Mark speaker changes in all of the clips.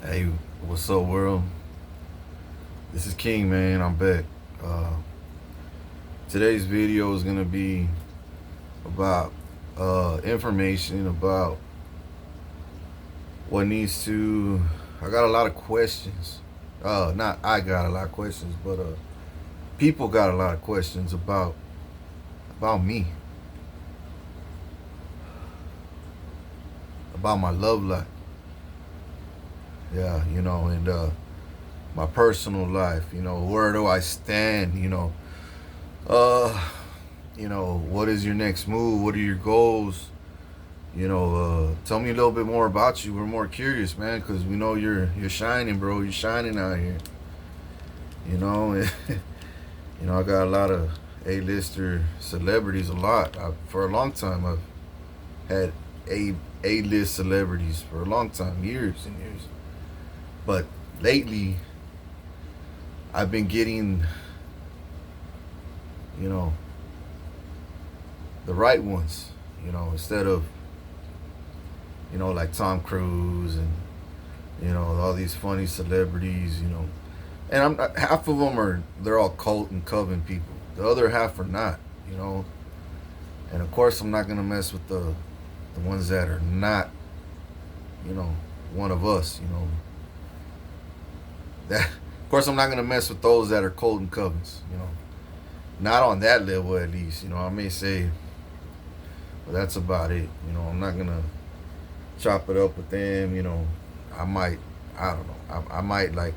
Speaker 1: Hey, what's up, world? This is King, man. I'm back. Uh, Today's video is gonna be about information about what needs to. I got a lot of questions. Not I got a lot of questions, but people got a lot of questions about me, about my love life. Yeah, and my personal life. Where do I stand? Uh, what is your next move? What are your goals? Tell me a little bit more about you. We're more curious, man, because we know you're shining, bro. You're shining out here. You know, I got a lot of A-lister celebrities. For a long time. I've had A-list celebrities for a long time, years and years. But lately, I've been getting, you know, the right ones. Instead of like Tom Cruise and all these funny celebrities. And I'm not, half of them they're all cult and coven people. The other half are not. You know, and of course I'm not gonna mess with the ones that are not. You know, one of us. That of course I'm not gonna mess with those that are cult and covens. Not on that level at least. I may say, but that's about it. I'm not gonna chop it up with them. I might, I don't know. I might like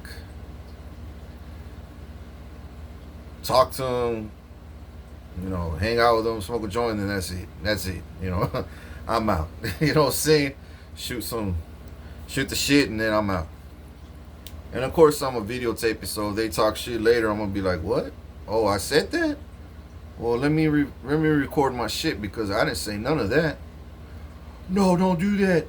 Speaker 1: talk to them, hang out with them, smoke a joint, and that's it. That's it. I'm out. You know what I'm saying? Shoot some, shoot the shit, and then I'm out. And of course, I'm a videotape it, so if they talk shit later, I'm gonna be like, what? Oh, I said that? Well, let me record my shit because I didn't say none of that. No, don't do that.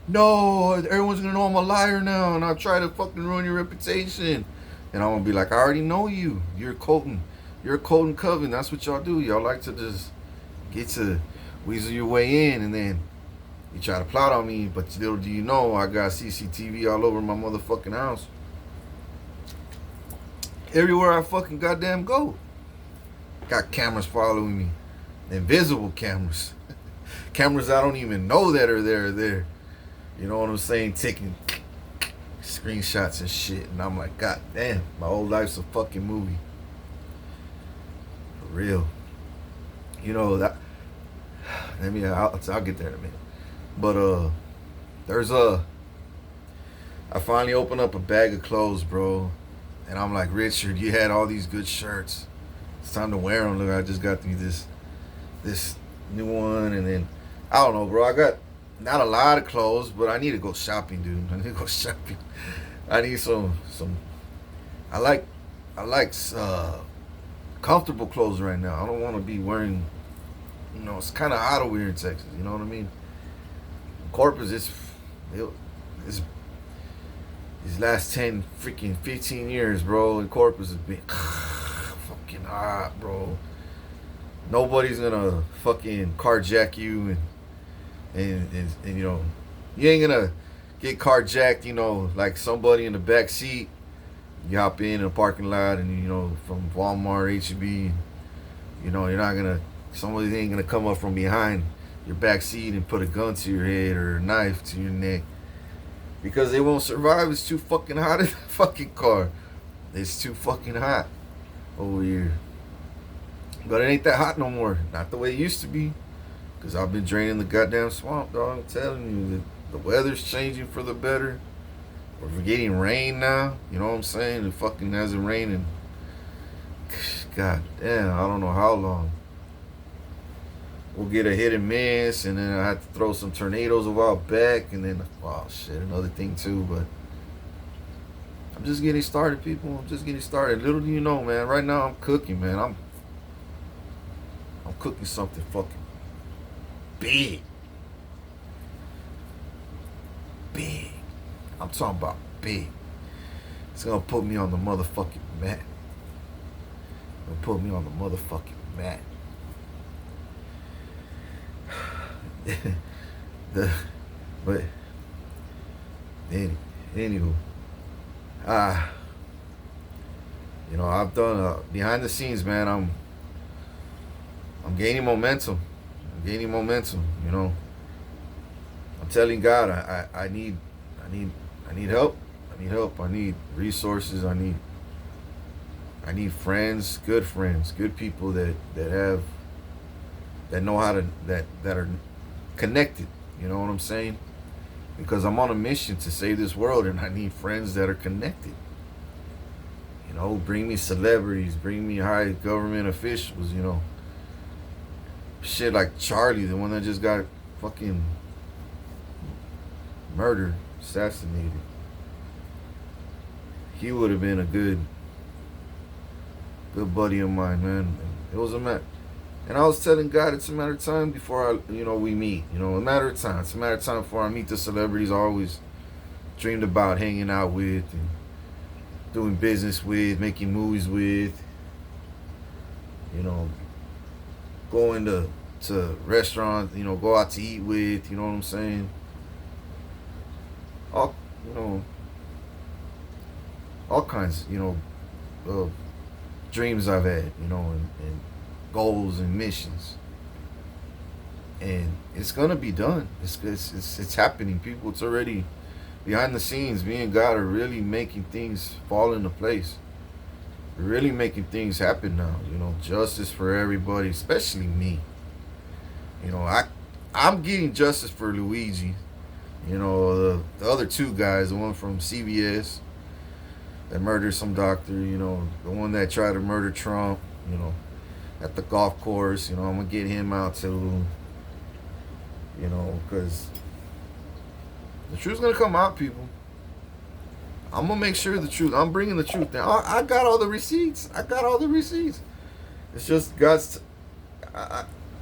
Speaker 1: No, everyone's gonna know I'm a liar now, and I'll try to fucking ruin your reputation. And I'm gonna be like, I already know you. You're a Colton Coven. That's what y'all do. Y'all like to just get to weasel your way in, and then you try to plot on me. But little do you know, I got CCTV all over my motherfucking house. Everywhere I fucking goddamn go, got cameras following me, invisible cameras, cameras I don't even know that are there. You know what I'm saying? Taking screenshots and shit. And I'm like, God damn, my whole life's a fucking movie. For real. That. I'll get there in a minute. But there's I finally opened up a bag of clothes, bro. And I'm like, Richard, you had all these good shirts. It's time to wear them. Look, I just got me this new one, and then I don't know, bro. I got not a lot of clothes, but I need to go shopping, dude. I need to go shopping. I need some. I like comfortable clothes right now. I don't want to be wearing. It's kind of hot over here in Texas. You know what I mean? Corpus, it's these last 10 freaking 15 years, bro. In Corpus has been fucking hot, bro. Nobody's gonna fucking carjack you and you ain't gonna get carjacked, like somebody in the back seat. You hop in a parking lot and from Walmart, HEB, you're not gonna somebody ain't gonna come up from behind your back seat and put a gun to your head or a knife to your neck because they won't survive. It's too fucking hot in the fucking car. It's too fucking hot over here. But it ain't that hot no more. Not the way it used to be. Because I've been draining the goddamn swamp, dog. I'm telling you, the weather's changing for the better. We're getting rain now. You know what I'm saying? It fucking hasn't rained in, god damn, I don't know how long. We'll get a hit and miss, and then I have to throw some tornadoes a while back, and then, oh shit, another thing too, but I'm just getting started, people. I'm just getting started. Little do you know, man, right now I'm cooking, man. I'm cooking something fucking big. Big. I'm talking about big. It's gonna put me on the motherfucking map. Gonna put me on the motherfucking map. the but Anywho, ah, I've done behind the scenes, man. I'm gaining momentum. I'm gaining momentum. I'm telling God, I need, I need help. I need help. I need resources. I need friends, good people that know how to that are connected. You know what I'm saying? Because I'm on a mission to save this world, and I need friends that are connected. Bring me celebrities, bring me high government officials. Shit like Charlie, the one that just got fucking murdered, assassinated. He would have been a good buddy of mine, man. It was a matter, and I was telling God, it's a matter of time before we meet. A matter of time. It's a matter of time before I meet the celebrities I always dreamed about hanging out with and doing business with, making movies with. You know, going to restaurants. Go out to eat with. You know what I'm saying? All you know, all kinds. Of dreams I've had. And goals and missions, and it's gonna be done. It's happening, people. It's already behind the scenes. Me and God are really making things fall into place. We're really making things happen now. Justice for everybody, especially me. I'm getting justice for Luigi. The other two guys, the one from CBS that murdered some doctor. The one that tried to murder Trump. At the golf course. I'm gonna get him out too. Because the truth's gonna come out, people. I'm gonna make sure the truth. I'm bringing the truth down. I got all the receipts. It's just God's.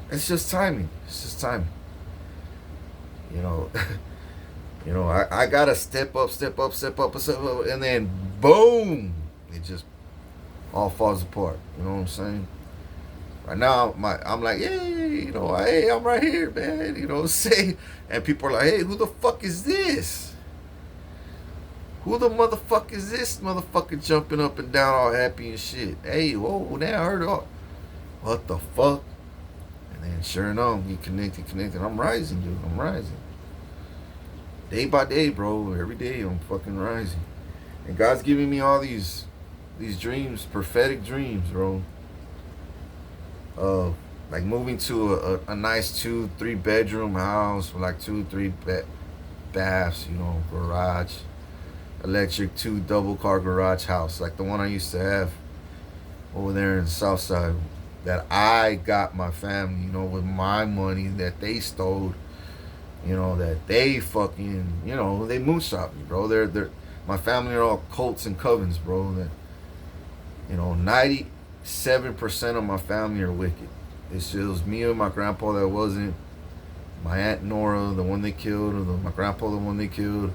Speaker 1: It's just timing. It's just timing. You know. I gotta step up, and then boom, it just all falls apart. You know what I'm saying? Right now, I'm like, hey, hey, I'm right here, man. Say, and people are like, hey, who the fuck is this? Who the motherfucker is this motherfucker jumping up and down all happy and shit? Hey, whoa, now I heard all. What the fuck? And then sure enough, get connected. I'm rising, dude. I'm rising. Day by day, bro. Every day I'm fucking rising. And God's giving me all these dreams, prophetic dreams, bro. Like moving to a nice 2-3 bedroom house with like 2-3 baths, garage, electric 2 double car garage house, like the one I used to have over there in the South Side, that I got my family, with my money that they stole, that they fucking, they moonshot me, bro. They're my family are all cults and covens, bro. That 97% of my family are wicked. It was me and my grandpa that wasn't. My aunt Nora, the one they killed, or my grandpa, the one they killed.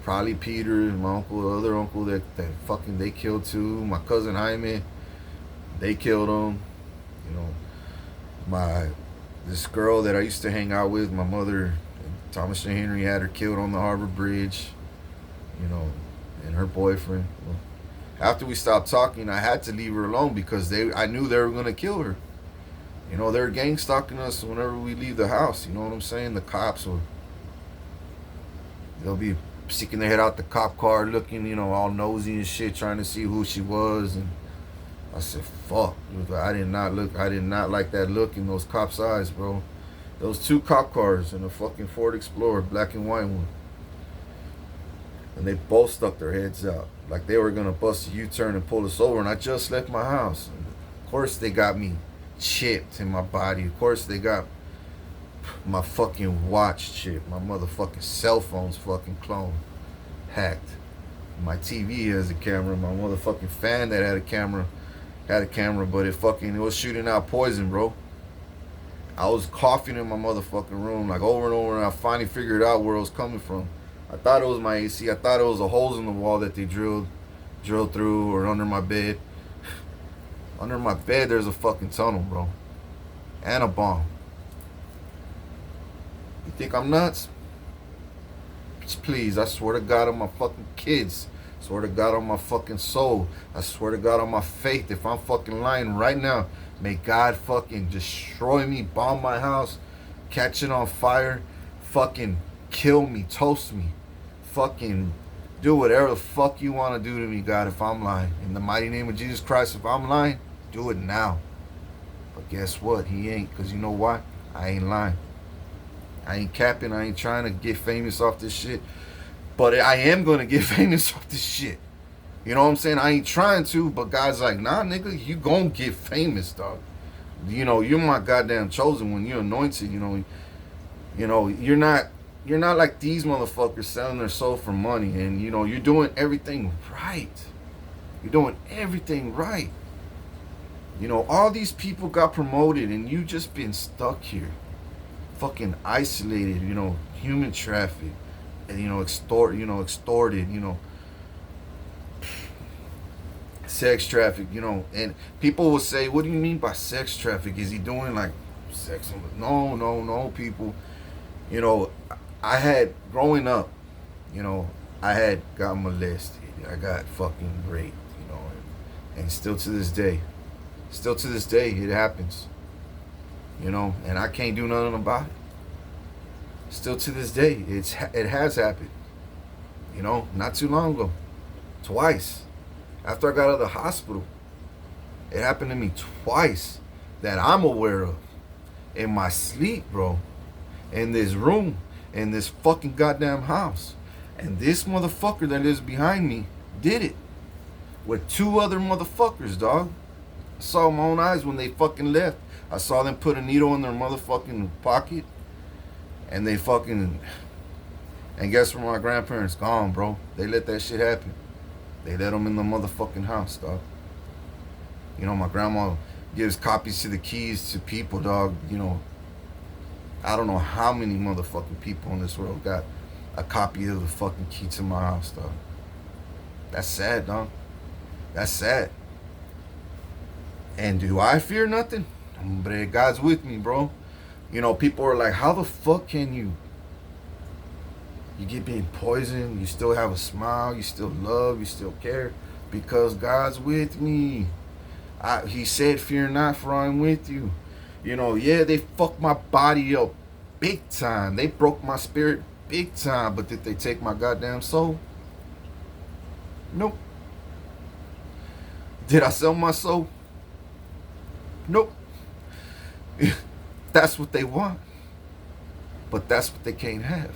Speaker 1: Probably Peter, my uncle, the other uncle that fucking they killed too. My cousin Jaime, they killed him. This girl that I used to hang out with, my mother, Thomas and Henry, had her killed on the Harbor Bridge. And her boyfriend. After we stopped talking, I had to leave her alone because I knew they were gonna kill her. They're gang stalking us whenever we leave the house. You know what I'm saying? The cops they'll be sticking their head out the cop car, looking, all nosy and shit, trying to see who she was. And I said, "Fuck!" I did not like that look in those cops' eyes, bro. Those 2 cop cars and a fucking Ford Explorer, black and white one, and they both stuck their heads out like they were gonna bust a U-turn and pull us over. And I just left my house. And of course, they got me chipped in my body. Of course, they got my fucking watch chipped. My motherfucking cell phone's fucking cloned, hacked. My TV has a camera. My motherfucking fan that had a camera, but it was shooting out poison, bro. I was coughing in my motherfucking room like over and over, and I finally figured out where it was coming from. I thought it was my AC. I thought it was the holes in the wall that they drilled through, or under my bed. Under my bed, there's a fucking tunnel, bro, and a bomb. You think I'm nuts? bitch, please. I swear to God on my fucking kids. I swear to God on my fucking soul. I swear to God on my faith. If I'm fucking lying right now, may God fucking destroy me, bomb my house, catch it on fire, fucking kill me, toast me, fucking do whatever the fuck you want to do to me, God, if I'm lying. In the mighty name of Jesus Christ, if I'm lying, do it now. But guess what? He ain't, because you know why? I ain't lying. I ain't capping. I ain't trying to get famous off this shit. But I am going to get famous off this shit. You know what I'm saying? I ain't trying to, but God's like, nah, nigga, you going to get famous, dog. You know, you're my goddamn chosen one. You're anointed, you know. You know, you're not like these motherfuckers selling their soul for money. And, you know, you're doing everything right. You're doing everything right. You know, all these people got promoted and you just been stuck here. Fucking isolated, you know, human traffic. And, you know, extorted, you know, sex traffic, you know. And people will say, what do you mean by sex traffic? Is he doing like sex? No, people. You know, I had, growing up, you know, I had got molested. I got fucking raped, you know. And still to this day, it happens. You know, and I can't do nothing about it. Still to this day, it has happened. You know, not too long ago. Twice. After I got out of the hospital. It happened to me twice that I'm aware of. In my sleep, bro. In this room. In this fucking goddamn house. And this motherfucker that lives behind me did it. With two other motherfuckers, dog. I saw my own eyes when they fucking left. I saw them put a needle in their motherfucking pocket. And they fucking... And guess where my grandparents gone, bro? They let that shit happen. They let them in the motherfucking house, dog. You know, my grandma gives copies to the keys to people, dog. You know, I don't know how many motherfucking people in this world got a copy of the fucking key to my house, dog. That's sad, dog. That's sad. And do I fear nothing? Hombre, God's with me, bro. You know, people are like, how the fuck can you get being poisoned, you still have a smile, you still love, you still care? Because God's with me. He said, fear not, for I'm with you. You know, yeah, they fucked my body up big time. They broke my spirit big time. But did they take my goddamn soul? Nope. Did I sell my soul? Nope. That's what they want. But that's what they can't have.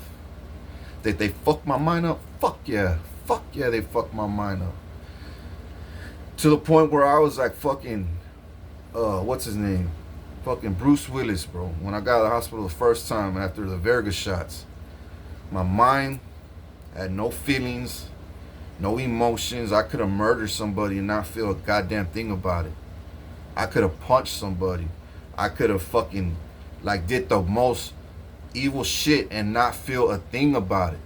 Speaker 1: Did they fuck my mind up? Fuck yeah. Fuck yeah, they fucked my mind up. To the point where I was like fucking, what's his name? Fucking Bruce Willis, bro. When I got out of the hospital the first time after the Verga shots, my mind had no feelings, no emotions. I could have murdered somebody and not feel a goddamn thing about it. I could have punched somebody. I could have fucking, like, did the most evil shit and not feel a thing about it.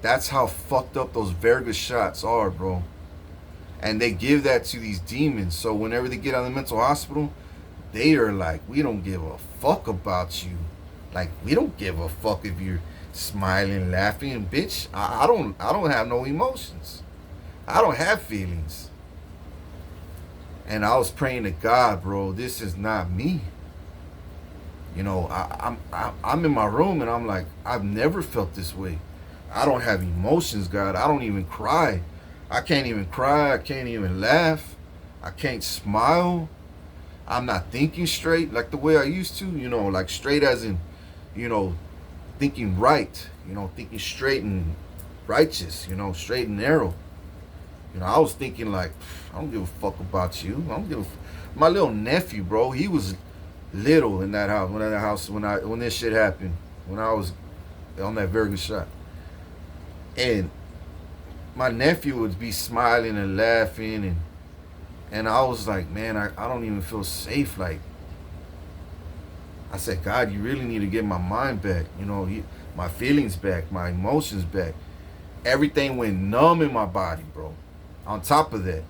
Speaker 1: That's how fucked up those Verga shots are, bro. And they give that to these demons. So whenever they get out of the mental hospital, they are like, we don't give a fuck about you. Like, we don't give a fuck if you're smiling, laughing. Bitch, I don't have no emotions. I don't have feelings. And I was praying to God, bro, this is not me. You know, I'm in my room and I'm like, I've never felt this way. I don't have emotions, God. I don't even cry. I can't even cry. I can't even laugh. I can't smile. I'm not thinking straight like the way I used to. You know, like straight as in, you know, thinking right. You know, thinking straight and righteous. You know, straight and narrow. You know, I was thinking like, I don't give a fuck about you. I don't give a my little nephew, bro, he was little in that house when this shit happened, when I was on that Verga shot. And my nephew would be smiling and laughing, and I was like, man, I don't even feel safe. Like, I said, God, you really need to get my mind back, you know, my feelings back, my emotions back. Everything went numb in my body, bro. On top of that,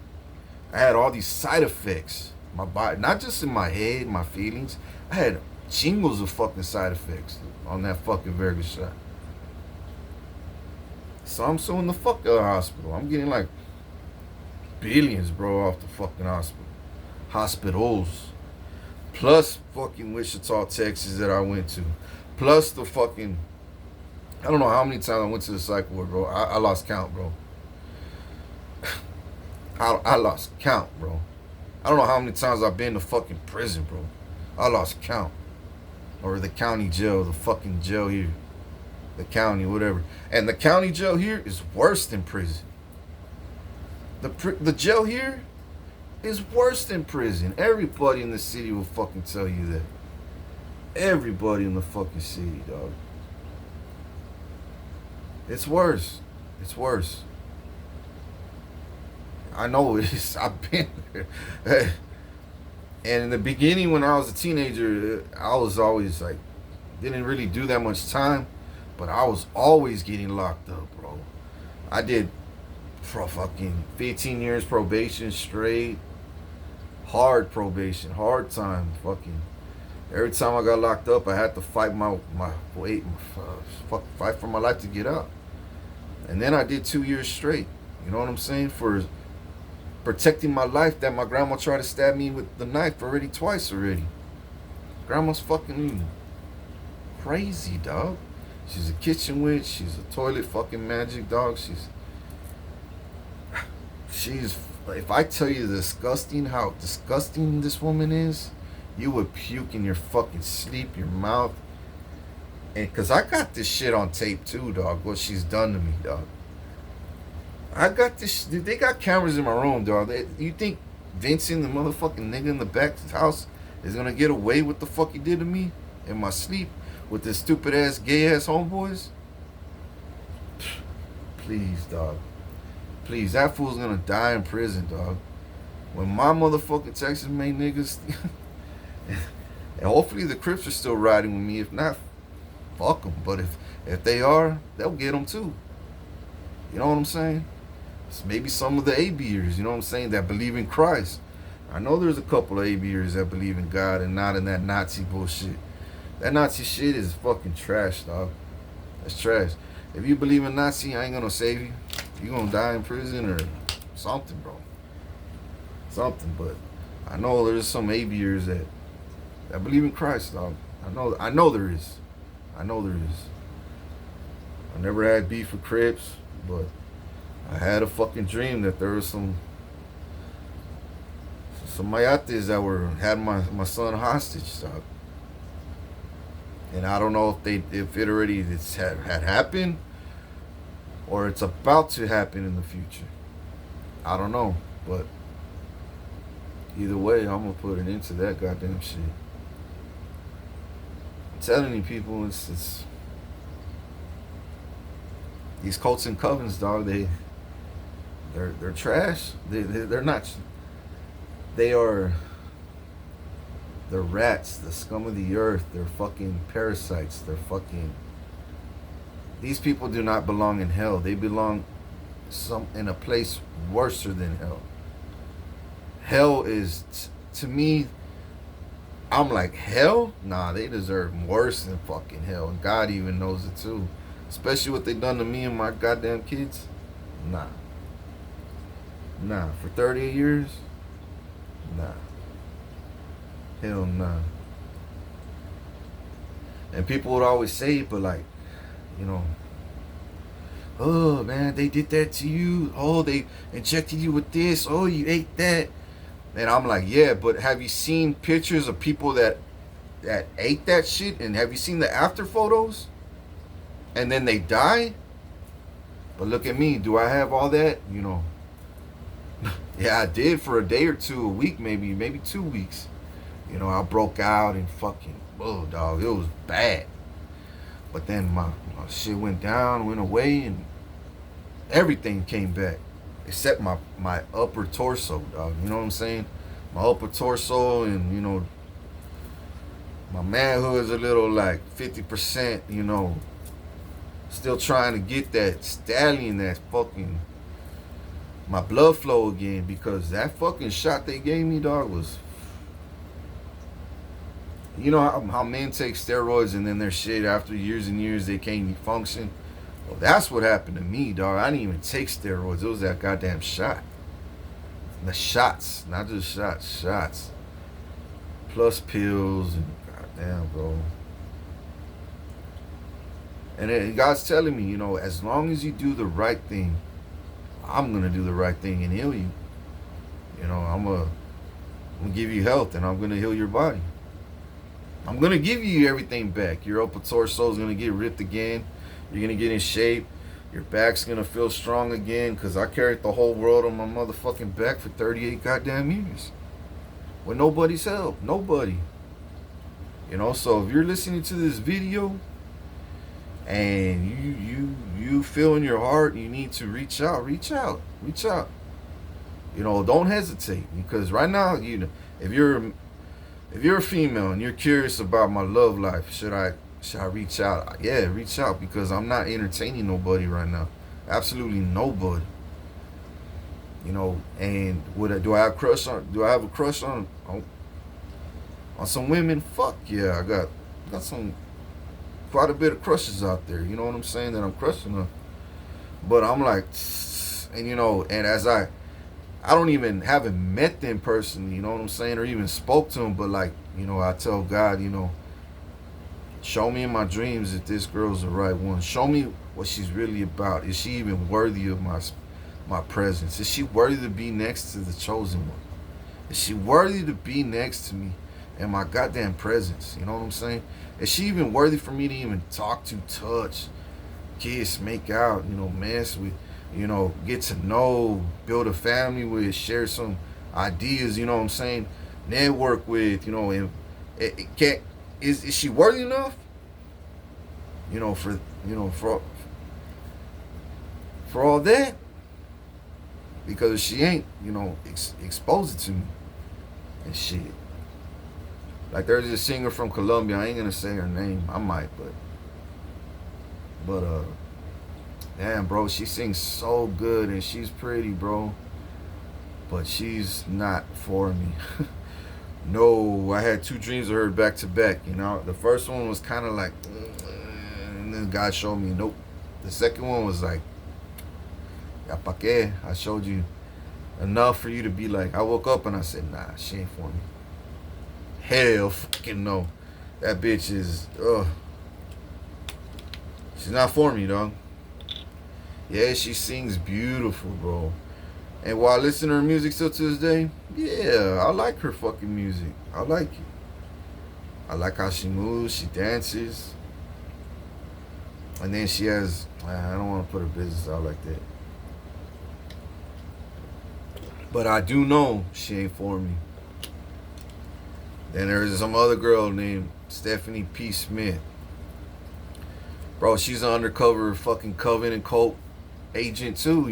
Speaker 1: I had all these side effects. My body, not just in my head, my feelings. I had jingles of fucking side effects on that fucking Verga shot. So I'm suing the fuck out of the hospital. I'm getting like billions, bro, off the fucking hospital. Hospitals. Plus fucking Wichita, Texas that I went to. Plus the fucking, I don't know how many times I went to the psych ward, bro. I lost count, bro. I lost count, bro. I don't know how many times I've been to fucking prison, bro. I lost count. Or the county jail, the fucking jail here. The county, whatever. And the county jail here is worse than prison. The jail here is worse than prison. Everybody in the city will fucking tell you that. Everybody in the fucking city, dog. It's worse. It's worse. I know it is. I've been there. And in the beginning, when I was a teenager, I was always like, didn't really do that much time, but I was always getting locked up, bro. I did for fucking 15 years probation straight. Hard probation, hard time, fucking. Every time I got locked up, I had to fight my weight, fight for my life to get out. And then I did 2 years straight. You know what I'm saying? For protecting my life that my grandma tried to stab me with the knife already twice already. Grandma's fucking crazy, dog. She's a kitchen witch. She's a toilet fucking magic, dog. She's, if I tell you how disgusting this woman is, you would puke in your fucking sleep, your mouth. And cause I got this shit on tape too, dog. What she's done to me, dog. I got this. Dude, they got cameras in my room, dog. You think Vincent, the motherfucking nigga in the back house, is gonna get away with the fuck he did to me in my sleep with this stupid ass, gay ass homeboys? Please, dog. Please, that fool's gonna die in prison, dog. When my motherfucking Texas made niggas, and hopefully the Crips are still riding with me. If not, fuck them. But if they are, they'll get them too. You know what I'm saying? Maybe some of the ABers, you know what I'm saying, that believe in Christ. I know there's a couple of ABers that believe in God and not in that Nazi bullshit. That Nazi shit is fucking trash, dog. That's trash. If you believe in Nazi, I ain't gonna save you. You gonna die in prison or something, bro. Something, but I know there's some ABers that believe in Christ, dog. I know there is. I know there is. I never had beef with Crips, but I had a fucking dream that there was some mayates that had my son hostage, dog. And I don't know if it already had happened or it's about to happen in the future. I don't know, but either way, I'm gonna put an end to that goddamn shit. I'm telling you, people, it's these cults and covens, dog. They're trash. They're not. They're rats, the scum of the earth. They're fucking parasites. They're fucking. These people do not belong in hell. They belong in a place worse than hell. Hell is, to me, I'm like, hell? Nah, they deserve worse than fucking hell. And God even knows it too. Especially what they done to me and my goddamn kids. Nah. Nah. For 30 years? Nah. Hell nah. And people would always say it, but like, you know, oh man, they did that to you. Oh, they injected you with this. Oh, you ate that. And I'm like, yeah, but have you seen pictures of people that ate that shit? And have you seen the after photos? And then they die? But look at me. Do I have all that? You know. Yeah, I did for a day or two, a week maybe 2 weeks. You know, I broke out and fucking, oh, dog, it was bad. But then my shit went down, went away, and everything came back. Except my upper torso, dog. You know what I'm saying? My upper torso and, you know, my manhood is a little like 50%, you know. Still trying to get that stallion, that fucking, my blood flow again, because that fucking shot they gave me, dog, was, you know how men take steroids and then their shit after years and years they can't function. Well, that's what happened to me, dog. I didn't even take steroids. It was that goddamn shot. The shots, not just shots, shots. Plus pills and goddamn, bro. And then God's telling me, as long as you do the right thing, I'm gonna do the right thing and heal you. I'm gonna give you health and I'm gonna heal your body. I'm gonna give you everything back. Your upper torso is gonna get ripped again. You're gonna get in shape. Your back's gonna feel strong again. Cause I carried the whole world on my motherfucking back for 38 goddamn years. With nobody's help. Nobody. So if you're listening to this video and you feel in your heart you need to reach out. Don't hesitate, because right now, if you're a female and you're curious about my love life, should I reach out? Yeah, reach out, because I'm not entertaining nobody right now. Absolutely nobody. And do I have a crush on some women? Fuck yeah, I got some quite a bit of crushes out there. You know what I'm saying? That I'm crushing on. But I'm like, and as I haven't met them personally, you know what I'm saying, or even spoke to them, but like, I tell God, show me in my dreams if this girl's the right one. Show me what she's really about. Is she even worthy of my presence? Is she worthy to be next to the chosen one? Is she worthy to be next to me and my goddamn presence? You know what I'm saying? Is she even worthy for me to even talk to, touch, kiss, make out, mess with, get to know, build a family with, share some ideas, you know what I'm saying? Network with, and it can't, is she worthy enough? For all that? Because if she ain't, expose it to me and shit. Like, there's a singer from Colombia. I ain't gonna say her name. I might, but damn, bro, she sings so good and she's pretty, bro. But she's not for me. No, I had 2 dreams of her back to back. The first one was kind of like, and then God showed me, nope. The second one was like, ya pa que? I showed you enough for you to be like. I woke up and I said, nah, she ain't for me. Hell fucking no. That bitch is, she's not for me, dog. Yeah, she sings beautiful, bro. And while I listen to her music still to this day, yeah, I like her fucking music. I like it. I like how she moves, she dances. And then she has, I don't want to put her business out like that. But I do know she ain't for me. Then there's some other girl named Stephanie P. Smith. Bro, she's an undercover fucking Covenant cult agent too,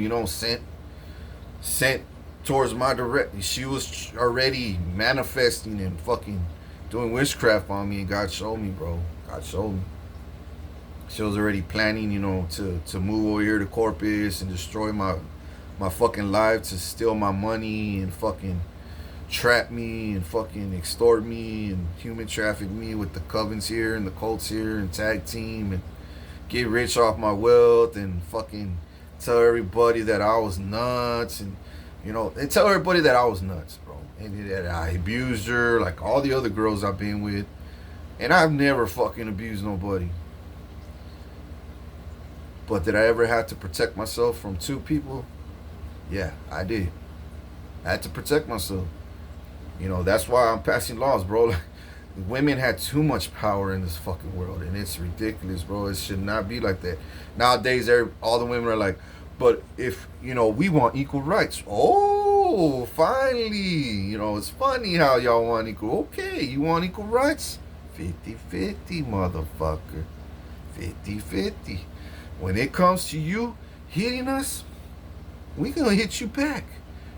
Speaker 1: sent towards my direct. She was already manifesting and fucking doing witchcraft on me, and God showed me, bro. God showed me. She was already planning, to move over here to Corpus and destroy my fucking life, to steal my money and fucking trap me and fucking extort me and human traffic me with the covens here and the cults here and tag team and get rich off my wealth and fucking tell everybody that I was nuts and tell everybody that I was nuts, bro, and that I abused her like all the other girls I've been with, and I've never fucking abused nobody. But did I ever have to protect myself from 2 people? Yeah, I did. I had to protect myself. That's why I'm passing laws, bro. Like, women had too much power in this fucking world, and it's ridiculous, bro. It should not be like that. Nowadays, all the women are like, but if, we want equal rights. Oh, finally. It's funny how y'all want equal. Okay, you want equal rights? 50-50, motherfucker. 50-50. When it comes to you hitting us, we gonna hit you back.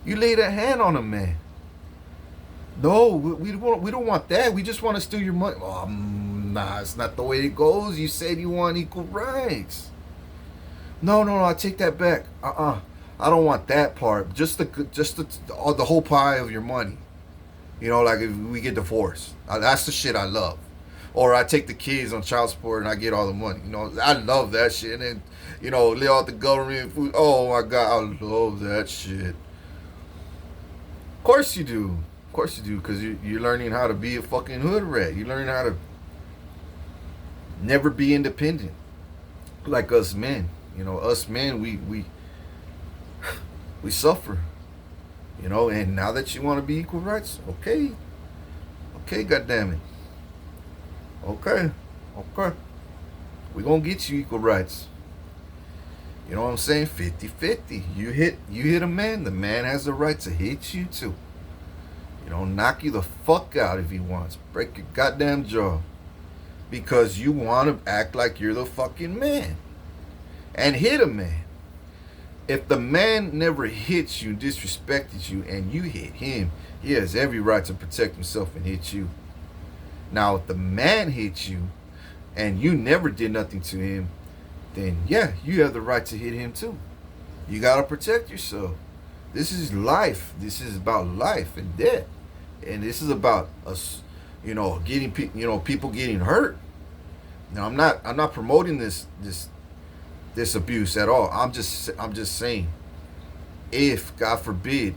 Speaker 1: You laid a hand on a man. No, we don't want that. We just want to steal your money. Oh, nah, it's not the way it goes. You said you want equal rights. No, I take that back. I don't want that part. Just the whole pie of your money. Like if we get divorced. That's the shit I love. or I take the kids on child support and I get all the money. You know, I love that shit. And then, you know, lay out the government food. Oh my god, I love that shit. Of course you do. Of course you do, because you're learning how to be a fucking hood rat. You're learning how to never be independent, like us men. You know, us men, we suffer. You know, and now that you want to be equal rights, okay, okay, goddamn it, okay, okay, we gonna get you equal rights. You know what I'm saying? 50-50. You hit a man, the man has the right to hit you too. You know, knock you the fuck out if he wants. Break your goddamn jaw. Because you want to act like you're the fucking man. And hit a man. If the man never hits you, disrespected you, and you hit him, he has every right to protect himself and hit you. Now, if the man hits you, and you never did nothing to him, then yeah, you have the right to hit him too. You gotta protect yourself. This is life. This is about life and death, and this is about us, you know, people getting hurt. Now, I'm not promoting this abuse at all. I'm just saying, if God forbid,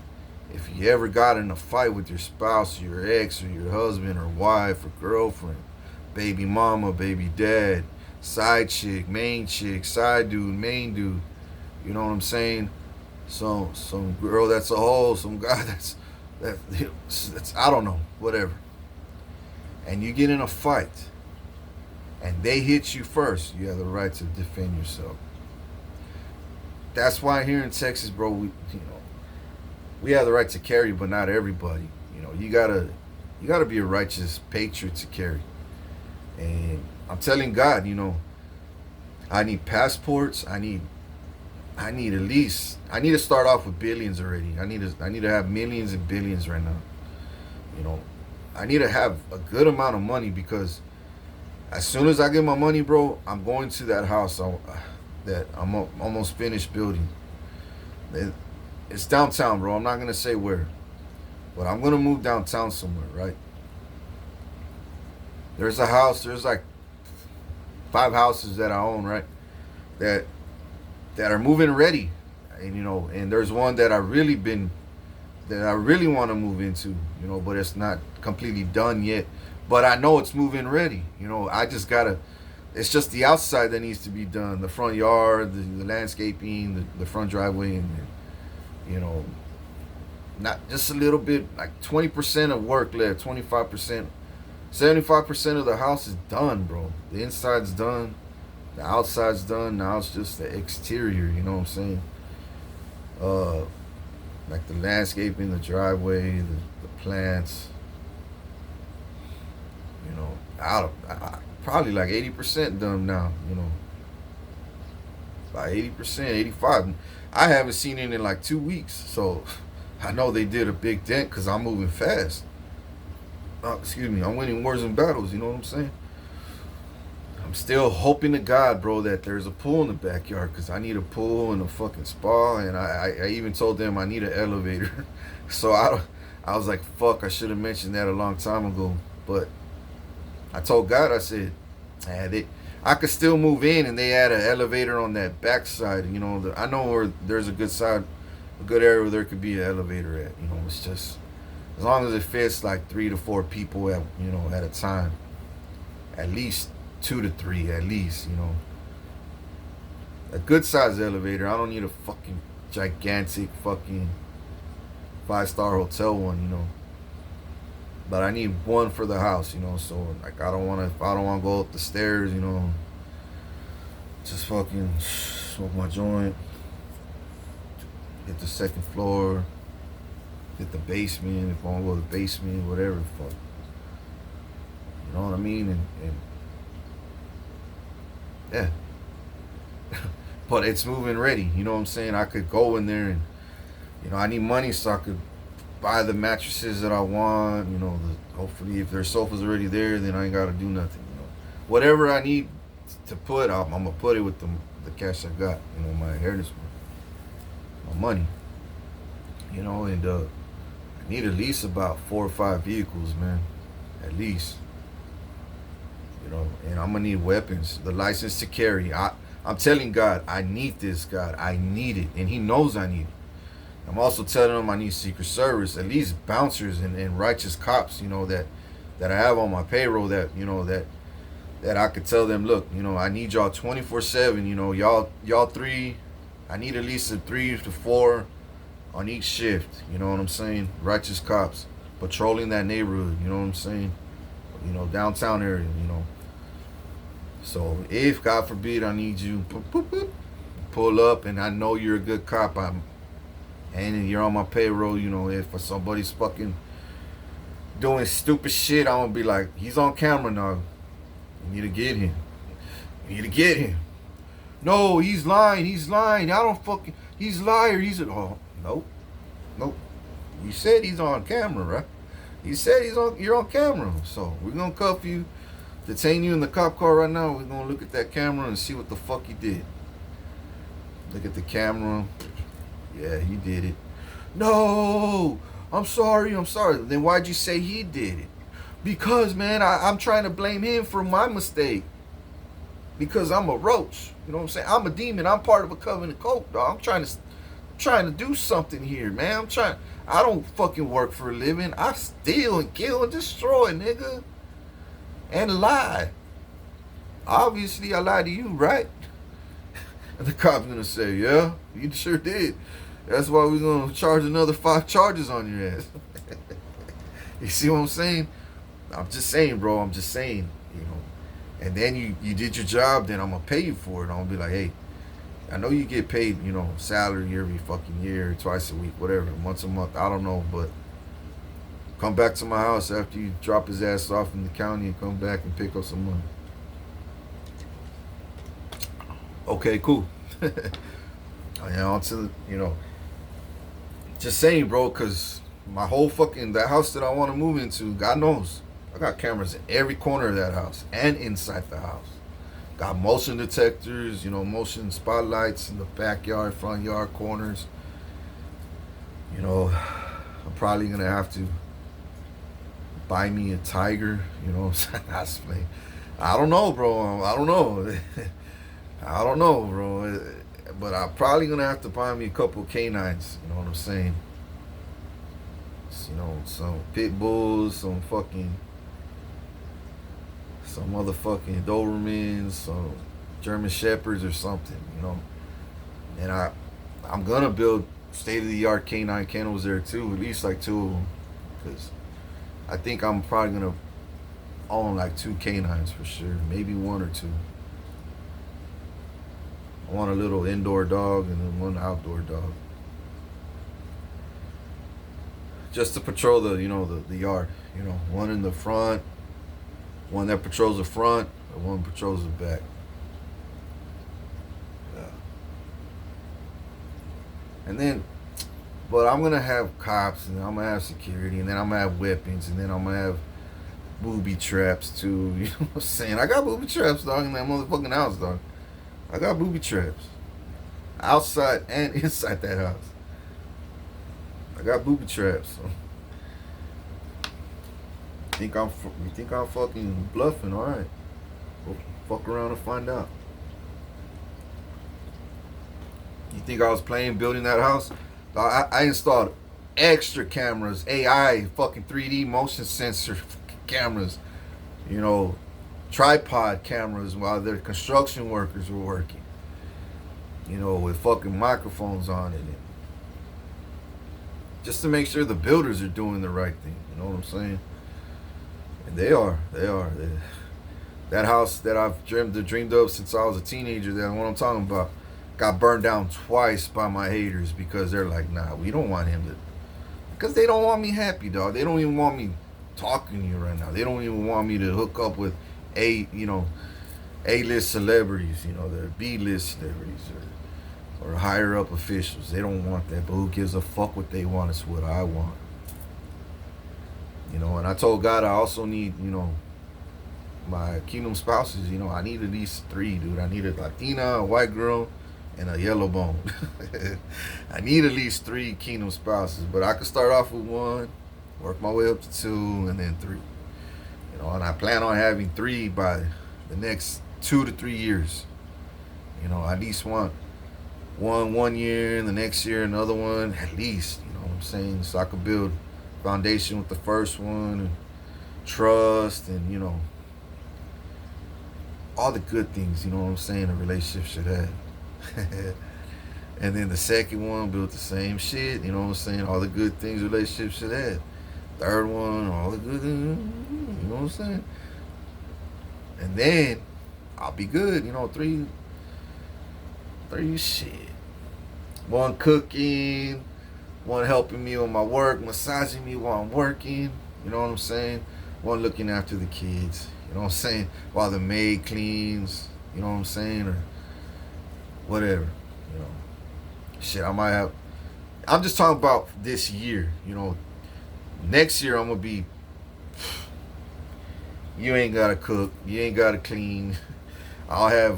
Speaker 1: if you ever got in a fight with your spouse, or your ex, or your husband, or wife, or girlfriend, baby mama, baby dad, side chick, side dude, main dude, you know what I'm saying? Some girl that's a hoe, some guy that's I don't know, whatever. And you get in a fight, and they hit you first, you have the right to defend yourself. That's why here in Texas, bro, we have the right to carry, but not everybody. You know, you gotta be a righteous patriot to carry. And I'm telling God, you know, I need passports. I need at least. I need to start off with billions already. I need to have millions and billions right now. You know, I need to have a good amount of money, because as soon as I get my money, bro, I'm going to that house that I'm almost finished building. It's downtown, bro. I'm not gonna say where, but I'm gonna move downtown somewhere, right? There's a house. There's like 5 houses that I own, right? That are moving ready, and you know, and there's one that I really want to move into, you know, but it's not completely done yet. But I know it's moving ready. You know, I just gotta. It's just the outside that needs to be done. The front yard, the landscaping, the front driveway, and you know, not just a little bit, like 20% of work left, 25%. 75% of the house is done, bro. The inside's done. The outside's done. Now it's just the exterior, you know what I'm saying? Like the landscaping, the driveway, the plants. You know, probably like 80% done now, you know. About 80%, 85. I haven't seen it in like 2 weeks. So I know they did a big dent because I'm moving fast. Excuse me, I'm winning wars and battles, you know what I'm saying? I'm still hoping to God, bro, that there's a pool in the backyard, because I need a pool and a fucking spa, and I even told them I need an elevator. So I was like, fuck, I should have mentioned that a long time ago. But I told God, I said, I could still move in, and they had an elevator on that back side. You know, I know where there's a good area where there could be an elevator at. You know, it's just, as long as it fits like 3 to 4 people at a time, at least 2 to 3, at least, you know. A good sized elevator. I don't need a fucking gigantic fucking 5-star hotel one, you know. But I need one for the house, you know. So like, I don't want to go up the stairs, you know. Just fucking smoke my joint, hit the second floor, hit the basement if I want to go to the basement, whatever the fuck. You know what I mean? And yeah. But it's moving ready, you know what I'm saying? I could go in there and, you know, I need money so I could buy the mattresses that I want, you know. Hopefully if there's sofas already there, then I ain't got to do nothing, you know. Whatever I need to put, I'm going to put it with the cash I got, you know, my inheritance, my money. You know, and I need at least about 4 or 5 vehicles, man. At least. you know, and I'm gonna need weapons, the license to carry. I'm telling God, I need this, God, I need it, and He knows I need it. I'm also telling Him I need Secret Service, at least bouncers and righteous cops, you know, that I have on my payroll, that you know that I could tell them, look, you know, I need y'all 24/7. You know, y'all three, I need at least a 3 to 4 on each shift. You know what I'm saying? Righteous cops patrolling that neighborhood. You know what I'm saying? You know, downtown area. You know. So if God forbid I need you, pull up, and I know you're a good cop, and you're on my payroll. You know, if somebody's fucking doing stupid shit, I'm gonna be like, he's on camera now. You need to get him. You need to get him. No, he's lying. He's lying. I don't fucking. He's a liar. Oh, nope, nope. You said he's on camera, right? You said you're on camera. So we're gonna cuff you, detain you in the cop car right now. We're gonna look at that camera and see what the fuck he did. Look at the camera. Yeah, he did it. No, I'm sorry. Then why'd you say he did it? Because, man, I'm trying to blame him for my mistake. Because I'm a roach. You know what I'm saying? I'm a demon. I'm part of a covenant cult, dog. I'm trying to do something here, man. I don't fucking work for a living. I steal and kill and destroy, nigga. And lie. Obviously, I lied to you, right? And the cop's gonna say, yeah, you sure did. That's why we're gonna charge another 5 charges on your ass. You see what I'm saying? I'm just saying, bro. I'm just saying, you know. And then you did your job, then I'm gonna pay you for it. I'm gonna be like, hey, I know you get paid, you know, salary every fucking year, twice a week, whatever, once a month, I don't know, but come back to my house after you drop his ass off in the county and come back and pick up some money. Okay, cool. On to, you know, just saying, bro, because my whole fucking, that house that I want to move into, God knows, I got cameras in every corner of that house and inside the house. Got motion detectors, you know, motion spotlights in the backyard, front yard, corners. You know, I'm probably going to have to buy me a tiger, you know what I'm saying? I don't know, bro. I don't know. I don't know, bro. But I'm probably going to have to buy me a couple of canines, you know what I'm saying? You know, some pit bulls, some motherfucking Dobermans, some German Shepherds or something, you know. And I'm gonna build state-of-the-art canine kennels there too, at least like 2 of them, because I think I'm probably gonna own like 2 canines for sure, maybe 1 or 2. I want a little indoor dog and then 1 outdoor dog, just to patrol the yard, you know, 1 in the front, 1 that patrols the front, and 1 patrols the back. Yeah. And then, but I'm gonna have cops, and I'm gonna have security, and then I'm gonna have weapons, and then I'm gonna have booby traps too. You know what I'm saying? I got booby traps, dog, in that motherfucking house, dog. I got booby traps outside and inside that house. I got booby traps. So. You think I'm fucking bluffing? All right, we'll fuck around and find out. You think I was playing building that house? I installed extra cameras, AI, fucking 3D motion sensor cameras, you know, tripod cameras while their construction workers were working, you know, with fucking microphones on it, just to make sure the builders are doing the right thing. You know what I'm saying? And they are. That house that I've dreamed of since I was a teenager, that what I'm talking about, got burned down twice by my haters because they're like, nah, we don't want him to, because they don't want me happy, dog. They don't even want me talking to you right now. They don't even want me to hook up with A-list celebrities, you know, the B-list celebrities or higher up officials. They don't want that, but who gives a fuck what they want? It's what I want. You know, and I told God I also need, you know, my kingdom spouses, you know, I need at least 3, dude. I need a Latina, a white girl, and a yellow bone. I need at least 3 kingdom spouses, but I could start off with 1, work my way up to 2, and then 3. And I plan on having 3 by the next 2 to 3 years. At least one year, and the next year another one, at least. You know what I'm saying? So I could build foundation with the first one, and trust, and all the good things. You know what I'm saying? A relationship should have. And then the second one built the same shit. You know what I'm saying? All the good things relationships should have. Third one, all the good things. You know what I'm saying? And then I'll be good. Three shit. One cooking, one helping me on my work, massaging me while I'm working. You know what I'm saying? One looking after the kids. You know what I'm saying? While the maid cleans. You know what I'm saying? Or whatever. Shit, I might have. I'm just talking about this year. Next year I'm gonna be. You ain't gotta cook. You ain't gotta clean. I'll have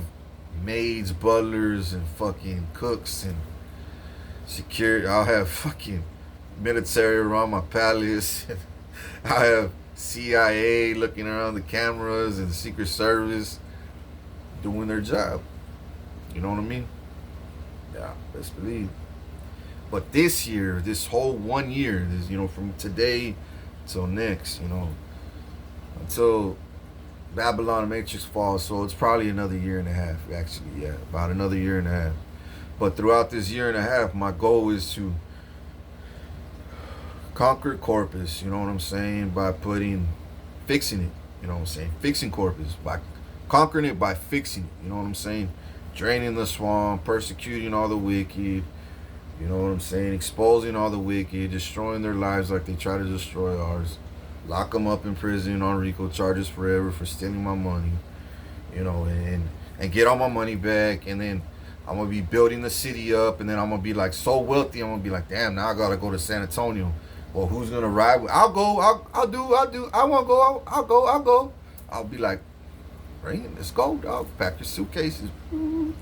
Speaker 1: maids, butlers, and fucking cooks and security. I'll have fucking military around my palace. I'll have CIA looking around the cameras and Secret Service doing their job. You know what I mean? Yeah, best believe. But this year, this whole 1 year, from today till next, until Babylon Matrix falls, so it's probably another year and a half, actually, yeah, about another year and a half. But throughout this year and a half, my goal is to conquer Corpus, you know what I'm saying, by fixing it, you know what I'm saying, fixing Corpus, by conquering it by fixing it, you know what I'm saying, draining the swamp, persecuting all the wicked, you know what I'm saying, exposing all the wicked, destroying their lives like they try to destroy ours, lock them up in prison on RICO charges forever for stealing my money, and get all my money back. And then I'm going to be building the city up, and then I'm going to be like so wealthy, I'm going to be like, damn, now I got to go to San Antonio. Well, who's going to ride with? I'll go, I'll do, I want to go, I'll go. I'll be like, bring it, let's go, dog. Pack your suitcases. By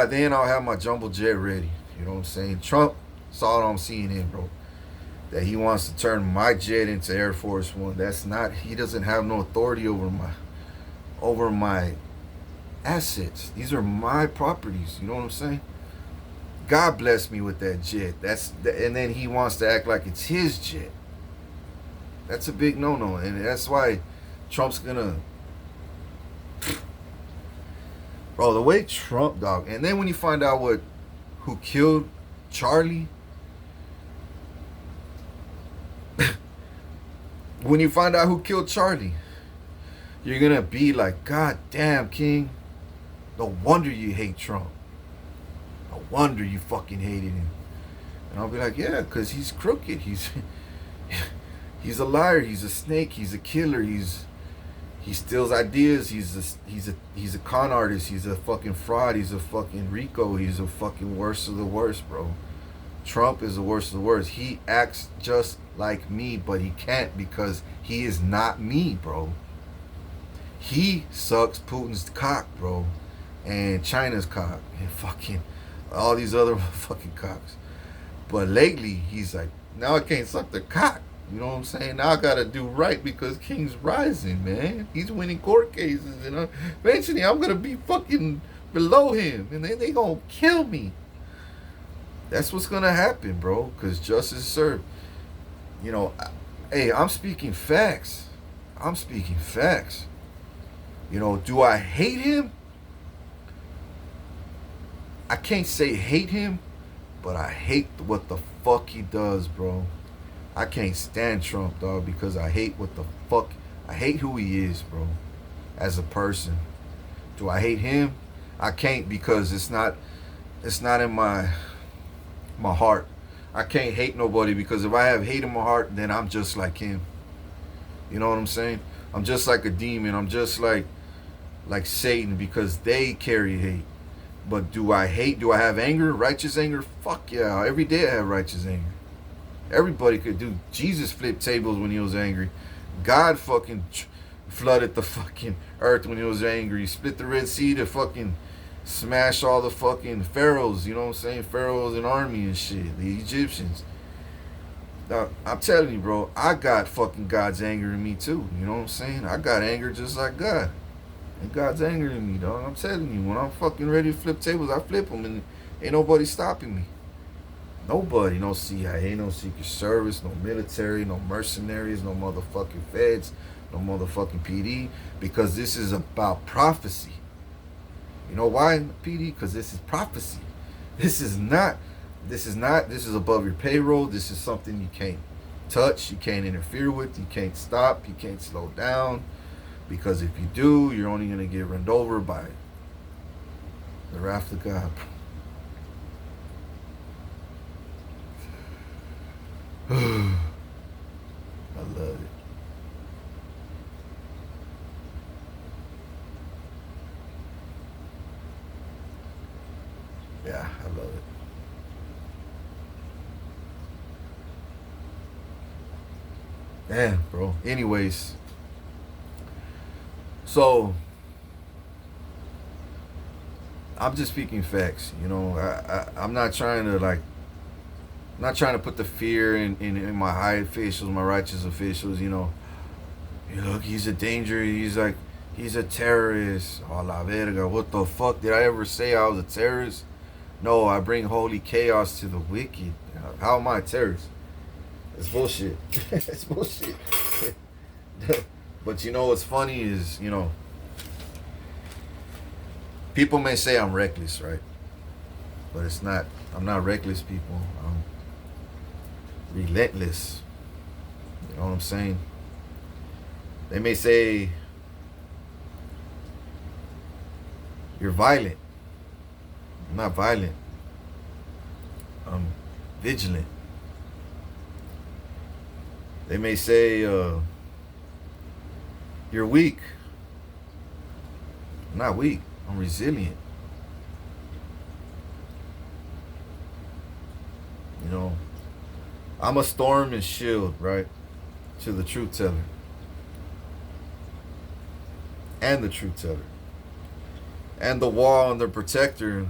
Speaker 1: then I'll have my jumbo jet ready. You know what I'm saying? Trump saw it on CNN, bro. That he wants to turn my jet into Air Force One. He doesn't have no authority over my assets. These are my properties. You know what I'm saying? God blessed me with that jet. And then he wants to act like it's his jet. That's a big no-no, and that's why Trump's gonna. Bro, the way Trump, dog. And then when you find out who killed Charlie, when you find out who killed Charlie, you're gonna be like, God damn, King. No wonder you hate Trump. No wonder you fucking hated him. And I'll be like, yeah, because he's crooked. He's a liar. He's a snake. He's a killer. He steals ideas. He's a con artist. He's a fucking fraud. He's a fucking Rico. He's a fucking worst of the worst, bro. Trump is the worst of the worst. He acts just like me, but he can't because he is not me, bro. He sucks Putin's cock, bro, and China's cock, and fucking all these other fucking cocks. But lately, he's like, now I can't suck the cock. You know what I'm saying? Now I gotta do right because King's rising, man. He's winning court cases, and eventually I'm gonna be fucking below him, and then they gonna kill me. That's what's gonna happen, bro. Cause justice is served. Hey, I'm speaking facts. Do I hate him? I can't say hate him, but I hate what the fuck he does, bro. I can't stand Trump, dog, because I hate I hate who he is, bro, as a person. Do I hate him? I can't because it's not in my heart. I can't hate nobody because if I have hate in my heart, then I'm just like him. You know what I'm saying? I'm just like a demon. I'm just like Satan because they carry hate. But do I hate? Do I have anger? Righteous anger? Fuck yeah. Every day I have righteous anger. Everybody could do. Jesus flipped tables when he was angry. God fucking flooded the fucking earth when he was angry. He split the Red Sea to fucking smash all the fucking pharaohs. You know what I'm saying? Pharaohs and army and shit. The Egyptians. I'm telling you, bro, I got fucking God's anger in me too. You know what I'm saying? I got anger just like God. And God's anger in me, dog. I'm telling you, when I'm fucking ready to flip tables, I flip them, and ain't nobody stopping me. Nobody. No CIA, no Secret Service, no military, no mercenaries, no motherfucking feds, no motherfucking PD. Because this is about prophecy. You know why, PD? Because this is prophecy. This is not. This is not. This is above your payroll. This is something you can't touch. You can't interfere with. You can't stop. You can't slow down. Because if you do, you're only gonna get run over by the wrath of God. I love it. Yeah, I love it. Damn, bro. Anyways, so I'm just speaking facts. You know, I'm not trying to like, I'm not trying to put the fear in my high officials, my righteous officials. Look, he's a danger. He's like, he's a terrorist. Oh la verga. What the fuck? Did I ever say I was a terrorist? No, I bring holy chaos to the wicked. How am I a terrorist? It's bullshit. It's bullshit. But you know what's funny is, people may say I'm reckless, right? But it's not. I'm not reckless, people. I'm relentless. You know what I'm saying? They may say you're violent. I'm not violent. I'm vigilant. They may say you're weak. I'm not weak. I'm resilient. I'm a storm and shield, right? To the truth teller. And the truth teller. And the wall and the protector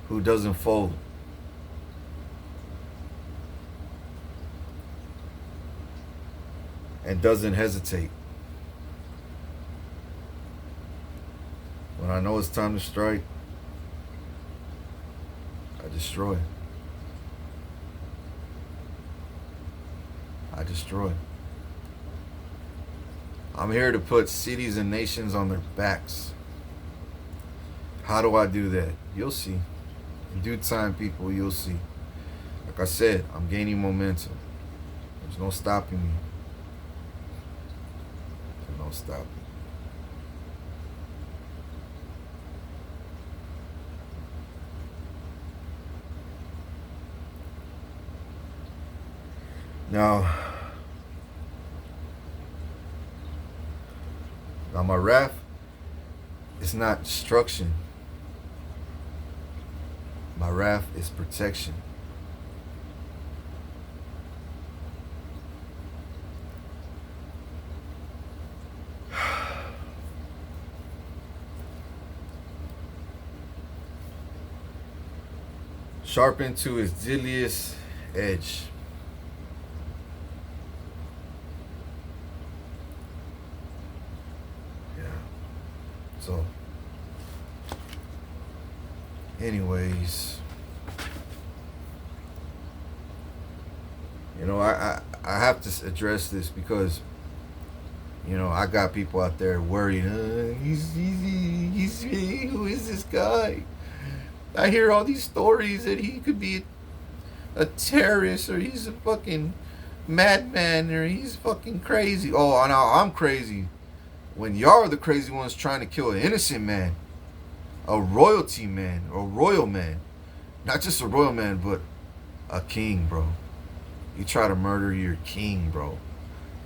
Speaker 1: who doesn't fold. And doesn't hesitate. When I know it's time to strike, I destroy. I destroy. I'm here to put cities and nations on their backs. How do I do that? You'll see. In due time, people, you'll see. Like I said, I'm gaining momentum. There's no stopping me. There's no stopping. Now my wrath is not destruction. My wrath is protection. Sharpened to its deadliest edge. So, anyways, I have to address this because, I got people out there worried. Who is this guy? I hear all these stories that he could be a terrorist or he's a fucking madman or he's fucking crazy. Oh, now I'm crazy. When y'all are the crazy ones trying to kill an innocent man, a royalty man, a royal man. Not just a royal man, but a king, bro. You try to murder your king, bro.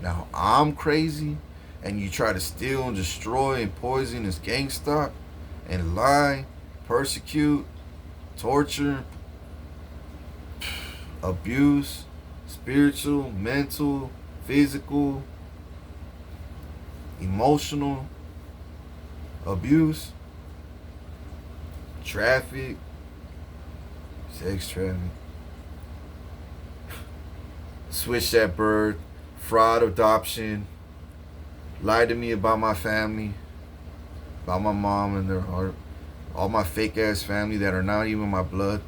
Speaker 1: Now I'm crazy, and you try to steal and destroy and poison his gang stock, and lie, persecute, torture, abuse, spiritual, mental, physical, emotional abuse, traffic, sex traffic. switched at birth, fraud adoption, lied to me about my family, about my mom and their heart, all my fake ass family that are not even my blood.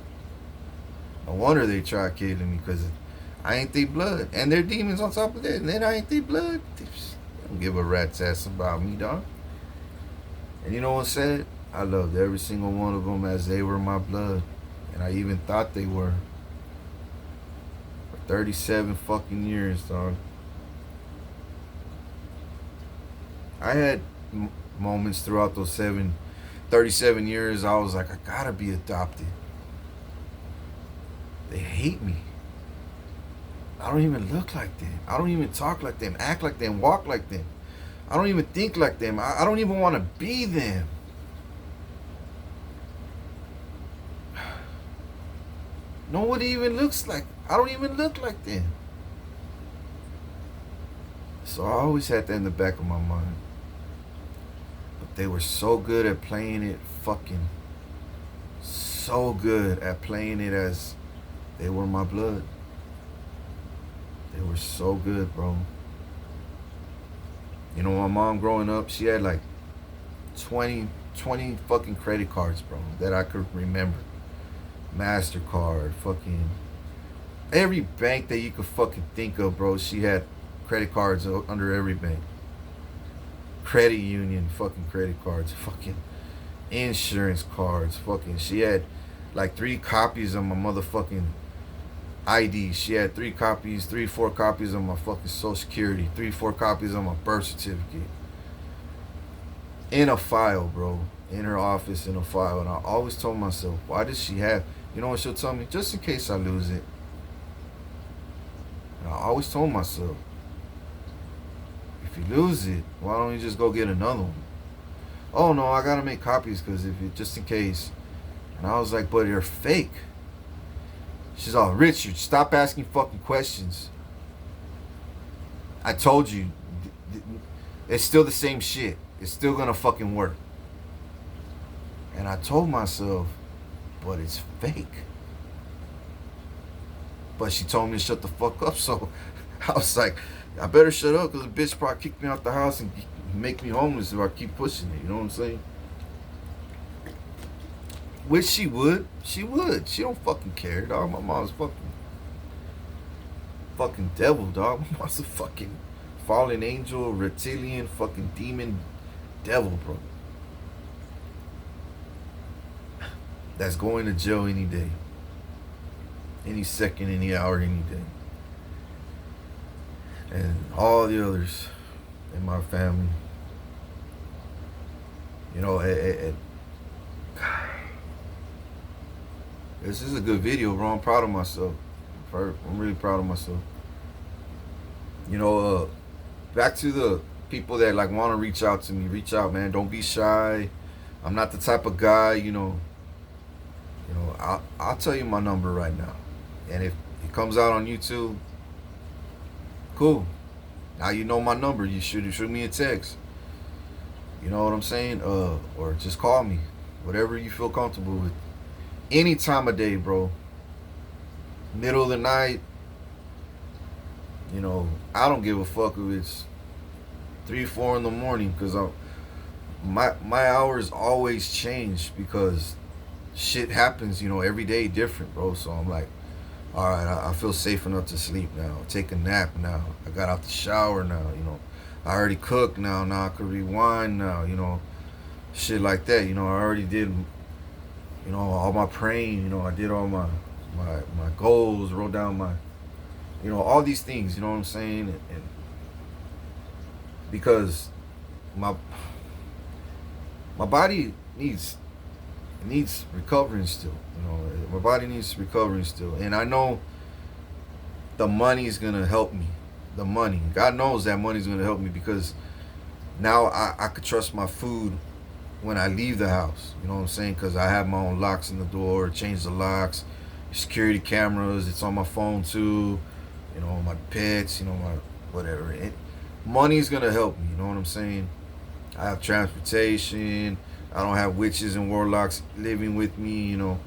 Speaker 1: No wonder they try killing me because I ain't they blood. And they're demons on top of that. And then I ain't they blood. They don't give a rat's ass about me, dog. And you know what's sad? I loved every single one of them as they were my blood. And I even thought they were. For 37 fucking years, dog. I had moments throughout those 37 years I was like, I gotta be adopted. They hate me. I don't even look like them. I don't even talk like them, act like them, walk like them. I don't even think like them. I don't even want to be them. Nobody even looks like. I don't even look like them. So I always had that in the back of my mind. But they were so good at playing it fucking. So good at playing it as they were my blood. They were so good, bro. You know, my mom growing up, she had like 20 fucking credit cards, bro, that I could remember. MasterCard, fucking every bank that you could fucking think of, bro. She had credit cards under every bank. Credit union, fucking credit cards, fucking insurance cards, fucking. She had like 3 copies of my motherfucking ID. She had 3 copies, 4 copies of my fucking Social Security, 4 copies of my birth certificate. In a file, bro. In her office, in a file. And I always told myself, why does she have, you know what she'll tell me? Just in case I lose it. And I always told myself, if you lose it, why don't you just go get another one? Oh no, I gotta make copies because if it, just in case. And I was like, but they're fake. She's all, Richard, stop asking fucking questions. I told you, it's still the same shit. It's still gonna fucking work. And I told myself, but it's fake. But she told me to shut the fuck up, so I was like, I better shut up because the bitch probably kick me out the house and make me homeless if I keep pushing it, you know what I'm saying? Which she would. She would. She don't fucking care, dog. My mom's fucking devil, dog. My mom's a fucking fallen angel, reptilian, fucking demon devil, bro. That's going to jail any day. Any second, any hour, any day. And all the others in my family. You know, this is a good video, bro. I'm proud of myself. I'm really proud of myself. You know, back to the people that like want to reach out to me. Reach out, man. Don't be shy. I'm not the type of guy, you know. I'll tell you my number right now. And if it comes out on YouTube, cool. Now you know my number. You should shoot me a text. You know what I'm saying? Or just call me. Whatever you feel comfortable with. Any time of day, bro. Middle of the night. You know, I don't give a fuck if it's 3, 4 in the morning because my hours always change because shit happens, you know, every day different, bro. So I'm like, all right, I feel safe enough to sleep now. Take a nap now. I got out the shower now, you know. I already cooked now. Now I can rewind now, you know. Shit like that, you know. I already did, you know, all my praying, you know. I did all my goals, wrote down my, you know, all these things, you know what I'm saying? And because my body needs recovering still, you know. My body needs recovering still, and I know the money is gonna help me. The money, God knows that money's gonna help me because now I could trust my food when I leave the house. You know what I'm saying? Because I have my own locks in the door, change the locks, security cameras. It's on my phone too. You know, my pets. You know, my whatever. Money's gonna help me. You know what I'm saying? I have transportation. I don't have witches and warlocks living with me, you know,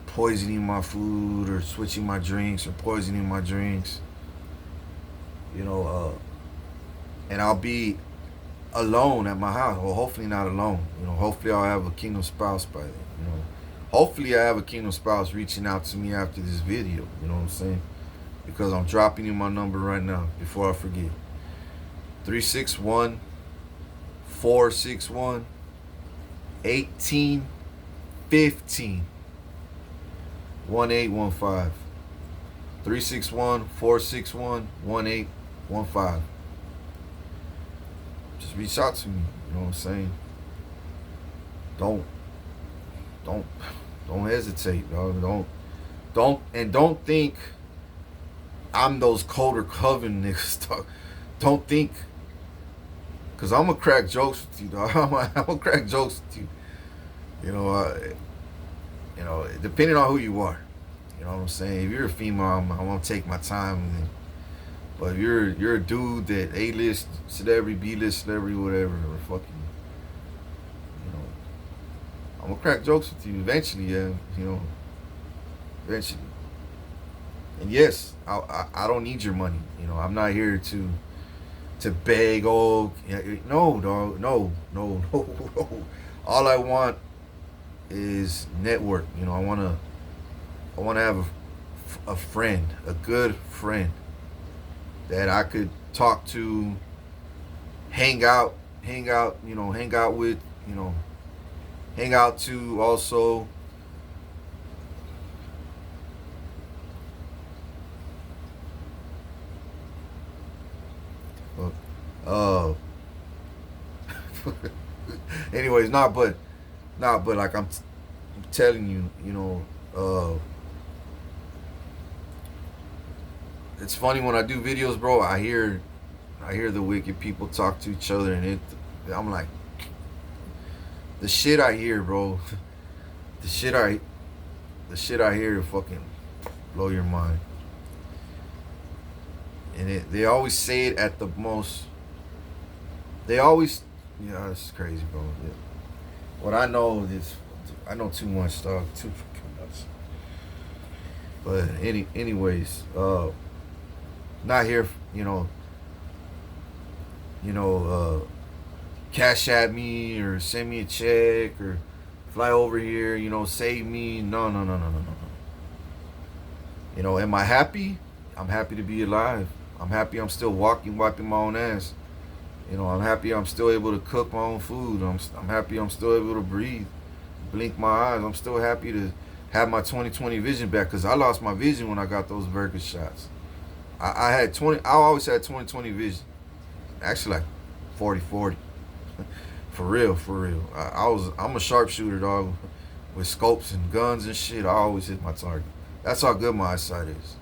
Speaker 1: poisoning my food or switching my drinks or poisoning my drinks. you know, and I'll be alone at my house. Well, hopefully not alone. You know, hopefully I'll have a kingdom spouse by then. You know, hopefully I have a kingdom spouse reaching out to me after this video. You know what I'm saying? Because I'm dropping you my number right now before I forget. 361 461 1815 1815. 361 461 1815. Just reach out to me. You know what I'm saying? Don't don't don't hesitate, dog. Don't think I'm those colder coven niggas, dog. Don't think, cause I'm gonna crack jokes with you, dog. I'm gonna crack jokes with you. You know, depending on who you are. You know what I'm saying? If you're a female, I'm gonna take my time. But if you're a dude that A-list celebrity, B-list celebrity, whatever, or fucking, you know, I'm gonna crack jokes with you eventually, yeah. You know, eventually. And yes, I don't need your money. You know, I'm not here to beg. Oh, no, dog, no. All I want is network. You know, I wanna have a friend, a good friend that I could talk to, hang out, hang out with, hang out to also. Uh, anyways, but like I'm telling you, it's funny when I do videos, bro. I hear the wicked people talk to each other, and I'm like, the shit I hear, bro. The shit I hear fucking blow your mind. And they always say it at the most. They always, it's crazy, bro. Yeah. What I know is, I know too much, dog. Too fucking much. But anyways, not here, cash at me or send me a check or fly over here, save me. No. Am I happy? I'm happy to be alive. I'm happy I'm still walking, wiping my own ass. I'm happy I'm still able to cook my own food. I'm happy I'm still able to breathe, blink my eyes. I'm still happy to have my 20/20 vision back, because I lost my vision when I got those burger shots. I always had 20/20 vision. Actually, like 40/40. For real. I'm a sharpshooter, dog. With scopes and guns and shit, I always hit my target. That's how good my eyesight is.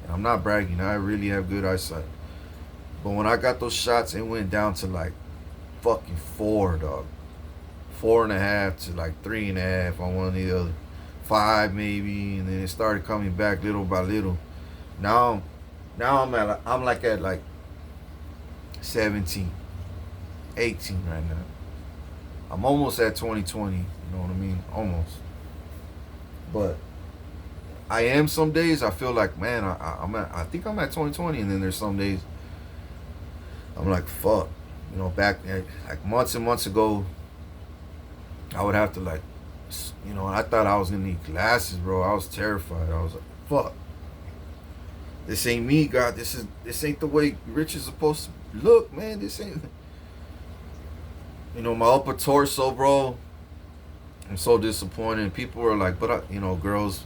Speaker 1: And I'm not bragging. I really have good eyesight. But when I got those shots, it went down to like fucking 4, dog. 4.5 to like 3.5 on one of the other. 5 maybe, and then it started coming back little by little. Now I'm like at like 17, 18 right now. I'm almost at 20/20. You know what I mean? Almost. But I am some days. I feel like, man, I think I'm at 20/20, and then there's some days I'm like, fuck. Back like months and months ago, I would have to like, I thought I was gonna need glasses, bro. I was terrified. I was like, fuck. This ain't me, God. This ain't the way rich is supposed to look, man. This ain't. My upper torso, bro. I'm so disappointed. People are like, but girls,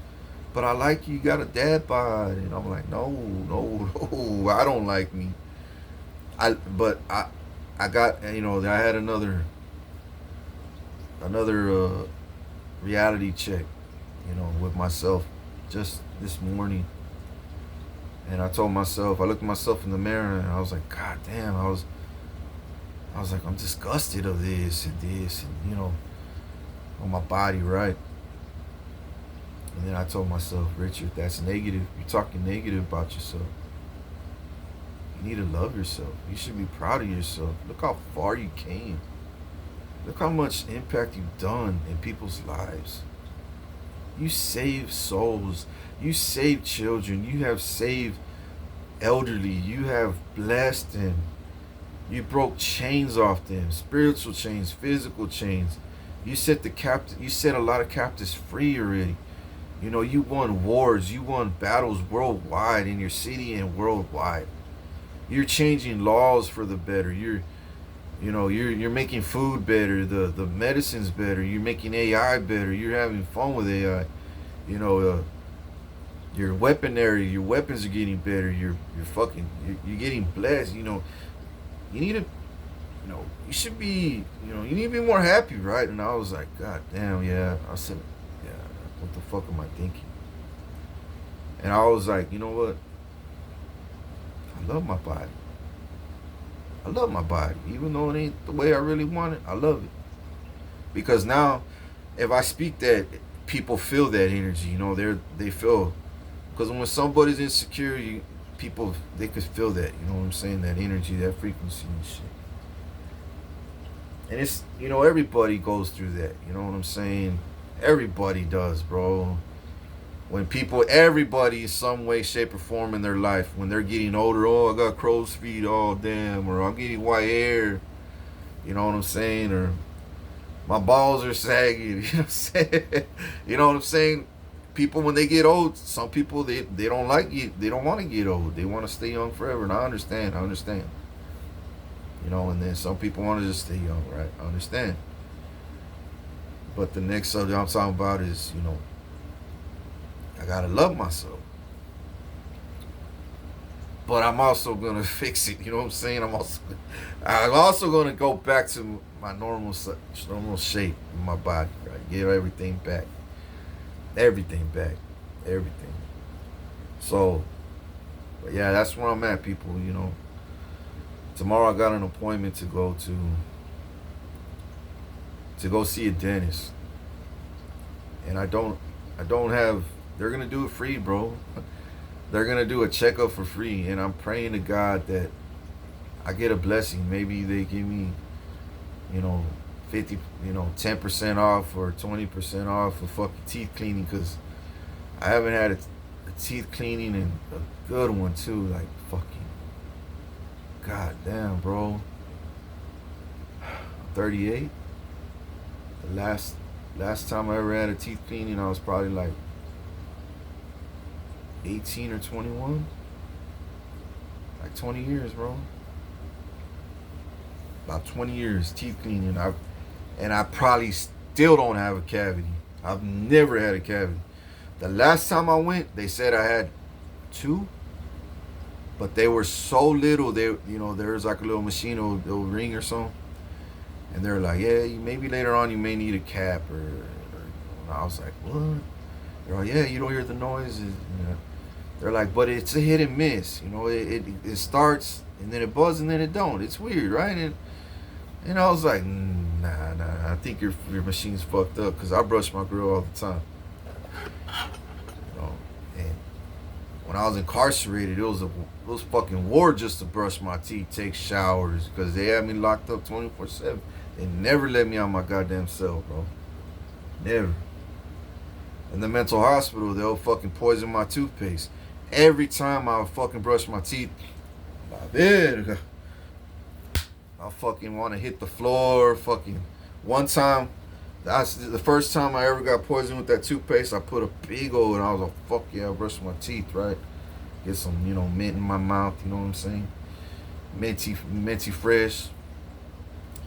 Speaker 1: but I like you. You got a dad bod, and I'm like, no, I don't like me. I got, I had another reality check, with myself just this morning. And I told myself, I looked at myself in the mirror, and I was like, God damn, I was like, I'm disgusted of this, and on my body, right? And then I told myself, Richard, that's negative. You're talking negative about yourself. You need to love yourself. You should be proud of yourself. Look how far you came. Look how much impact you've done in people's lives. You saved souls. You saved children. You have saved elderly, you have blessed and you broke chains off them, spiritual chains, physical chains. You set a lot of captives free already. You know, you won wars, you won battles worldwide in your city and worldwide. You're changing laws for the better. You're making food better, the medicine's better. You're making AI better. You're having fun with AI. You know, your weaponry, your weapons are getting better. You're getting blessed. You know, you need to, you should be, you need to be more happy, right? And I was like, God damn, yeah. I said, yeah, what the fuck am I thinking? And I was like, you know what? I love my body. I love my body, even though it ain't the way I really want it. I love it because now, if I speak that, people feel that energy. They feel, because when somebody's insecure, people they could feel that. You know what I'm saying? That energy, that frequency and shit. And it's everybody goes through that. You know what I'm saying? Everybody does, bro. When everybody, in some way, shape, or form in their life, when they're getting older, oh, I got crow's feet, oh, damn, or I'm getting white hair, you know what I'm saying, or my balls are sagging, you know what I'm saying? You know what I'm saying? People, when they get old, some people, they don't like it, they don't want to get old, they want to stay young forever, and I understand. And then some people want to just stay young, right? I understand. But the next subject I'm talking about is, I gotta love myself. But I'm also gonna fix it. You know what I'm saying? I'm also gonna go back to my normal shape in my body. Right? Give everything back. Everything back. Everything. So, but yeah, that's where I'm at, people. Tomorrow I got an appointment to go see a dentist, and I don't have. They're gonna do it free, bro. They're gonna do a checkup for free, and I'm praying to God that I get a blessing. Maybe they give me, 50, 10% off or 20% off for fucking teeth cleaning, because I haven't had a teeth cleaning and a good one too. Like fucking, god damn, bro. I'm 38. The last time I ever had a teeth cleaning, I was probably like 18 or 21. Like 20 years, bro. About 20 years teeth cleaning. I probably still don't have a cavity. I've never had a cavity. The last time I went, they said I had 2, but they were so little. There was like a little machine, a little ring or something, and they're like, yeah, maybe later on you may need a cap or I was like, what? They're like, yeah, you don't hear the noises. They're like, but it's a hit and miss. It starts and then it buzzes and then it don't. It's weird, right? And I was like, nah. I think your machine's fucked up, because I brush my grill all the time. And when I was incarcerated, it was fucking war just to brush my teeth, take showers, because they had me locked up 24/7. They never let me out my goddamn cell, bro. Never. In the mental hospital, they'll fucking poison my toothpaste. Every time I fucking brush my teeth, I fucking want to hit the floor. Fucking one time, that's the first time I ever got poisoned with that toothpaste. I put a big old, and I was like, fuck yeah, I brushed my teeth, right? Get some, mint in my mouth, you know what I'm saying? Minty fresh.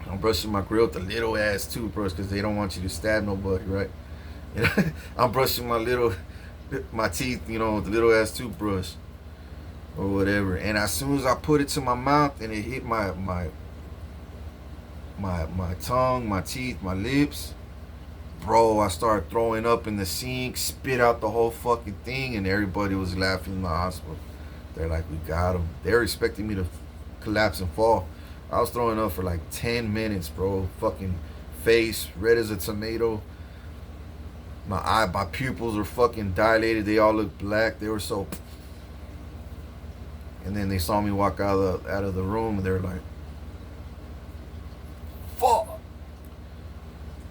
Speaker 1: I'm brushing my grill with a little ass toothbrush, because they don't want you to stab nobody, right? I'm brushing my teeth, with the little ass toothbrush or whatever. And as soon as I put it to my mouth and it hit my tongue, my teeth, my lips, bro, I started throwing up in the sink, spit out the whole fucking thing, and everybody was laughing in the hospital. They're like, we got him. They're expecting me to collapse and fall. I was throwing up for like 10 minutes, bro. Fucking face red as a tomato. My pupils were fucking dilated. They all looked black. They were so. And then they saw me walk out of the room, and they were like, fuck.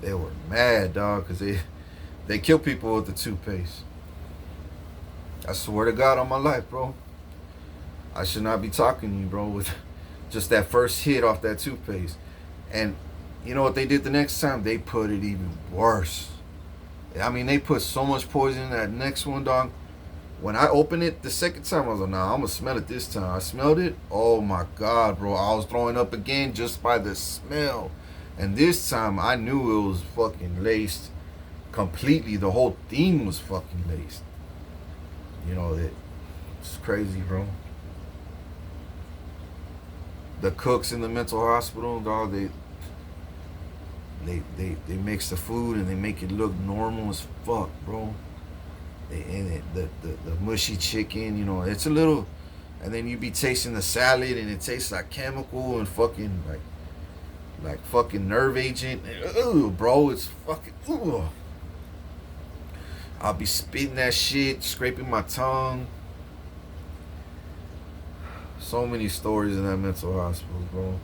Speaker 1: They were mad, dog, because they kill people with the toothpaste. I swear to God on my life, bro. I should not be talking to you, bro, with just that first hit off that toothpaste. And you know what they did the next time? They put it even worse. I mean, they put so much poison in that next one, dog. When I opened it the second time, I was like, nah, I'm gonna smell it this time. I smelled it. Oh my God, bro. I was throwing up again just by the smell. And this time, I knew it was fucking laced completely. The whole thing was fucking laced. You know, it's crazy, bro. The cooks in the mental hospital, dog, they mix the food and they make it look normal as fuck, bro. And the mushy chicken, you know, it's a little, and then you be tasting the salad and it tastes like chemical and fucking like fucking nerve agent. Ugh, bro, it's fucking ugh. I'll be spitting that shit, scraping my tongue. So many stories in that mental hospital, bro.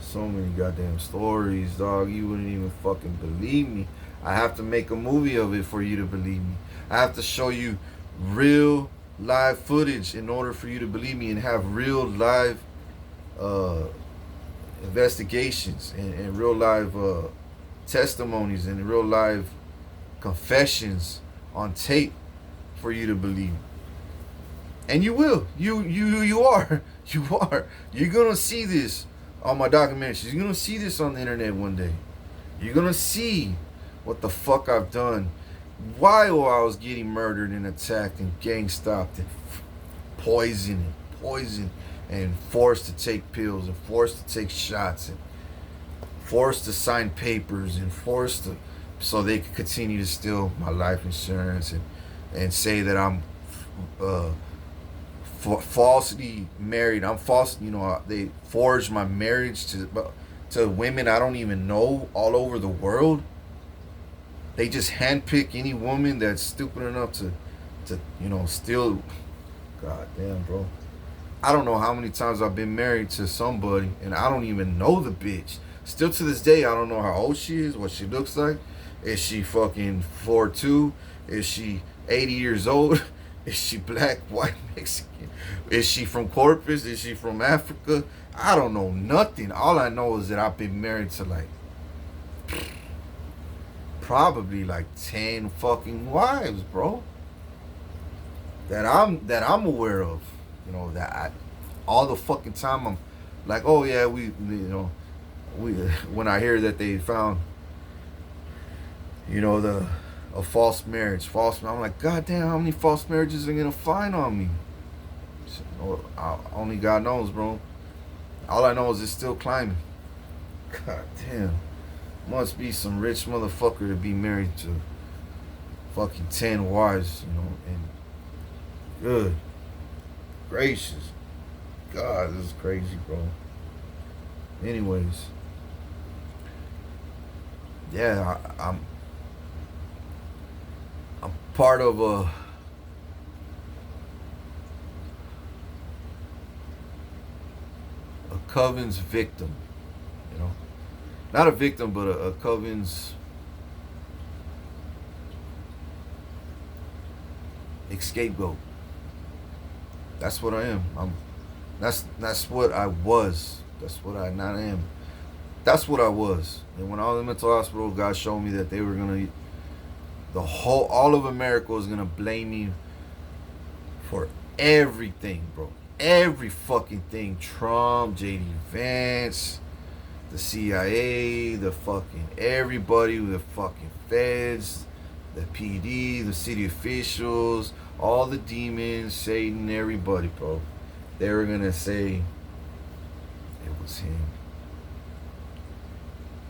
Speaker 1: So many goddamn stories, dog. You wouldn't even fucking believe me. I have to make a movie of it for you to believe me. I have to show you real live footage in order for you to believe me, and have real live investigations and real live testimonies and real live confessions on tape for you to believe. And you will. You are. You are. You're gonna see this on my documentaries. You're gonna see this on the internet one day. You're gonna see what the fuck I've done while I was getting murdered and attacked and gang stopped and poisoned and forced to take pills and forced to take shots and forced to sign papers and forced to, so they could continue to steal my life insurance and say that I'm falsely married. I'm false. You know, they forged my marriage to women I don't even know all over the world. They just handpick any woman that's stupid enough to you know, steal. God damn, bro. I don't know how many times I've been married to somebody and I don't even know the bitch. Still to this day, I don't know how old she is, what she looks like. Is she fucking 4'2"? Is she 80 years old? Is she black, white, Mexican? Is she from Corpus? Is she from Africa? I don't know nothing. All I know is that I've been married to like probably like 10 fucking wives, bro. That I'm aware of. You know, all the fucking time I'm like, oh yeah, we when I hear that they found, you know, a false marriage, I'm like, God damn, how many false marriages are gonna find on me? So, only God knows, bro. All I know is it's still climbing. God damn, must be some rich motherfucker to be married to fucking 10 wives, you know, and good gracious, God, this is crazy, bro. Anyways, yeah, I'm part of a coven's victim, you know, not a victim, but a coven's scapegoat. That's what I am. That's what I was. That's what I not am. That's what I was. And when I was in mental hospital, God showed me that they were gonna, all of America was gonna blame me for everything, bro. Every fucking thing. Trump, JD Vance, the CIA, the fucking everybody, the fucking feds, the PD, the city officials, all the demons, Satan, everybody, bro. They were gonna say it was him.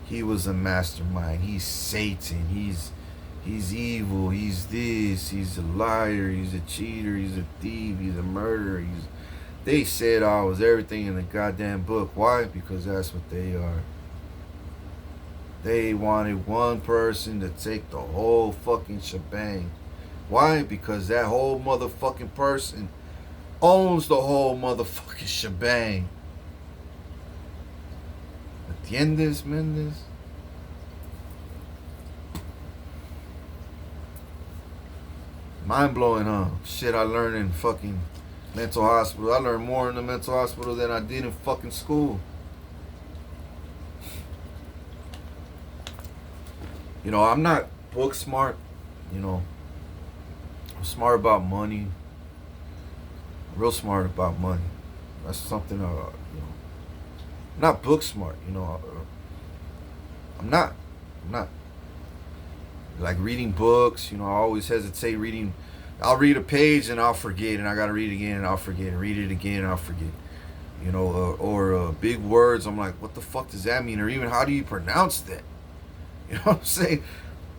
Speaker 1: He was a mastermind. He's Satan. He's evil. He's this. He's a liar. He's a cheater. He's a thief. He's a murderer. They said I was everything in the goddamn book. Why? Because that's what they are. They wanted one person to take the whole fucking shebang. Why? Because that whole motherfucking person owns the whole motherfucking shebang. ¿Entiendes, Mendes? Mind blowing, huh? Shit I learned in fucking Mental hospital. I learned more in the mental hospital than I did in fucking school. You know, I'm not book smart. You know, I'm smart about money. Real smart about money. That's something, you know, I'm not book smart. You know, I'm not. I'm not. Like reading books, you know, I always hesitate reading. I'll read a page and I'll forget, and I gotta read it again and I'll forget, and read it again and I'll forget. You know, or big words. I'm like, what the fuck does that mean? Or even how do you pronounce that? You know what I'm saying?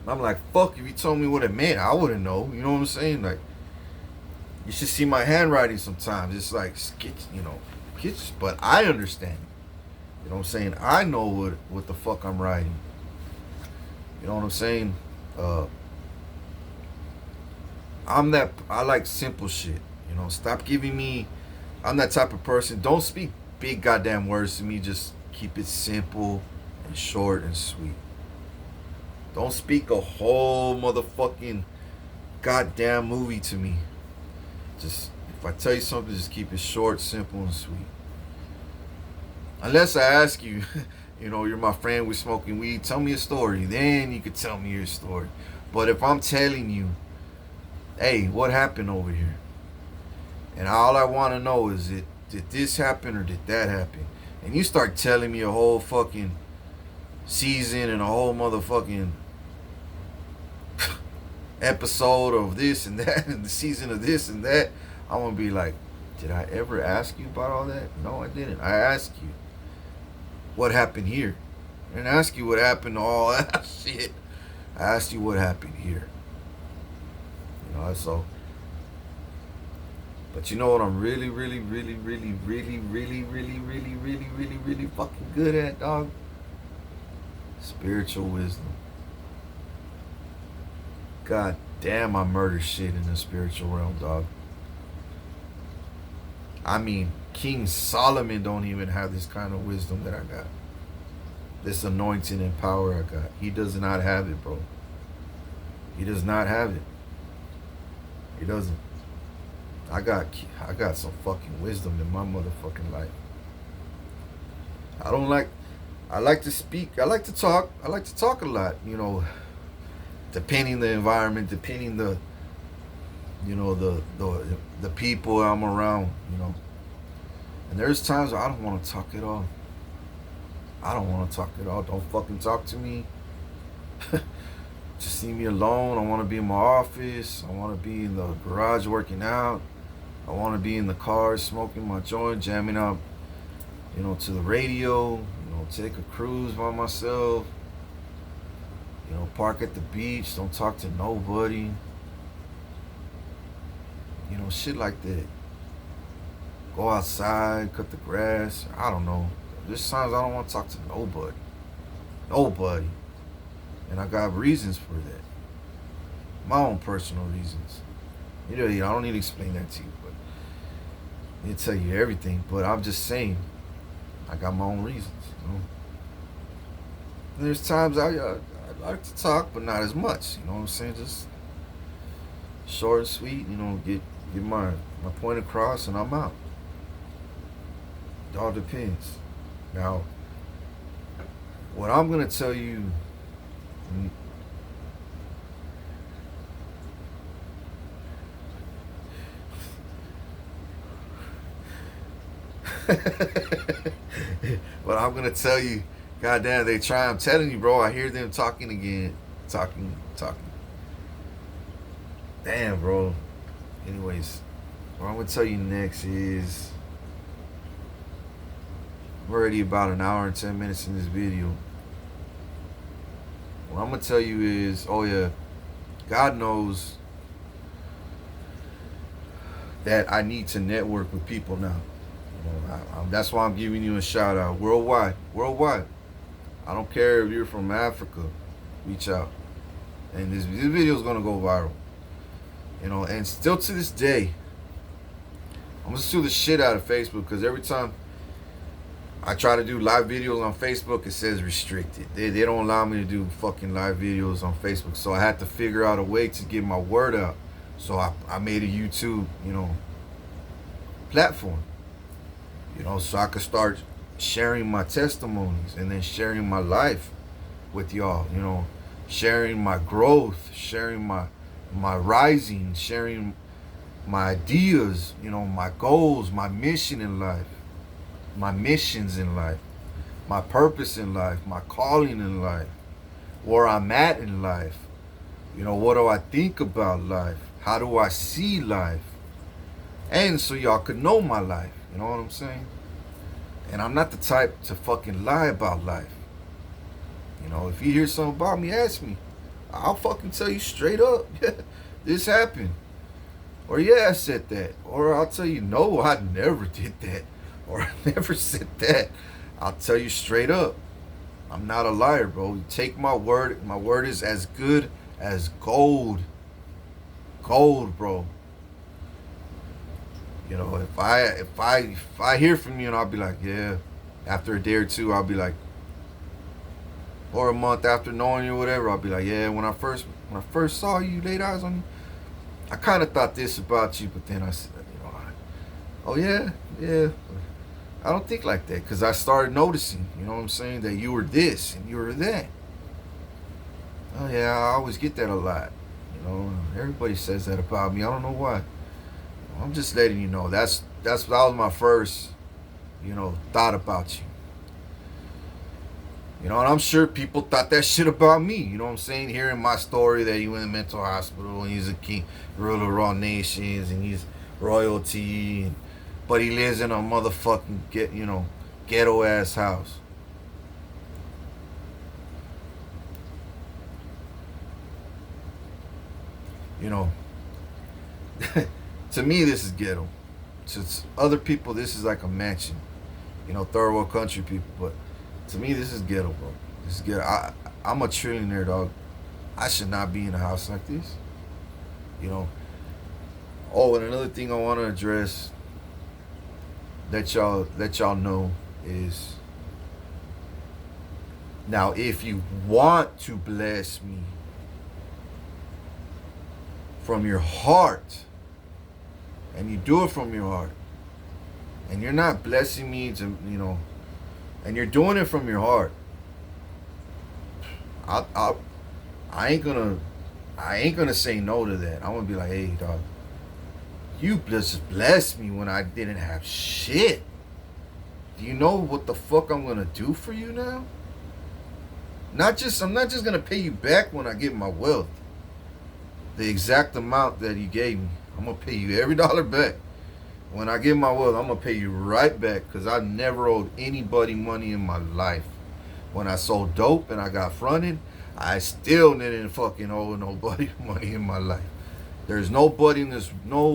Speaker 1: I'm like, fuck, if you told me what it meant, I wouldn't know. You know what I'm saying? Like, you should see my handwriting sometimes. It's like sketch, you know, sketch, but I understand. You know what I'm saying? I know what the fuck I'm writing. You know what I'm saying? Uh, I like simple shit. You know, stop giving me. I'm that type of person. Don't speak big goddamn words to me. Just keep it simple and short and sweet. Don't speak a whole motherfucking goddamn movie to me. Just, if I tell you something, just keep it short, simple, and sweet. Unless I ask you, you know, you're my friend, we're smoking weed, tell me a story. Then you could tell me your story. But if I'm telling you, hey, what happened over here? And all I want to know is, did this happen or did that happen? And you start telling me a whole fucking season and a whole motherfucking episode of this and that and the season of this and that, I'm going to be like, did I ever ask you about all that? No, I didn't. I asked you what happened here. I didn't ask you what happened to all that shit. I asked you what happened here. You know, so. But you know what I'm really fucking good at, dog? Spiritual wisdom. God damn, I murder shit in the spiritual realm, dog. I mean, King Solomon don't even have this kind of wisdom that I got. This anointing and power I got. He does not have it, bro. He does not have it. He doesn't. I got some fucking wisdom in my motherfucking life. I like to speak. I like to talk. I like to talk a lot, you know, depending the environment, depending the, you know, the people I'm around, you know. And there's times where I don't want to talk at all. I don't want to talk at all. Don't fucking talk to me. Just leave me alone. I want to be in my office. I want to be in the garage working out. I want to be in the car smoking my joint, jamming up, you know, to the radio, you know, take a cruise by myself, you know, park at the beach, don't talk to nobody, you know, shit like that. Go outside, cut the grass, I don't know. There's times I don't want to talk to nobody. Nobody. And I got reasons for that. My own personal reasons. You know, I don't need to explain that to you, but I need to tell you everything. But I'm just saying, I got my own reasons. You know? And there's times I like to talk, but not as much. You know what I'm saying? Just short and sweet. You know, get my point across, and I'm out. It all depends. Now, what I'm gonna tell you. But I'm gonna tell you, goddamn, they try. I'm telling you, bro. I hear them talking again, talking. Damn, bro. Anyways, what I'm gonna tell you next is, I'm already about an hour and 10 minutes in this video. What I'm gonna tell you is, oh yeah, God knows that I need to network with people now. You know, that's why I'm giving you a shout out worldwide. I don't care if you're from Africa, reach out, and this video is gonna go viral. You know, and still to this day, I'm gonna sue the shit out of Facebook, because every time I try to do live videos on Facebook, it says restricted. They don't allow me to do fucking live videos on Facebook. So I had to figure out a way to get my word out. So I made a YouTube, you know, platform, so I could start sharing my testimonies and then sharing my life with y'all, sharing my growth, sharing my rising, sharing my ideas, my goals, my mission in life, my missions in life, my purpose in life, my calling in life, where I'm at in life. What do I think about life? How do I see life? And so y'all could know my life. You know what I'm saying? And I'm not the type to fucking lie about life. If you hear something about me, ask me. I'll fucking tell you straight up. Yeah, this happened. Or yeah, I said that. Or I'll tell you, no, I never did that. Or I never said that. I'll tell you straight up. I'm not a liar, bro. You take my word. My word is as good as gold. Gold, bro. If I hear from you and I'll be like, yeah. After a day or two, I'll be like, or a month after knowing you, or whatever, I'll be like, yeah. When I first saw you, laid eyes on you, I kind of thought this about you, but then I said, oh yeah, yeah. I don't think like that because I started noticing, you know what I'm saying, that you were this and you were that. Oh yeah, I always get that a lot. Everybody says that about me. I don't know why. I'm just letting you know. That was my first, thought about you. And I'm sure people thought that shit about me. You know what I'm saying? Hearing my story that he went in the mental hospital and he's a king, ruler of all nations, and he's royalty, but he lives in a motherfucking ghetto ass house. To me, this is ghetto. To other people, this is like a mansion. Third world country people, but to me, this is ghetto, bro. This is ghetto. I'm a trillionaire, dog. I should not be in a house like this. Oh, and another thing I want to address that y'all know is, now if you want to bless me from your heart, and you do it from your heart, and you're not blessing me to, and you're doing it from your heart, I ain't gonna say no to that. I'm gonna be like, hey, dog, you just blessed me when I didn't have shit. Do you know what the fuck I'm gonna do for you now? I'm not just gonna pay you back when I get my wealth. The exact amount that you gave me, I'm gonna pay you every dollar back. When I get my wealth, I'm gonna pay you right back because I never owed anybody money in my life. When I sold dope and I got fronted, I still didn't fucking owe nobody money in my life. There's no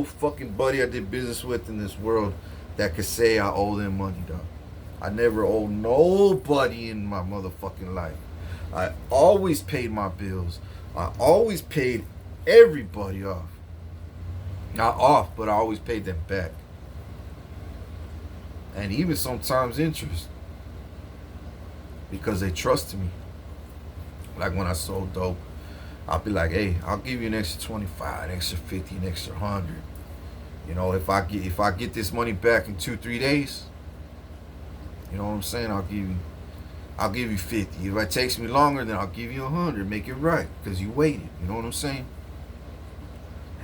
Speaker 1: fucking buddy I did business with in this world that could say I owe them money, dog. I never owed nobody in my motherfucking life. I always paid my bills. I always paid everybody off. Not off, but I always paid them back. And even sometimes interest. Because they trusted me. Like when I sold dope, I'll be like, hey, I'll give you an extra 25, an extra 50, an extra 100. If I get this money back in 2-3 days, you know what I'm saying? I'll give you 50. If it takes me longer, then I'll give you 100. Make it right, because you waited. You know what I'm saying?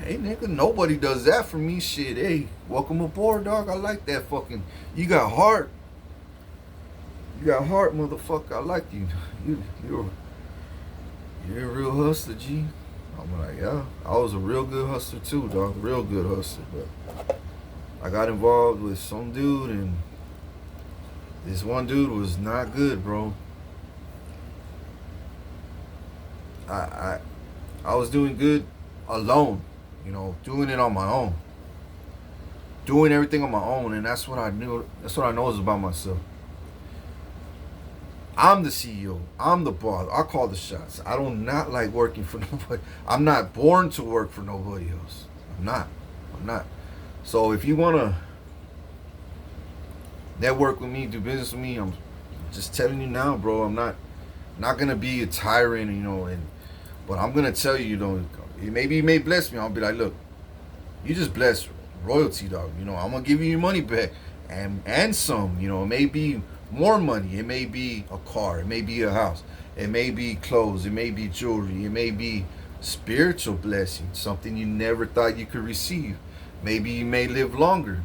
Speaker 1: Hey, nigga, nobody does that for me. Shit, hey, welcome aboard, dog. I like that fucking. You got heart. You got heart, motherfucker. I like you. You're a real hustler, G. I'm like, yeah. I was a real good hustler too, dog. Real good hustler, but I got involved with some dude, and this one dude was not good, bro. I was doing good alone, doing it on my own. Doing everything on my own, and that's what I knew. That's what I know is about myself. I'm the CEO. I'm the boss. I call the shots. I do not like working for nobody. I'm not born to work for nobody else. I'm not. So if you want to network with me, do business with me, I'm just telling you now, bro. I'm not going to be a tyrant, but I'm going to tell you, maybe you may bless me. I'll be like, look, you just blessed royalty, dog. You know, I'm gonna give you your money back, and some. You know, it may be more money. It may be a car. It may be a house. It may be clothes. It may be jewelry. It may be spiritual blessing, something you never thought you could receive. Maybe you may live longer.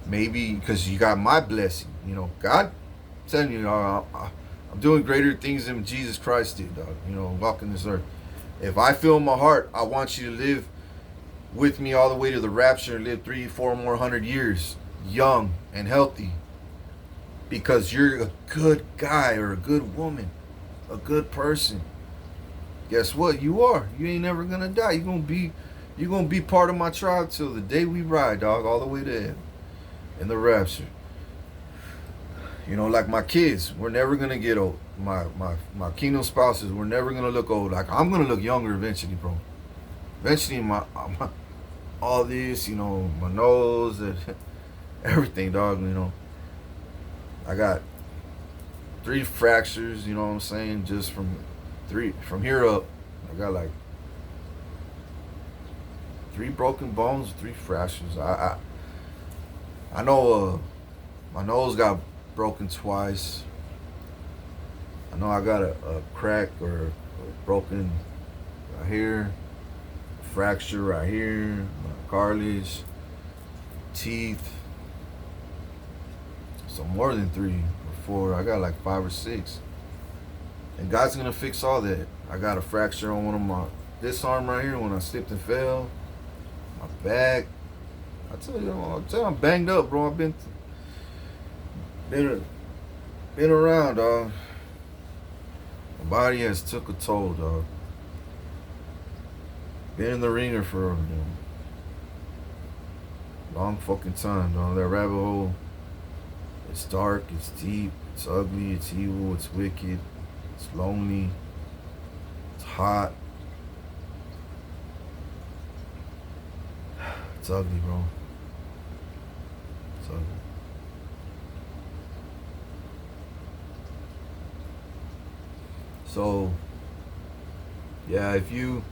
Speaker 1: Maybe because you got my blessing. You know, God, I'm telling you, I'm doing greater things than Jesus Christ did, dog. You know, walking this earth. If I feel in my heart, I want you to live with me all the way to the rapture and live 3, 4 more 100 years, young and healthy, because you're a good guy or a good woman, a good person. Guess what? You are. You ain't never gonna die. You're gonna be part of my tribe till the day we ride, dog, all the way to heaven in the rapture. You know, like my kids, we're never gonna get old. My kingdom spouses, we're never gonna look old. Like I'm gonna look younger eventually, bro. Eventually, my all this, you know, my nose and everything, dog. You know, I got 3 fractures. You know what I'm saying? Just from here up, I got like 3 broken bones, 3 fractures. I know my nose got broken twice. I know I got a crack or a broken right here, fracture right here, my cartilage, teeth. So more than 3 or 4. I got like 5 or 6. And God's gonna fix all that. I got a fracture on one of this arm right here when I slipped and fell. My back. I tell you, I'm banged up, bro. I've been around, dog. My body has took a toll, dog. Been in the ringer for a long fucking time, dog. That rabbit hole. It's dark. It's deep. It's ugly. It's evil. It's wicked. It's lonely. It's hot. It's ugly, bro. It's ugly. So, yeah, if you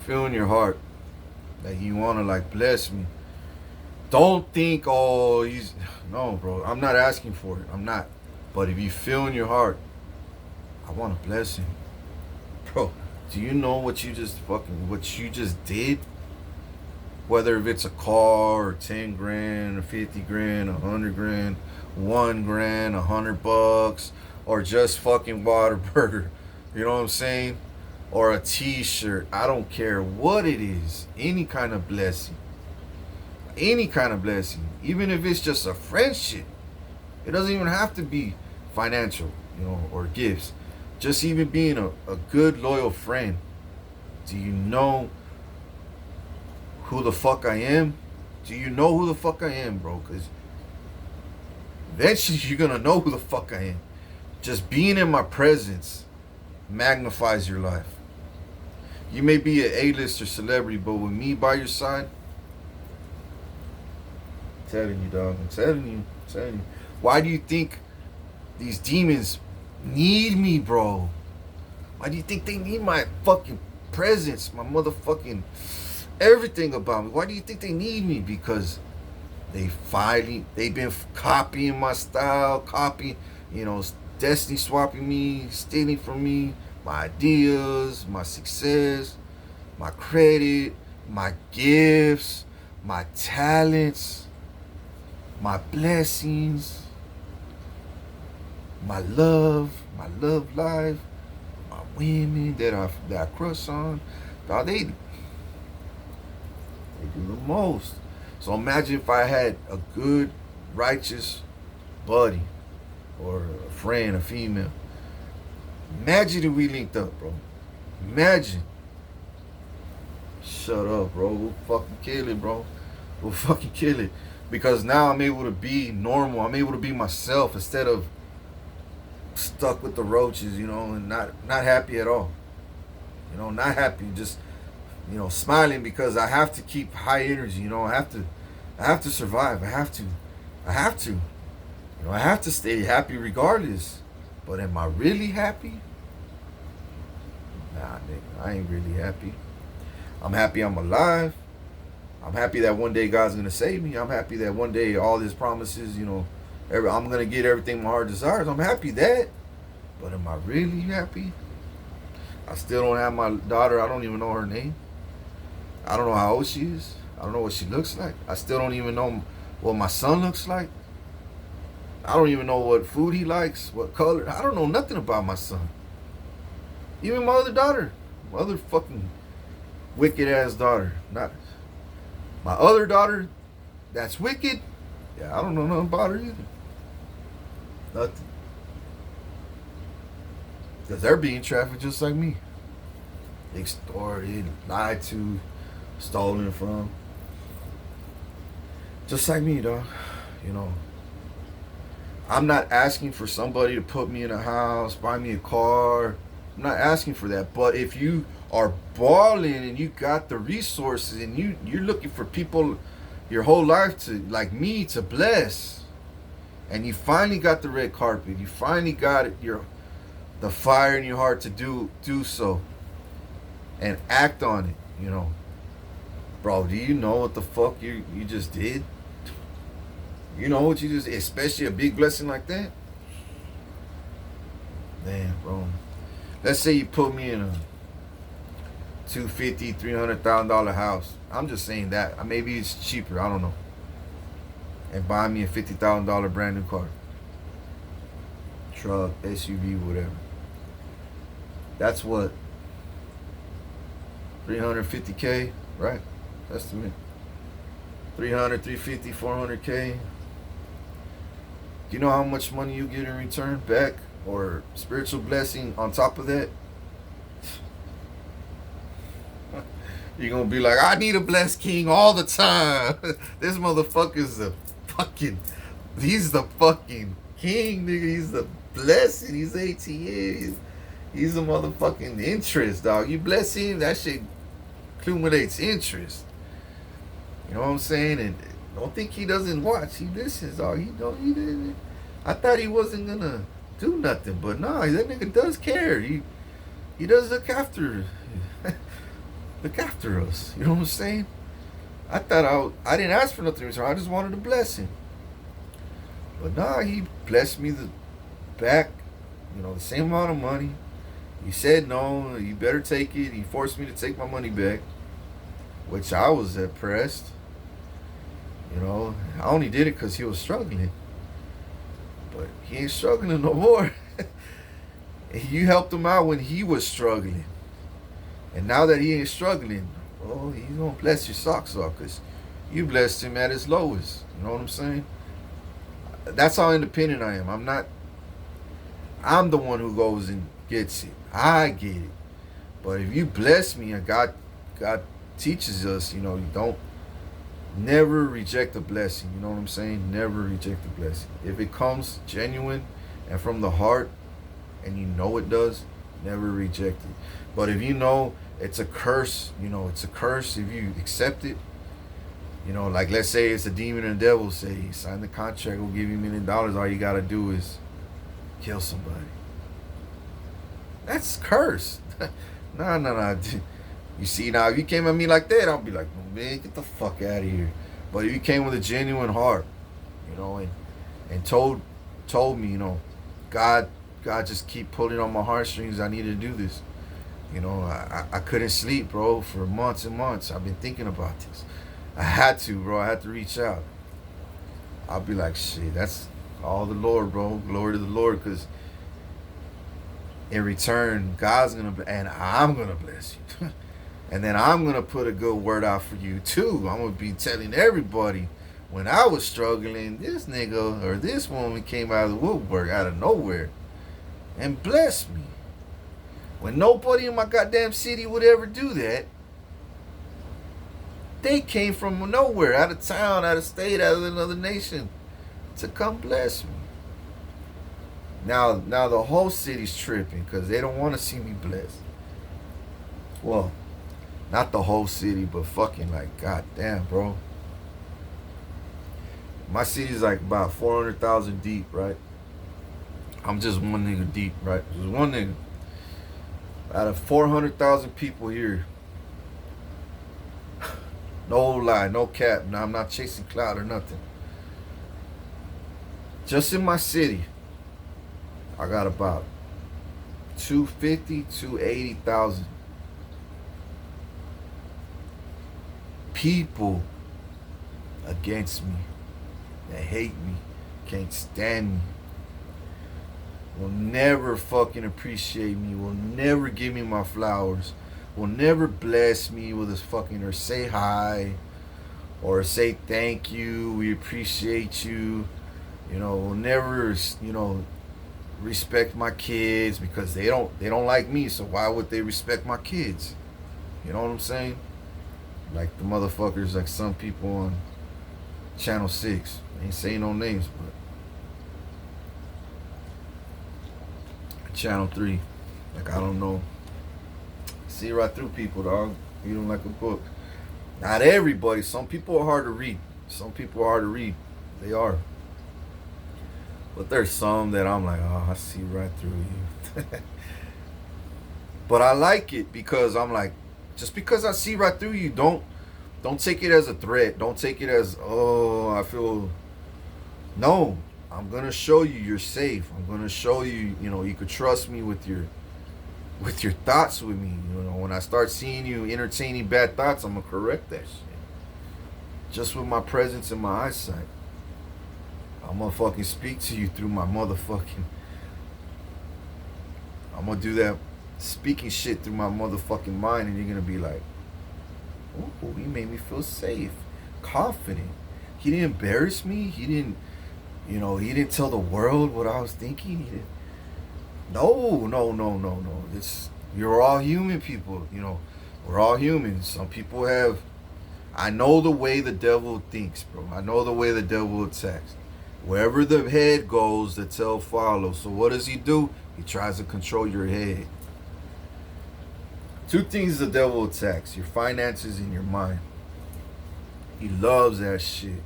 Speaker 1: feel in your heart that you wanna like bless me, don't think, oh, no, bro. I'm not asking for it. I'm not. But if you feel in your heart, I want to bless him, bro. Do you know what you just did? Whether if it's a car or 10 grand or 50 grand, 100 grand, 1 grand, $100, or just fucking Waterburger. You know what I'm saying? Or a t-shirt. I don't care what it is. Any kind of blessing. Any kind of blessing. Even if it's just a friendship. It doesn't even have to be financial, you know, or gifts. Just even being a good, loyal friend. Do you know who the fuck I am? Do you know who the fuck I am, bro? Because eventually you're going to know who the fuck I am. Just being in my presence magnifies your life. You may be an A-lister celebrity, but with me by your side, I'm telling you, dog. I'm telling you. Why do you think these demons need me, bro? Why do you think they need my fucking presence, my motherfucking everything about me? Why do you think they need me? Because they've been copying my style, you know, destiny swapping me, stealing from me, my ideas, my success, my credit, my gifts, my talents, my blessings, my love life, my women that I crush on. Dog, they do the most. So imagine if I had a good, righteous buddy or a friend, a female. Imagine if we linked up, bro. Imagine. Shut up, bro. We'll fucking kill it, bro. We'll fucking kill it. Because now I'm able to be normal. I'm able to be myself instead of stuck with the roaches, you know, and not happy at all. You know, not happy, just, you know, smiling because I have to keep high energy, you know, I have to survive. I have to. You know, I have to stay happy regardless. But am I really happy? Nah, nigga, I ain't really happy. I'm happy I'm alive. I'm happy that one day God's gonna save me. I'm happy that one day all His promises, I'm gonna get everything my heart desires. I'm happy that, but am I really happy? I still don't have my daughter. I don't even know her name. I don't know how old she is. I don't know what she looks like. I still don't even know what my son looks like. I don't even know what food he likes, what color. I don't know nothing about my son. Even my other daughter. My other fucking wicked ass daughter. Not my other daughter that's wicked. Yeah, I don't know nothing about her either. Nothing. Because they're being trafficked just like me. Extorted, lied to, stolen from. Just like me, dog. I'm not asking for somebody to put me in a house, buy me a car. I'm not asking for that. But if you are balling and you got the resources and you're looking for people your whole life to, like me, to bless, and you finally got the red carpet, you finally got the fire in your heart to do so and act on it, bro, do you know what the fuck you just did? You know what you just, especially a big blessing like that? Damn, bro. Let's say you put me in a $250,000, $300,000 house. I'm just saying that. Maybe it's cheaper. I don't know. And buy me a $50,000 brand new car, truck, SUV, whatever. That's what, 350K, right? Estimate. 300, 350, 400K. Do you know how much money you get in return back, or spiritual blessing on top of that? You're gonna be like, I need a blessed king all the time. This motherfucker's he's the fucking king, nigga. He's the blessing. He's ATM. He's a motherfucking interest, dog. You bless him, that shit accumulates interest. You know what I'm saying? And don't think he doesn't watch. He listens, dog. He didn't. I thought he wasn't gonna do nothing, but nah, that nigga does care. He does look after us. You know what I'm saying? I thought I didn't ask for nothing in return. I just wanted a blessing. But nah, he blessed me back, the same amount of money. He said no, you better take it. He forced me to take my money back, which I was impressed. I only did it because he was struggling. But he ain't struggling no more. You helped him out when he was struggling. And now that he ain't struggling, well, he's going to bless your socks off because you blessed him at his lowest. You know what I'm saying? That's how independent I am. I'm the one who goes and gets it. I get it. But if you bless me, and God teaches us, you don't never reject a blessing. You know what I'm saying? Never reject a blessing. If it comes genuine and from the heart, and it does, never reject it. But if it's a curse, it's a curse if you accept it. Like let's say it's a demon and the devil, say, sign the contract, we'll give you $1 million. All you got to do is kill somebody. That's cursed. Nah. You see, now if you came at me like that, I'll be like, man, get the fuck out of here. But if you came with a genuine heart, and told me, God just keep pulling on my heartstrings. I need to do this. I couldn't sleep, bro, for months and months. I've been thinking about this. I had to, bro. I had to reach out. I'll be like, shit, that's all the Lord, bro. Glory to the Lord, because in return, God's going to, and I'm going to bless you. And then I'm going to put a good word out for you, too. I'm going to be telling everybody, when I was struggling, this nigga or this woman came out of the woodwork, out of nowhere, and blessed me. When nobody in my goddamn city would ever do that, they came from nowhere, out of town, out of state, out of another nation, to come bless me. Now the whole city's tripping because they don't want to see me blessed. Well, not the whole city, but fucking like, goddamn, bro. My city's like about 400,000 deep, right? I'm just one nigga deep, right? Just one nigga. Out of 400,000 people here, No lie, no cap. Now I'm not chasing clout or nothing. Just in my city, I got about 250 to 80,000 people against me that hate me, can't stand me, will never fucking appreciate me, will never give me my flowers, will never bless me with this fucking or say hi or say thank you, we appreciate you, will never, respect my kids because they don't like me, so why would they respect my kids? You know what I'm saying? Like the motherfuckers, like some people on Channel 6. I ain't saying no names, but Channel 3. Like, I don't know. See right through people, dog. Read them like a book. Not everybody. Some people are hard to read. They are. But there's some that I'm like, oh, I see right through you. But I like it because I'm like, just because I see right through you, don't take it as a threat. Don't take it as, oh, I feel. No, I'm gonna show you you're safe. I'm gonna show you, you could trust me with your thoughts with me. When I start seeing you entertaining bad thoughts, I'm gonna correct that shit. Just with my presence and my eyesight. I'm gonna fucking speak to you through my motherfucking. I'm gonna do that speaking shit through my motherfucking mind, and you're gonna be like, ooh, he made me feel safe, confident. He didn't embarrass me. He didn't, he didn't tell the world what I was thinking. He didn't. No. You're all human people. We're all humans. Some people have. I know the way the devil thinks, bro. I know the way the devil attacks. Wherever the head goes, the tail follows. So what does he do? He tries to control your head. Two things the devil attacks: your finances and your mind. He loves that shit.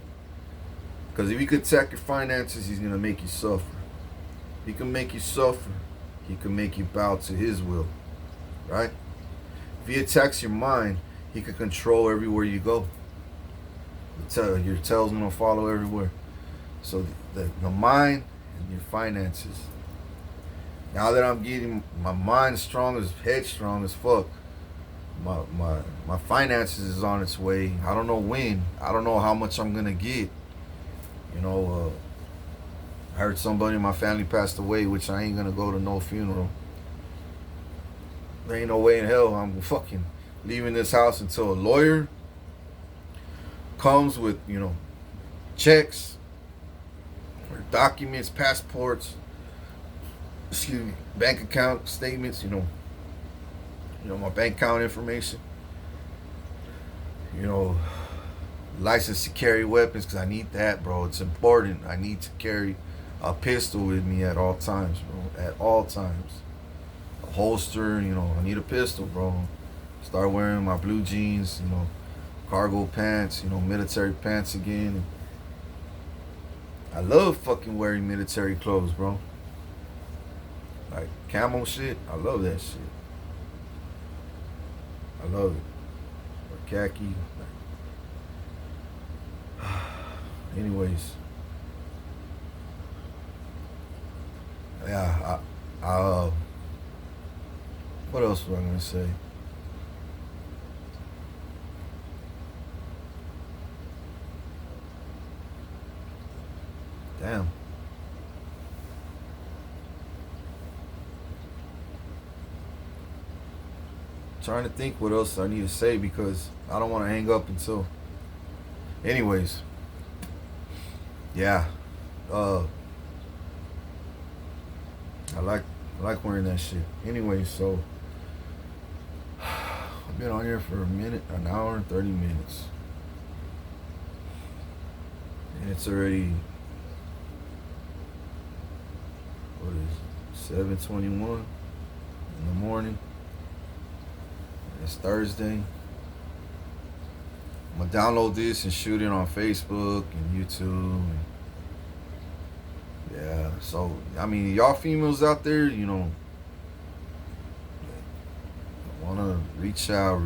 Speaker 1: Because if he could attack your finances, he's going to make you suffer. He can make you suffer. He can make you bow to his will. Right? If he attacks your mind, he can control everywhere you go. Your tail's going to follow everywhere. So the mind and your finances. Now that I'm getting my mind strong as headstrong as fuck, my finances is on its way. I don't know when. I don't know how much I'm gonna get. I heard somebody in my family passed away, which I ain't gonna go to no funeral. There ain't no way in hell I'm fucking leaving this house until a lawyer comes with, checks or documents, passports, bank account statements, my bank account information, license to carry weapons, because I need that, bro. It's important. I need to carry a pistol with me at all times, bro. At all times. A holster, I need a pistol, bro. Start wearing my blue jeans, cargo pants, military pants again. I love fucking wearing military clothes, bro. Like camo shit, I love that shit. I love it. Or khaki. Anyways. Yeah, what else was I gonna say? Damn. Trying to think what else I need to say because I don't want to hang up until. Anyways, yeah, I like wearing that shit. Anyway, so I've been on here for an hour and 30 minutes, and it's already what is it, 7:21 in the morning. It's Thursday. I'm gonna download this and shoot it on Facebook and YouTube. Yeah, so I mean, y'all females out there, wanna reach out.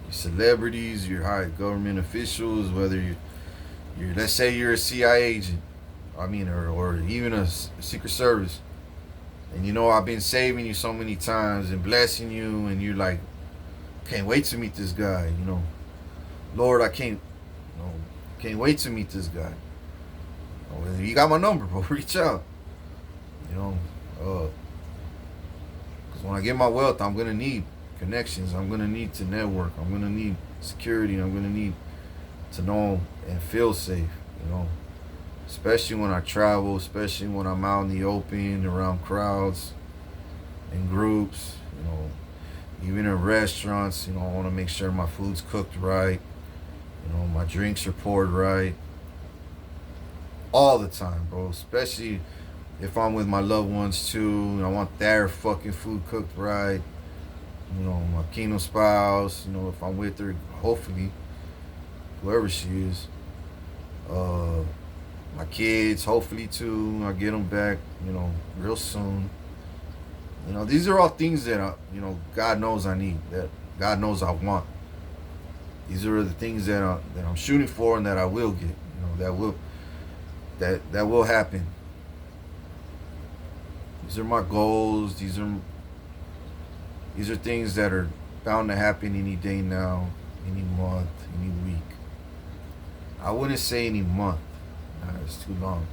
Speaker 1: your celebrities, your high government officials, whether you're let's say you're a CIA agent, I mean, or even a Secret Service, and you know I've been saving you so many times and blessing you, and you're like, can't wait to meet this guy, you know, Lord, I can't wait to meet this guy. Oh, you got my number, bro. Reach out. You know, because when I get my wealth, I'm gonna need connections. I'm gonna need to network. I'm gonna need security. I'm gonna need to know and feel safe. You know, especially when I travel, especially when I'm out in the open, around crowds, in groups. You know, even in restaurants. You know, I want to make sure my food's cooked right. You know, my drinks are poured right. All the time, bro. Especially if I'm with my loved ones too. I want their fucking food cooked right. You know, my kingdom spouse. You know, if I'm with her, hopefully, whoever she is. Uh, my kids, hopefully too. I get them back. You know, real soon. You know, these are all things that God knows I need. That God knows I want. These are the things that I'm shooting for and that I will get. You know, that will happen. These are my goals. These are things that are bound to happen any day now, any month, any week. I wouldn't say any month. Nah, it's too long.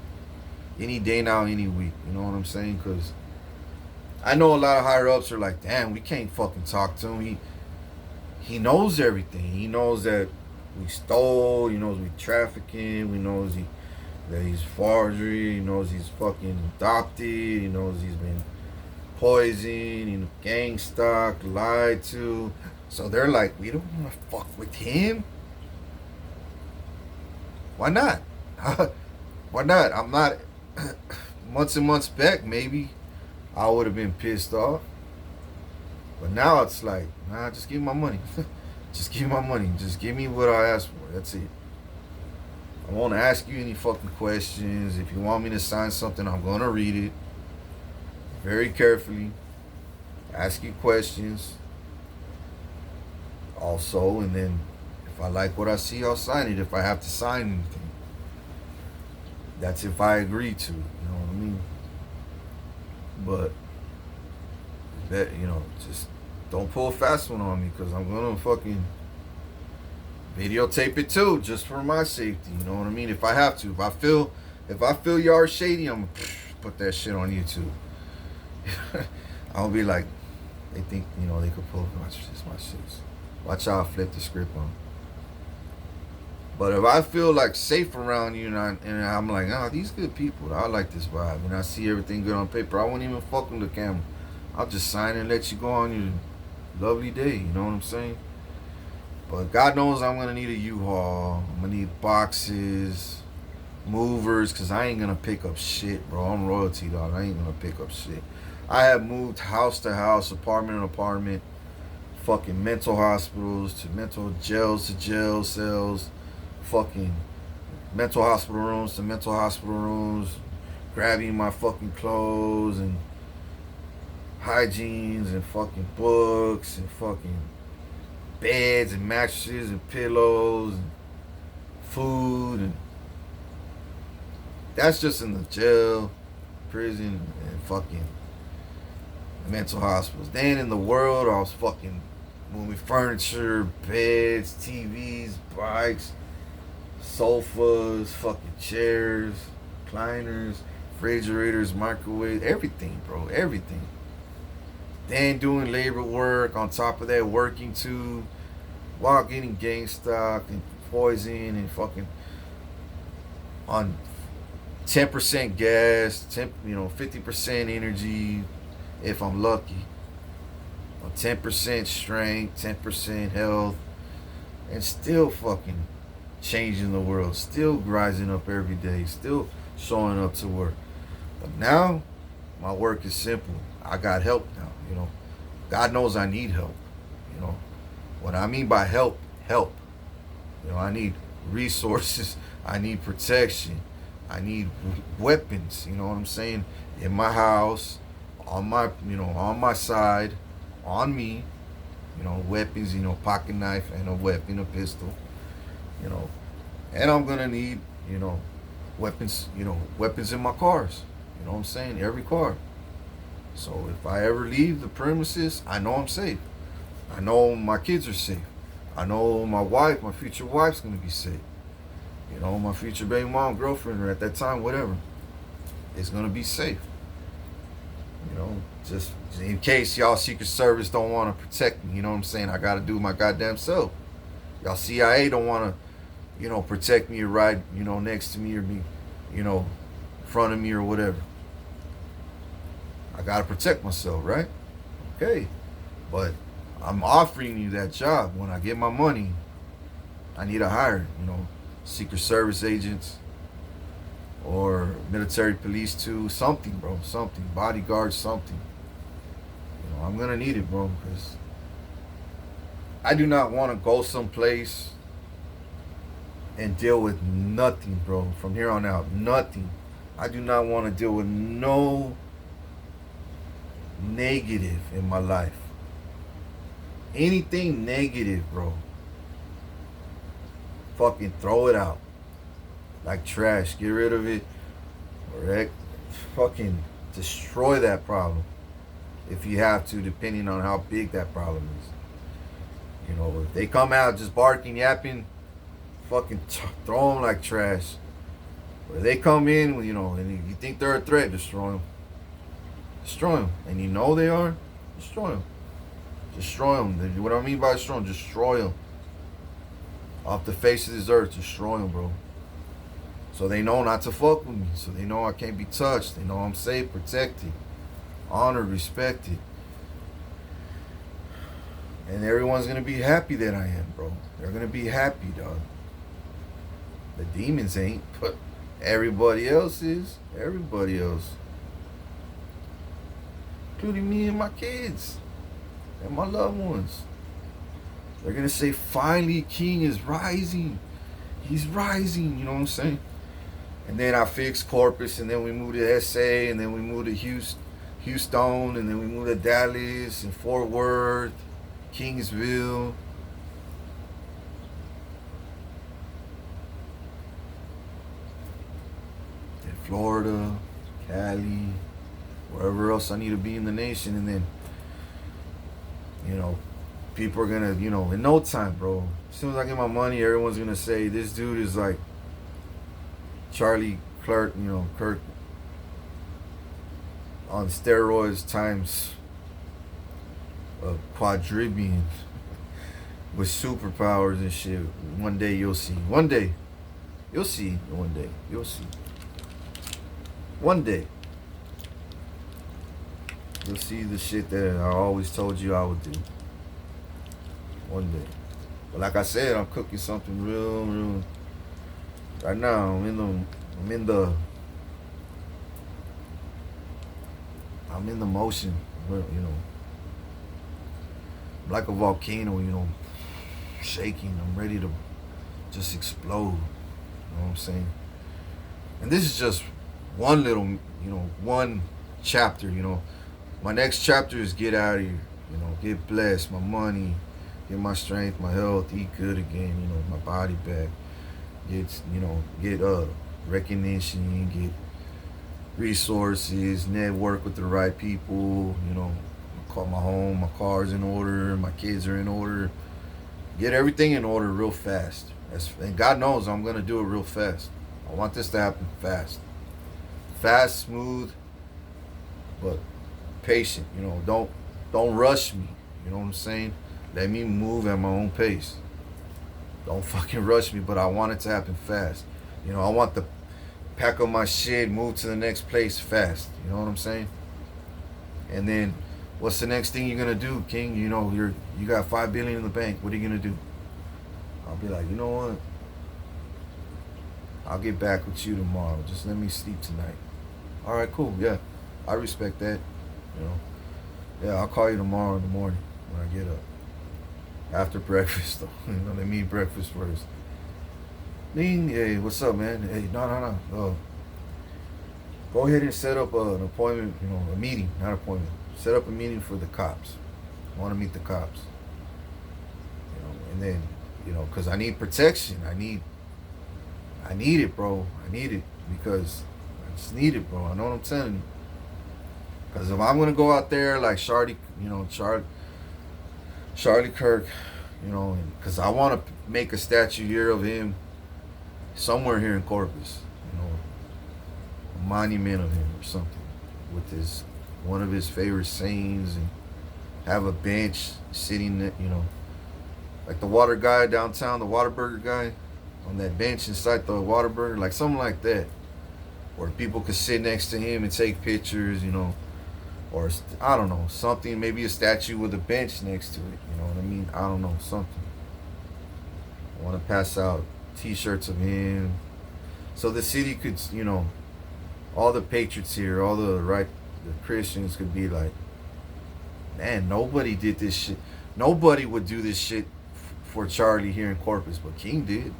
Speaker 1: Any day now, any week. You know what I'm saying? Because I know a lot of higher ups are like, damn, we can't fucking talk to him. He knows everything. He knows that we stole. He knows we trafficking. He knows that he's forgery. He knows he's fucking adopted. He knows he's been poisoned, gang stalked, lied to. So they're like, we don't want to fuck with him. Why not? Why not? I'm not. Months and months back, maybe I would have been pissed off. But now it's like, nah, just give me my money. Just give me my money. Just give me what I asked for. That's it. I won't ask you any fucking questions. If you want me to sign something, I'm going to read it very carefully. Ask you questions. Also, and then if I like what I see, I'll sign it if I have to sign anything. That's if I agree to. You know what I mean? But that, just don't pull a fast one on me, because I'm gonna fucking videotape it too, just for my safety. You know what I mean? If I have to, if I feel y'all are shady, I'm gonna put that shit on YouTube. I'll be like, they think they could pull. Watch this, my shit. Watch how I flip the script on. But if I feel like safe around you, and I'm like, these good people, I like this vibe, and I see everything good on paper, I won't even fuck with the camera. I'll just sign and let you go on your lovely day. You know what I'm saying? But God knows I'm gonna need a U-Haul. I'm gonna need boxes, movers, because I ain't gonna pick up shit, bro. I'm royalty, dog. I ain't gonna pick up shit. I have moved house to house, apartment to apartment, fucking mental hospitals to mental jails to jail cells, fucking mental hospital rooms to mental hospital rooms, grabbing my fucking clothes and hygienes and fucking books and fucking beds and mattresses and pillows and food, and that's just in the jail, prison, and fucking mental hospitals. Then in the world, I was fucking moving furniture, beds, TVs, bikes, sofas, fucking chairs, recliners, refrigerators, microwaves, everything, bro, everything. Then doing labor work, on top of that working too, while getting gang stalked and poison and fucking on 10% gas, 50% energy if I'm lucky, on 10% strength, 10% health, and still fucking changing the world, still rising up every day, still showing up to work. But now my work is simple. I got help now. God knows I need help. What I mean by help. I need resources. I need protection. I need weapons. You know what I'm saying? In my house, on my side, on me. weapons, pocket knife and a weapon, a pistol, you know, and I'm gonna need, weapons, weapons in my cars. You know what I'm saying? Every car. So if I ever leave the premises, I know I'm safe. I know my kids are safe. I know my wife, my future wife's gonna be safe. My future baby mom, girlfriend, or at that time, whatever, is gonna be safe. Just in case y'all Secret Service don't want to protect me. You know what I'm saying? I gotta do my goddamn self. Y'all CIA don't want to, protect me or ride, next to me or be, in front of me or whatever. I gotta protect myself, right? Okay. But I'm offering you that job. When I get my money, I need to hire, Secret Service agents or military police too. Something, bro. Something. Bodyguards, something. I'm gonna need it, bro, because I do not want to go someplace and deal with nothing, bro. From here on out, nothing. I do not want to deal with no negative in my life. Anything negative, bro, fucking throw it out like trash. Get rid of it, or fucking destroy that problem if you have to, depending on how big that problem is. If they come out just barking, yapping, fucking throw them like trash. But if they come in, and you think they're a threat, destroy them. Destroy them. And you know they are, destroy them. Destroy them. What I mean by destroy them, destroy them. Off the face of this earth, destroy them, bro. So they know not to fuck with me. So they know I can't be touched. They know I'm safe, protected, honored, respected. And everyone's gonna be happy that I am, bro. They're gonna be happy, dog. The demons ain't, but everybody else is. Everybody else. Including me and my kids. And my loved ones. They're gonna say, finally, King is rising. He's rising, you know what I'm saying? And then I fixed Corpus, and then we moved to SA, and then we moved to Houston, and then we moved to Dallas, and Fort Worth, Kingsville. Then Florida, Cali, wherever else I need to be in the nation, and then, people are gonna, in no time, bro. As soon as I get my money, everyone's gonna say this dude is like Charlie Kirk on steroids times a quadrillion with superpowers and shit. One day you'll see. One day. You'll see. One day. You'll see. One day. You'll see the shit that I always told you I would do. One day. But like I said, I'm cooking something real. Right now, I'm in the motion. I'm like a volcano, shaking. I'm ready to just explode. You know what I'm saying? And this is just one little, one chapter. My next chapter is get out of here. Get blessed, my money, get my strength, my health, eat good again. My body back. Get recognition, get resources, network with the right people. Call my home, my car's in order, my kids are in order. Get everything in order real fast. And God knows I'm gonna do it real fast. I want this to happen fast, smooth, but patient. Don't rush me. You know what I'm saying? Let me move at my own pace. Don't fucking rush me, but I want it to happen fast. I want to pack up my shit, move to the next place fast. You know what I'm saying? And then, what's the next thing you're gonna do, King? You got $5 billion in the bank. What are you gonna do? I'll be like, you know what? I'll get back with you tomorrow. Just let me sleep tonight. All right, cool. Yeah, I respect that. Yeah, I'll call you tomorrow in the morning when I get up. After breakfast, though. Let me eat breakfast first. Hey, what's up, man? Hey, no. Go ahead and set up an appointment, a meeting, not appointment. Set up a meeting for the cops. I want to meet the cops. And then, because I need protection. I need it, bro. I need it because I just need it, bro. I know what I'm telling you. Because if I'm gonna go out there like Charlie Kirk, because I want to make a statue here of him somewhere here in Corpus, a monument of him or something with his one of his favorite sayings, and have a bench sitting, like the water guy downtown, the Waterburger guy, on that bench inside the Waterburger, like something like that, where people could sit next to him and take pictures, or I don't know, something, maybe a statue with a bench next to it, you know what I mean? I don't know, something. I want to pass out T-shirts of him, so the city could, all the patriots here, all the Christians could be like, man, nobody did this shit. Nobody would do this shit for Charlie here in Corpus, but King did.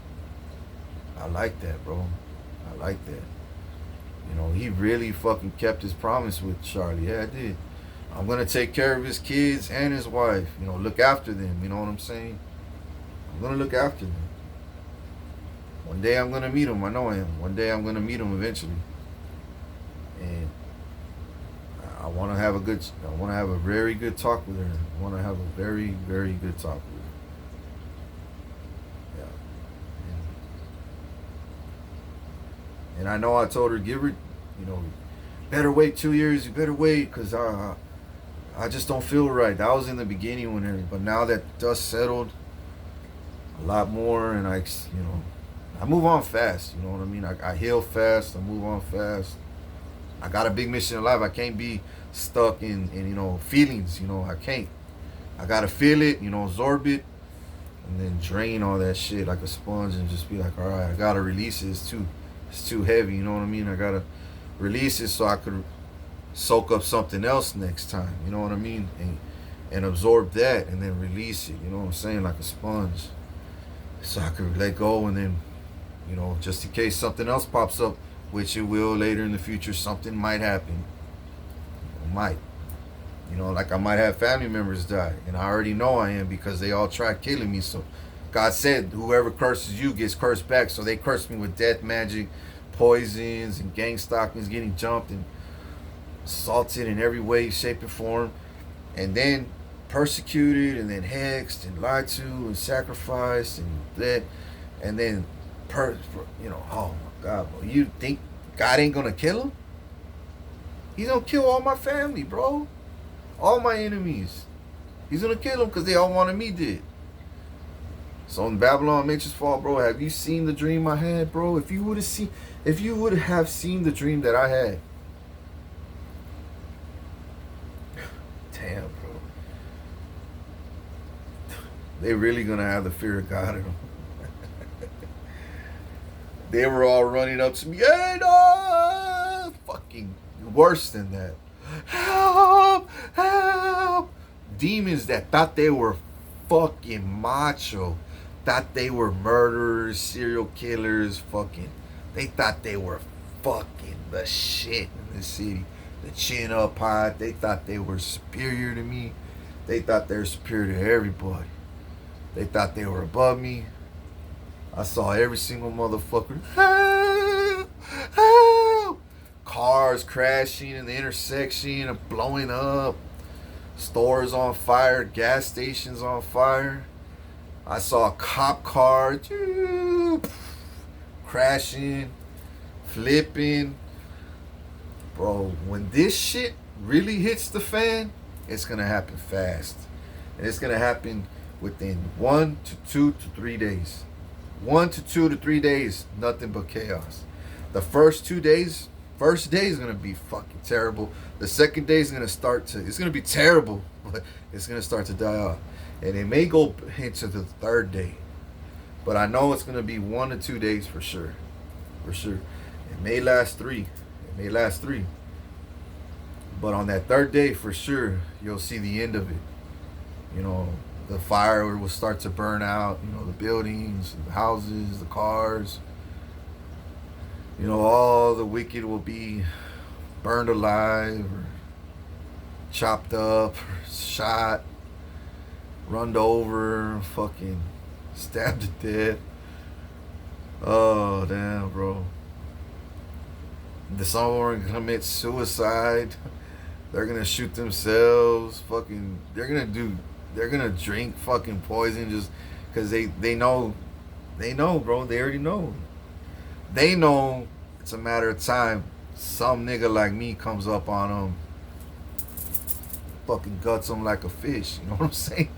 Speaker 1: I like that, bro. I like that. He really fucking kept his promise with Charlie. Yeah, I did. I'm gonna take care of his kids and his wife. Look after them. You know what I'm saying? I'm gonna look after them. One day I'm gonna meet him. I know I am. One day I'm gonna meet him eventually. And I want to have a very good talk with her. I want to have a very, very good talk with her. Yeah. And I know I told her, give her, better wait 2 years. You better wait, because I just don't feel right. That was in the beginning but now that dust settled a lot more, and I move on fast. You know what I mean? I heal fast. I move on fast. I got a big mission in life. I can't be stuck in feelings. I can't. I gotta feel it, absorb it, and then drain all that shit like a sponge, and just be like, all right, I gotta release it. It's too heavy. You know what I mean? I gotta release it so I could soak up something else next time. You know what I mean? And absorb that, and then release it. You know what I'm saying? Like a sponge, so I could let go, and then, just in case something else pops up, which it will later in the future, something might happen. It might. Like I might have family members die. And I already know I am, because they all tried killing me. So God said, whoever curses you gets cursed back. So they cursed me with death, magic, poisons, and gang stalkings, getting jumped and assaulted in every way, shape, and form. And then persecuted, and then hexed, and lied to, and sacrificed, and that. And then, oh my God, bro. You think God ain't gonna kill him? He's gonna kill all my family, bro. All my enemies. He's gonna kill them because they all wanted me dead. So in Babylon makes us fall, bro. Have you seen the dream I had, bro? If you would have seen the dream that I had. Damn, bro. They really gonna have the fear of God in them. They were all running up to me. Hey, no! Fucking worse than that. Help! Help! Demons that thought they were fucking macho. Thought they were murderers, serial killers, fucking. They thought they were fucking the shit in the city. The chin up high. They thought they were superior to me. They thought they were superior to everybody. They thought they were above me. I saw every single motherfucker. Help! Help! Cars crashing in the intersection and blowing up. Stores on fire. Gas stations on fire. I saw a cop car crashing, flipping. Bro, when this shit really hits the fan, it's going to happen fast. And it's going to happen within 1 to 2 to 3 days. 1 to 2 to 3 days, nothing but chaos. The first day is going to be fucking terrible. The second day is going to it's going to be terrible, but it's going to start to die off. And it may go into the third day. But I know it's going to be 1 to 2 days for sure. For sure. It may last 3. But on that third day, for sure, you'll see the end of it. The fire will start to burn out, the buildings, the houses, the cars. All the wicked will be burned alive, or chopped up, or shot, runned over, fucking stabbed to death. Oh damn, bro. Some of them are gonna commit suicide. They're gonna shoot themselves. Fucking, they're gonna do. They're gonna drink fucking poison just because they know. They know, bro. They already know. They know it's a matter of time. Some nigga like me comes up on them, fucking guts them like a fish. You know what I'm saying?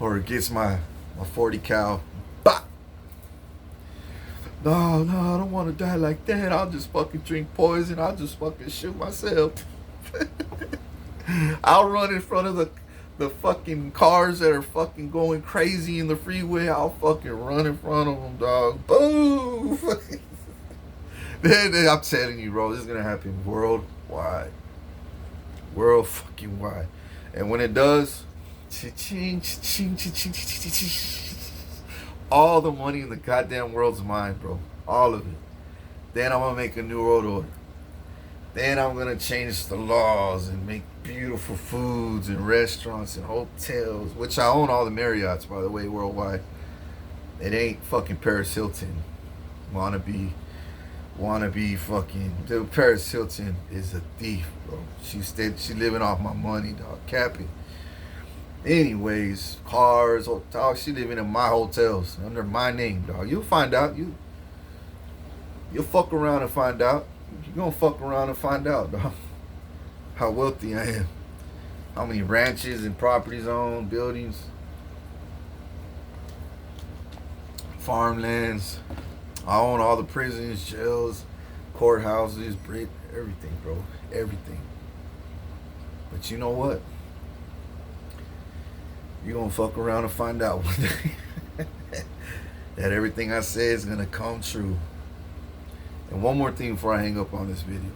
Speaker 1: Or gets my 40 cal. Bah! No, I don't want to die like that. I'll just fucking drink poison. I'll just fucking shoot myself. I'll run in front of the fucking cars that are fucking going crazy in the freeway. I'll fucking run in front of them, dog. Boom! I'm telling you, bro, this is gonna happen worldwide. World fucking wide. And when it does, cha-ching, cha-ching, cha-ching, cha-ching, cha-ching. All the money in the goddamn world's mine, bro. All of it. Then I'm gonna make a new world order. Then I'm gonna change the laws and make beautiful foods and restaurants and hotels, which I own all the Marriotts, by the way, worldwide. It ain't fucking Paris Hilton. Wanna be fucking. Dude, Paris Hilton is a thief, bro. She living off my money, dog. Capping. Anyways, cars, dog. She living in my hotels under my name, dog. You'll find out. You'll fuck around and find out. You're gonna fuck around and find out, dog. How wealthy I am. How many ranches and properties I own, buildings, farmlands. I own all the prisons, jails, courthouses, everything, bro. Everything. But you know what? You're gonna fuck around and find out one day that everything I say is gonna come true. And one more thing before I hang up on this video.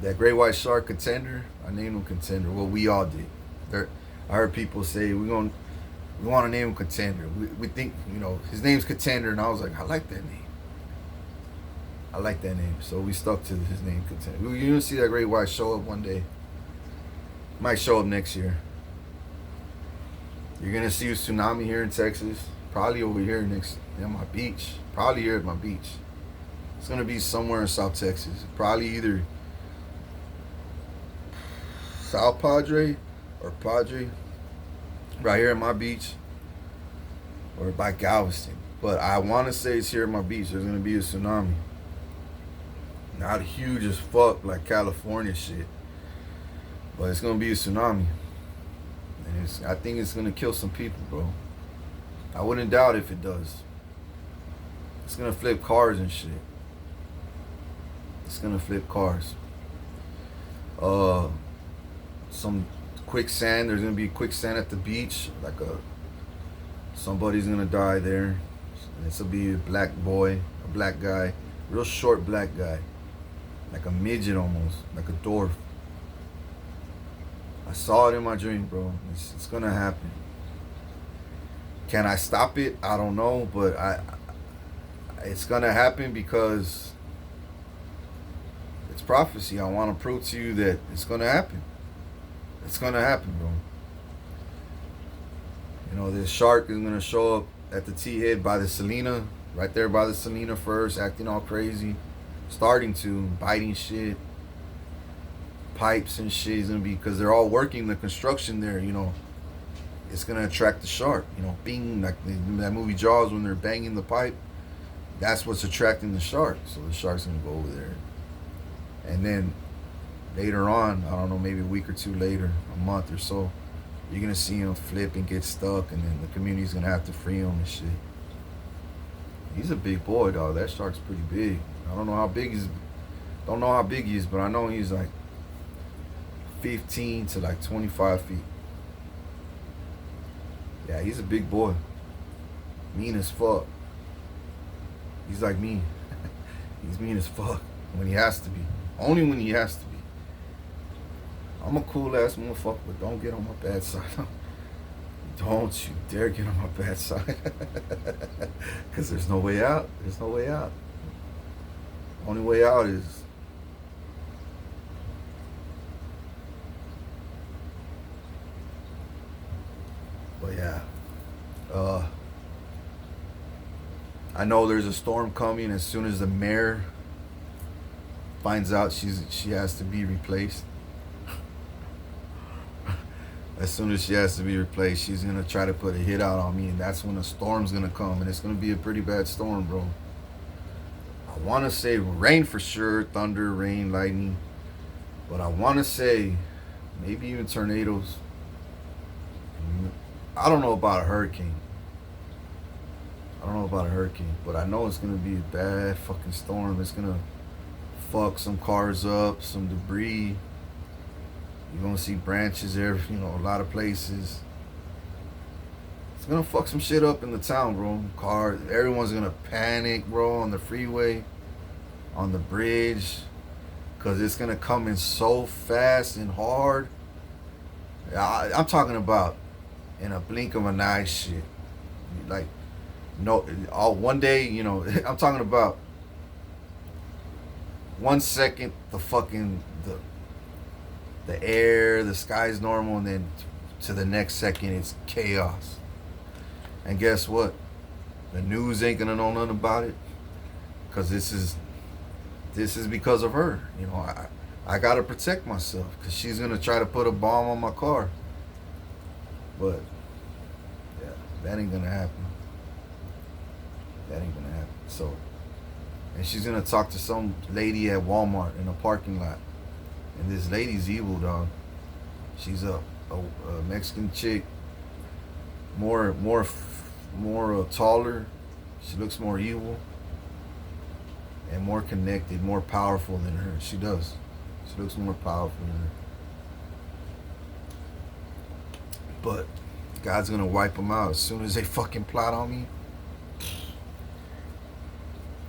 Speaker 1: That great white shark Contender, I named him Contender. Well, we all did. I heard people say we want to name him Contender. We think, his name's Contender, and I was like, I like that name. I like that name. So we stuck to his name, Contender. You're gonna see that great white show up one day. Might show up next year. You're gonna see a tsunami here in Texas. Probably over here at my beach. Probably here at my beach. It's gonna be somewhere in South Texas. Probably either South Padre or Padre, right here at my beach, or by Galveston. But I want to say it's here at my beach. There's gonna be a tsunami. Not huge as fuck like California shit, but it's gonna be a tsunami, and I think it's gonna kill some people, bro. I wouldn't doubt if it does. It's gonna flip cars and shit. It's gonna flip cars. Some quicksand. There's gonna be quicksand at the beach. Somebody's gonna die there. This will be a black boy, a black guy, real short black guy, like a midget almost, like a dwarf. I saw it in my dream, bro. It's gonna happen. Can I stop it? I don't know, but it's gonna happen because it's prophecy. I want to prove to you that it's gonna happen. It's gonna happen, bro. This shark is gonna show up at the T-head by the Selena, right there by the Selena first, acting all crazy, starting to biting shit, pipes and shit. Is gonna be because they're all working the construction there. It's gonna attract the shark. Bing, like that movie Jaws when they're banging the pipe. That's what's attracting the shark. So the shark's gonna go over there, and then later on, I don't know, maybe a week or two later, a month or so, you're gonna see him flip and get stuck, and then the community's gonna have to free him and shit. He's a big boy, dog. That shark's pretty big. I don't know how big he is, but I know he's like 15 to like 25 feet. Yeah, he's a big boy. Mean as fuck. He's like me. He's mean as fuck when he has to be. Only when he has to be. I'm a cool ass motherfucker, but don't get on my bad side. Don't you dare get on my bad side. Because there's no way out. There's no way out. Only way out is but yeah. Uh, I know there's a storm coming as soon as the mayor finds out she has to be replaced. As soon as she has to be replaced, she's gonna try to put a hit out on me, and that's when a storm's gonna come, and it's gonna be a pretty bad storm, bro. I want to say rain for sure, thunder, rain, lightning, but I want to say maybe even tornadoes. I don't know about a hurricane. I don't know about a hurricane, but I know it's gonna be a bad fucking storm. It's gonna fuck some cars up, some debris. You're gonna see branches there, a lot of places. It's gonna fuck some shit up in the town, bro. Cars, everyone's gonna panic, bro, on the freeway, on the bridge, cause it's gonna come in so fast and hard. I'm talking about in a blink of an eye, shit. Like, no, all one day, I'm talking about 1 second, the air, the sky's normal, and then to the next second, it's chaos. And guess what? The news ain't gonna know nothing about it, cause this is because of her. I gotta protect myself, cause she's gonna try to put a bomb on my car. But yeah, that ain't gonna happen. That ain't gonna happen. So, and she's gonna talk to some lady at Walmart in a parking lot. And this lady's evil, dog. She's a Mexican chick, more taller. She looks more evil and more connected, more powerful than her. She does. She looks more powerful than her. But God's gonna wipe them out as soon as they fucking plot on me.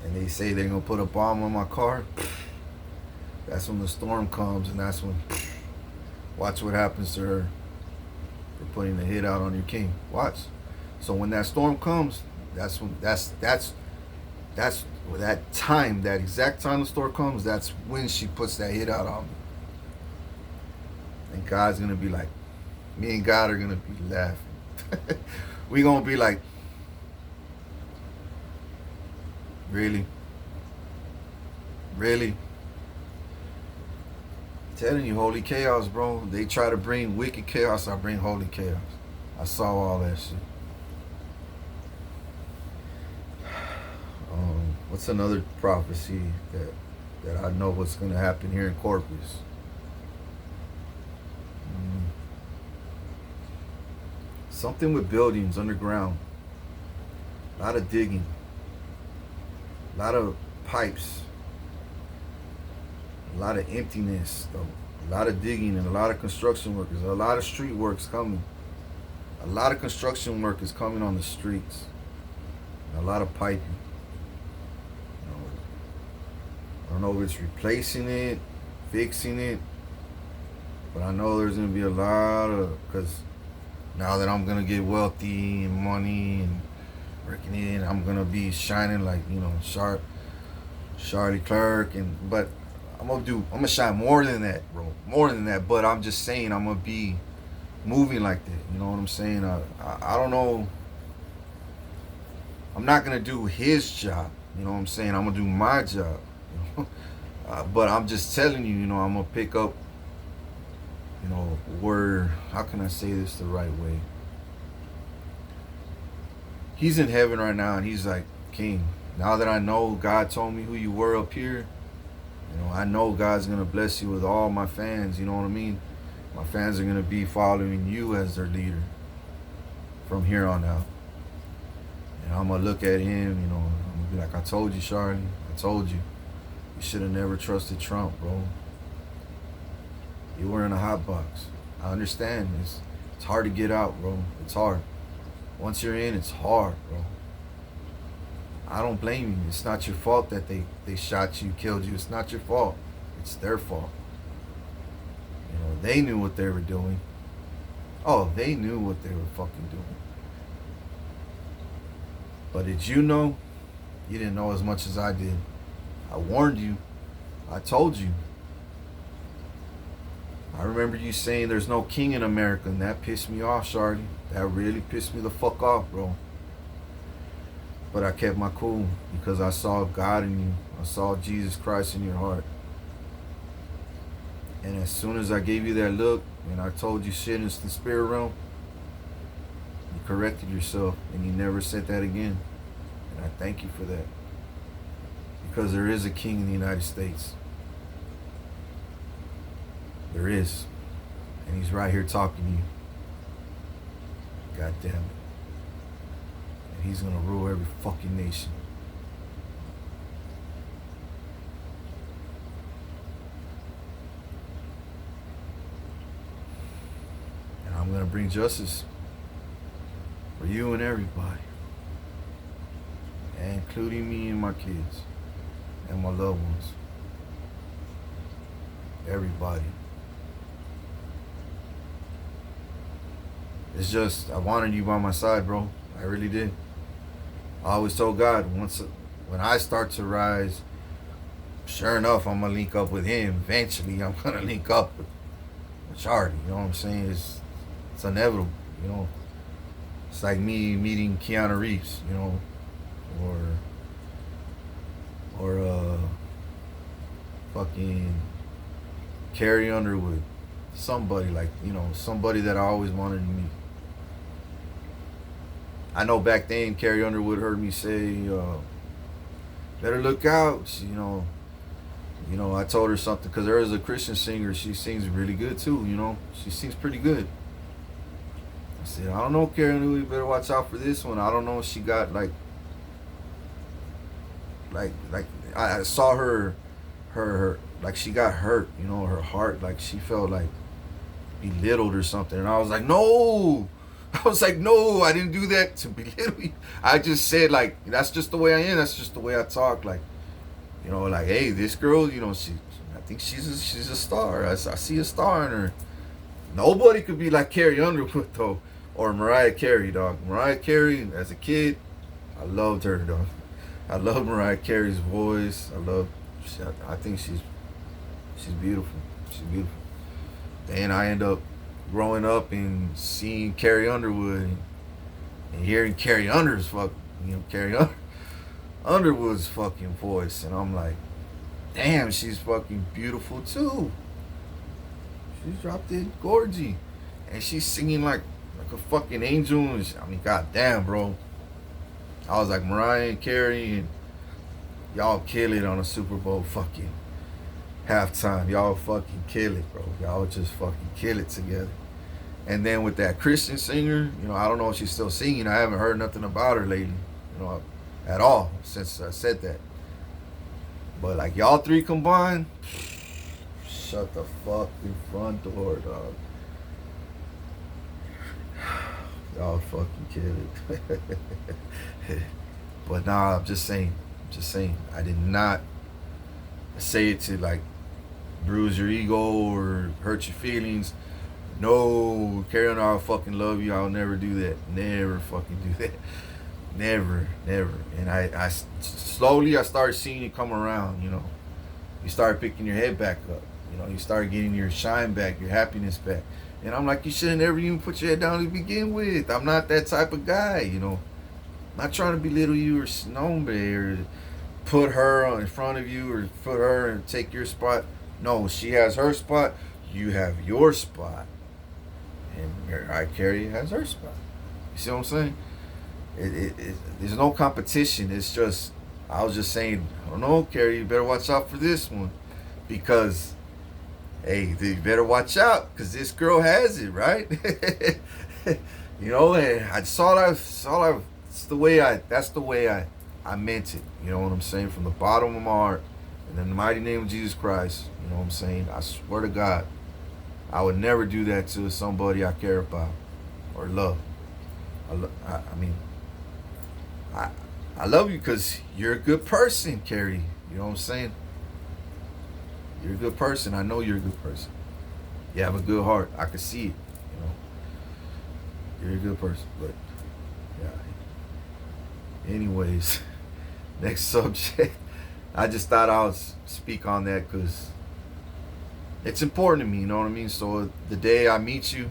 Speaker 1: And they say they're gonna put a bomb on my car. That's when the storm comes, and that's when, watch what happens to her for putting the hit out on your king. Watch. So when that storm comes, that's that exact time the storm comes, that's when she puts that hit out on me. And God's gonna be like, me and God are gonna be laughing. We gonna be like, really? Really? Telling you, holy chaos, bro. They try to bring wicked chaos, I bring holy chaos. I saw all that shit. What's another prophecy that I know what's gonna happen here in Corpus? Something with buildings underground. A lot of digging. A lot of pipes. A lot of emptiness, though. A lot of digging and a lot of construction workers. A lot of street work's coming. A lot of construction work is coming on the streets. And a lot of piping. I don't know if it's replacing it, fixing it, but I know there's gonna be a lot of, because now that I'm gonna get wealthy and money and working in, I'm gonna be shining like Charlie Clerk, but I'm gonna shine more than that, bro. More than that. But I'm just saying I'm gonna be moving like that. You know what I'm saying? I don't know. I'm not gonna do his job. You know what I'm saying? I'm gonna do my job. But I'm just telling you, I'm gonna pick up, where, how can I say this the right way? He's in heaven right now, and he's like, King, now that I know God told me who you were up here, I know God's gonna bless you with all my fans. You know what I mean? My fans are gonna be following you as their leader from here on out. And I'm gonna look at him, I'm gonna be like, I told you, Charlie, I told you. You should have never trusted Trump, bro. You were in a hot box. I understand. It's hard to get out, bro. It's hard. Once you're in, it's hard, bro. I don't blame you. It's not your fault that they shot you, killed you. It's not your fault. It's their fault. They knew what they were doing. Oh, they knew what they were fucking doing. But did you know? You didn't know as much as I did. I warned you. I told you. I remember you saying there's no king in America, and that pissed me off, Shorty. That really pissed me the fuck off, bro. But I kept my cool because I saw God in you. I saw Jesus Christ in your heart. And as soon as I gave you that look and I told you shit in the spirit realm, you corrected yourself and you never said that again. And I thank you for that. Because there is a king in the United States. There is. And he's right here talking to you. God damn it. And he's gonna rule every fucking nation. And I'm gonna bring justice for you and everybody. And including me and my kids. And my loved ones. Everybody. It's just, I wanted you by my side, bro. I really did. I always told God, when I start to rise, sure enough, I'm going to link up with him. Eventually, I'm going to link up with Charlie. You know what I'm saying? It's inevitable, you know. It's like me meeting Keanu Reeves, you know, or fucking Carrie Underwood. Somebody like, you know, somebody that I always wanted to meet. I know back then Carrie Underwood heard me say, better look out. She, you know, I told her something because there is a Christian singer. She sings really good too, you know. She sings pretty good. I said, I don't know, Carrie Underwood, you better watch out for this one. I don't know if she got like I saw her like she got hurt, you know, her heart, like she felt like belittled or something. And I was like, no, I didn't do that to belittle you. I just said, like, that's just the way I am. That's just the way I talk. Like, you know, like, hey, this girl, you know, I think she's a star. I see a star in her. Nobody could be like Carrie Underwood though, or Mariah Carey, dog. Mariah Carey, as a kid, I loved her, dog. I love Mariah Carey's voice. I think she's beautiful. She's beautiful. And I end up growing up and seeing Carrie Underwood and hearing Carrie Underwood's fucking voice, and I'm like, damn, she's fucking beautiful too. She's dropped it gorgy, and she's singing like a fucking angel. I mean, goddamn, bro. I was like, Mariah and Carrie, and y'all kill it on a Super Bowl fucking halftime. Y'all fucking kill it, bro. Y'all just fucking kill it together. And then with that Christian singer, you know, I don't know if she's still singing. I haven't heard nothing about her lately, you know, at all since I said that. But like y'all three combined, shut the fucking front door, dog. Y'all fucking kill it. But nah, I'm just saying. I did not say it to like bruise your ego or hurt your feelings. No, Carrie and I'll fucking love you. I'll never do that. Never fucking do that. Never. And I slowly I started seeing it come around, you know. You start picking your head back up. You know, you start getting your shine back, your happiness back. And I'm like, you should have never even put your head down to begin with. I'm not that type of guy, you know. I'm not trying to belittle you or snowbay or put her in front of you or put her and take your spot. No, she has her spot. You have your spot. And Carrie has her spot. You see what I'm saying? There's no competition. It's just, I was just saying, I don't know, Carrie, you better watch out for this one. Because, hey, you better watch out. Because this girl has it, right? You know, and that's the way I meant it. You know what I'm saying? From the bottom of my heart. And in the mighty name of Jesus Christ. You know what I'm saying? I swear to God, I would never do that to somebody I care about or love. I love you because you're a good person, Carrie. You know what I'm saying? You're a good person. I know you're a good person. You have a good heart. I can see it. You know, you're a good person. But yeah. Anyways, next subject. I just thought I would speak on that because it's important to me. You know what I mean? So the day I meet you,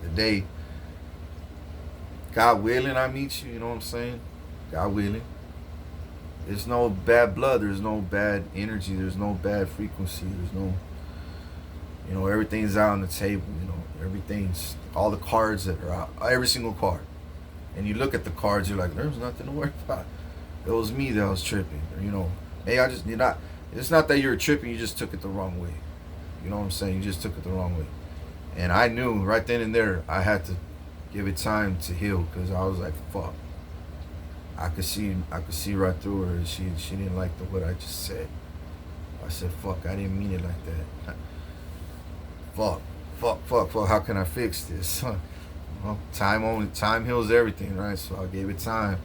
Speaker 1: the day God willing I meet you. You know what I'm saying? God willing. There's no bad blood. There's no bad energy. There's no bad frequency. There's no, everything's out on the table. Everything's all the cards that are out. Every single card. And you look at the cards, you're like, there's nothing to worry about. It was me that was tripping. Or, hey, you're not. It's not that you're tripping. You just took it the wrong way. You know what I'm saying? You just took it the wrong way. And I knew right then and there I had to give it time to heal because I was like, fuck. I could see right through her. She didn't like what I just said. I said, fuck, I didn't mean it like that. Fuck. How can I fix this? Well, time heals everything, right? So I gave it time.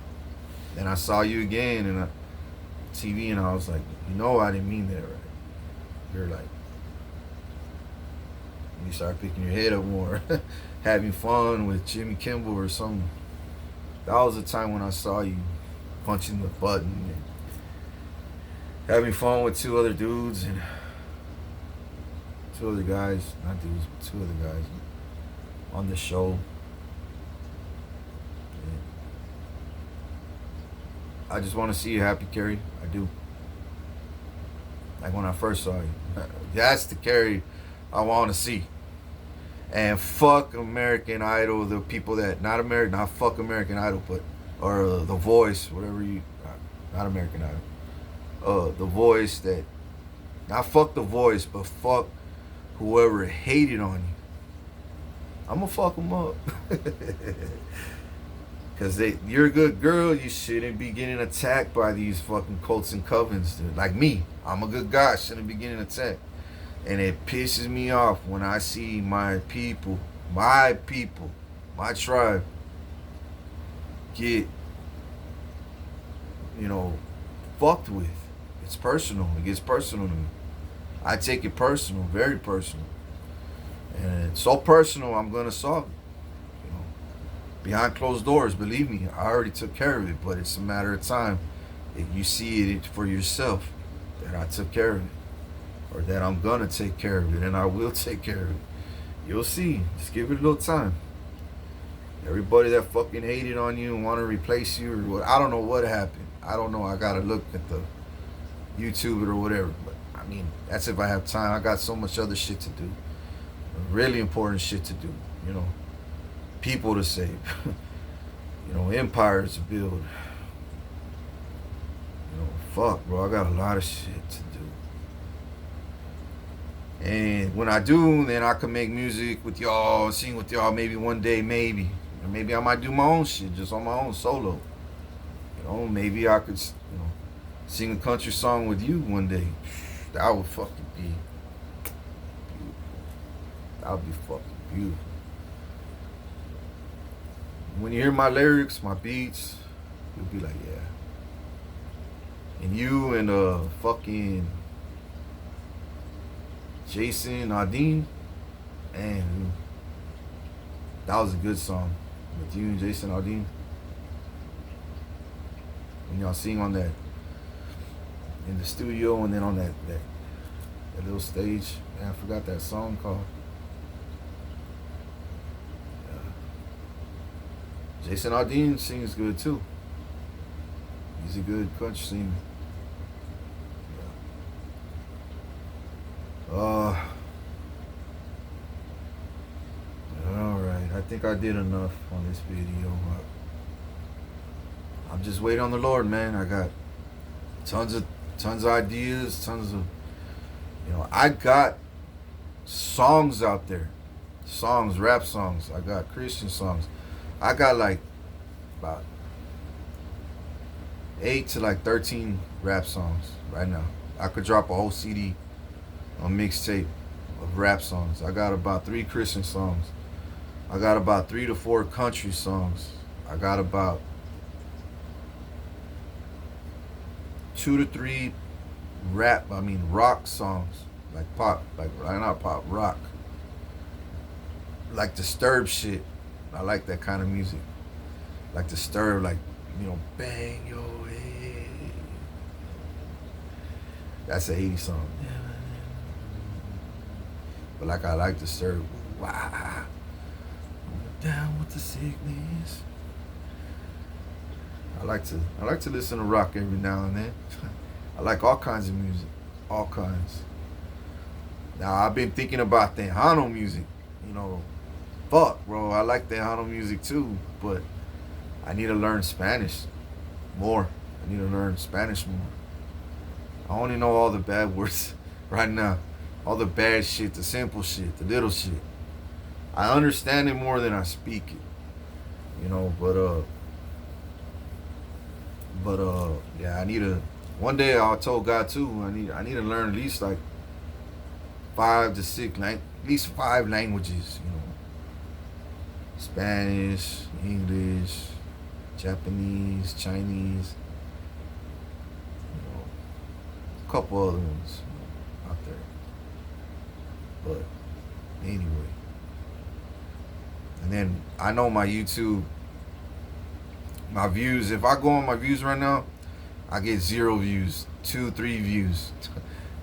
Speaker 1: Then I saw you again and TV, and I was like, I didn't mean that, right? You're like, you start picking your head up more, having fun with Jimmy Kimball or something. That was the time when I saw you punching the button and having fun with two other dudes and two other guys, not dudes, but two other guys on the show. And I just want to see you happy, Carrie. I do. Like when I first saw you. That's the Carrie I want to see. And fuck American Idol, the people that, not fuck American Idol, but, or The Voice, whatever not American Idol. The Voice that, not fuck The Voice, but fuck whoever hated on you. I'm gonna fuck them up. Because you're a good girl, you shouldn't be getting attacked by these fucking cults and covens. Like me, I'm a good guy, shouldn't be getting attacked. And it pisses me off when I see my people, my tribe, get, fucked with. It's personal. It gets personal to me. I take it personal, very personal. And it's so personal, I'm going to solve it. Behind closed doors, believe me, I already took care of it, but it's a matter of time. If you see it for yourself, that I took care of it. Or that I'm gonna take care of it, and I will take care of it. You'll see. Just give it a little time. Everybody that fucking hated on you and want to replace you, or what, I don't know what happened. I don't know. I gotta look at the YouTube or whatever. But I mean, that's if I have time. I got so much other shit to do. Really important shit to do. People to save. Empires to build. Fuck, bro. I got a lot of shit to do. And when I do, then I can make music with y'all, sing with y'all maybe one day, maybe. And maybe I might do my own shit, just on my own solo. Maybe I could, sing a country song with you one day. That would fucking be beautiful. That would be fucking beautiful. When you hear my lyrics, my beats, you'll be like, yeah. And you and fucking Jason Aldean, and that was a good song with you and Jason Aldean. When y'all sing on that in the studio and then on that little stage. Man, I forgot that song called. Jason Aldean sings good too. He's a good country singer. Alright, I think I did enough on this video. I'm just waiting on the Lord, man. I got tons of ideas, tons of, I got songs out there. Songs, rap songs. I got Christian songs. I got like about 8 to 13 rap songs right now. I could drop a whole CD, a mixtape of rap songs. I got about 3 Christian songs. I got about 3 to 4 country songs. I got about 2 to 3 rock songs, like pop, not pop, rock, like Disturbed shit. I like that kind of music, like Disturbed, bang your head. That's an 80s song. But like I like to serve. Wow. Down with the sickness. I like to listen to rock every now and then. I like all kinds of music. All kinds. Now I've been thinking about Tejano music. You know, fuck, bro. I like Tejano music too, but I need to learn Spanish more. I need to learn Spanish more. I only know all the bad words right now. All the bad shit, the simple shit, the little shit. I understand it more than I speak it. You know, yeah, I need to. One day I told God too. I need to learn at least like 5 to 6, at least 5 languages. You know, Spanish, English, Japanese, Chinese. You know, a couple other ones out there. But anyway, and then I know my YouTube, my views. If I go on my views right now, I get 0 views, 2, 3 views,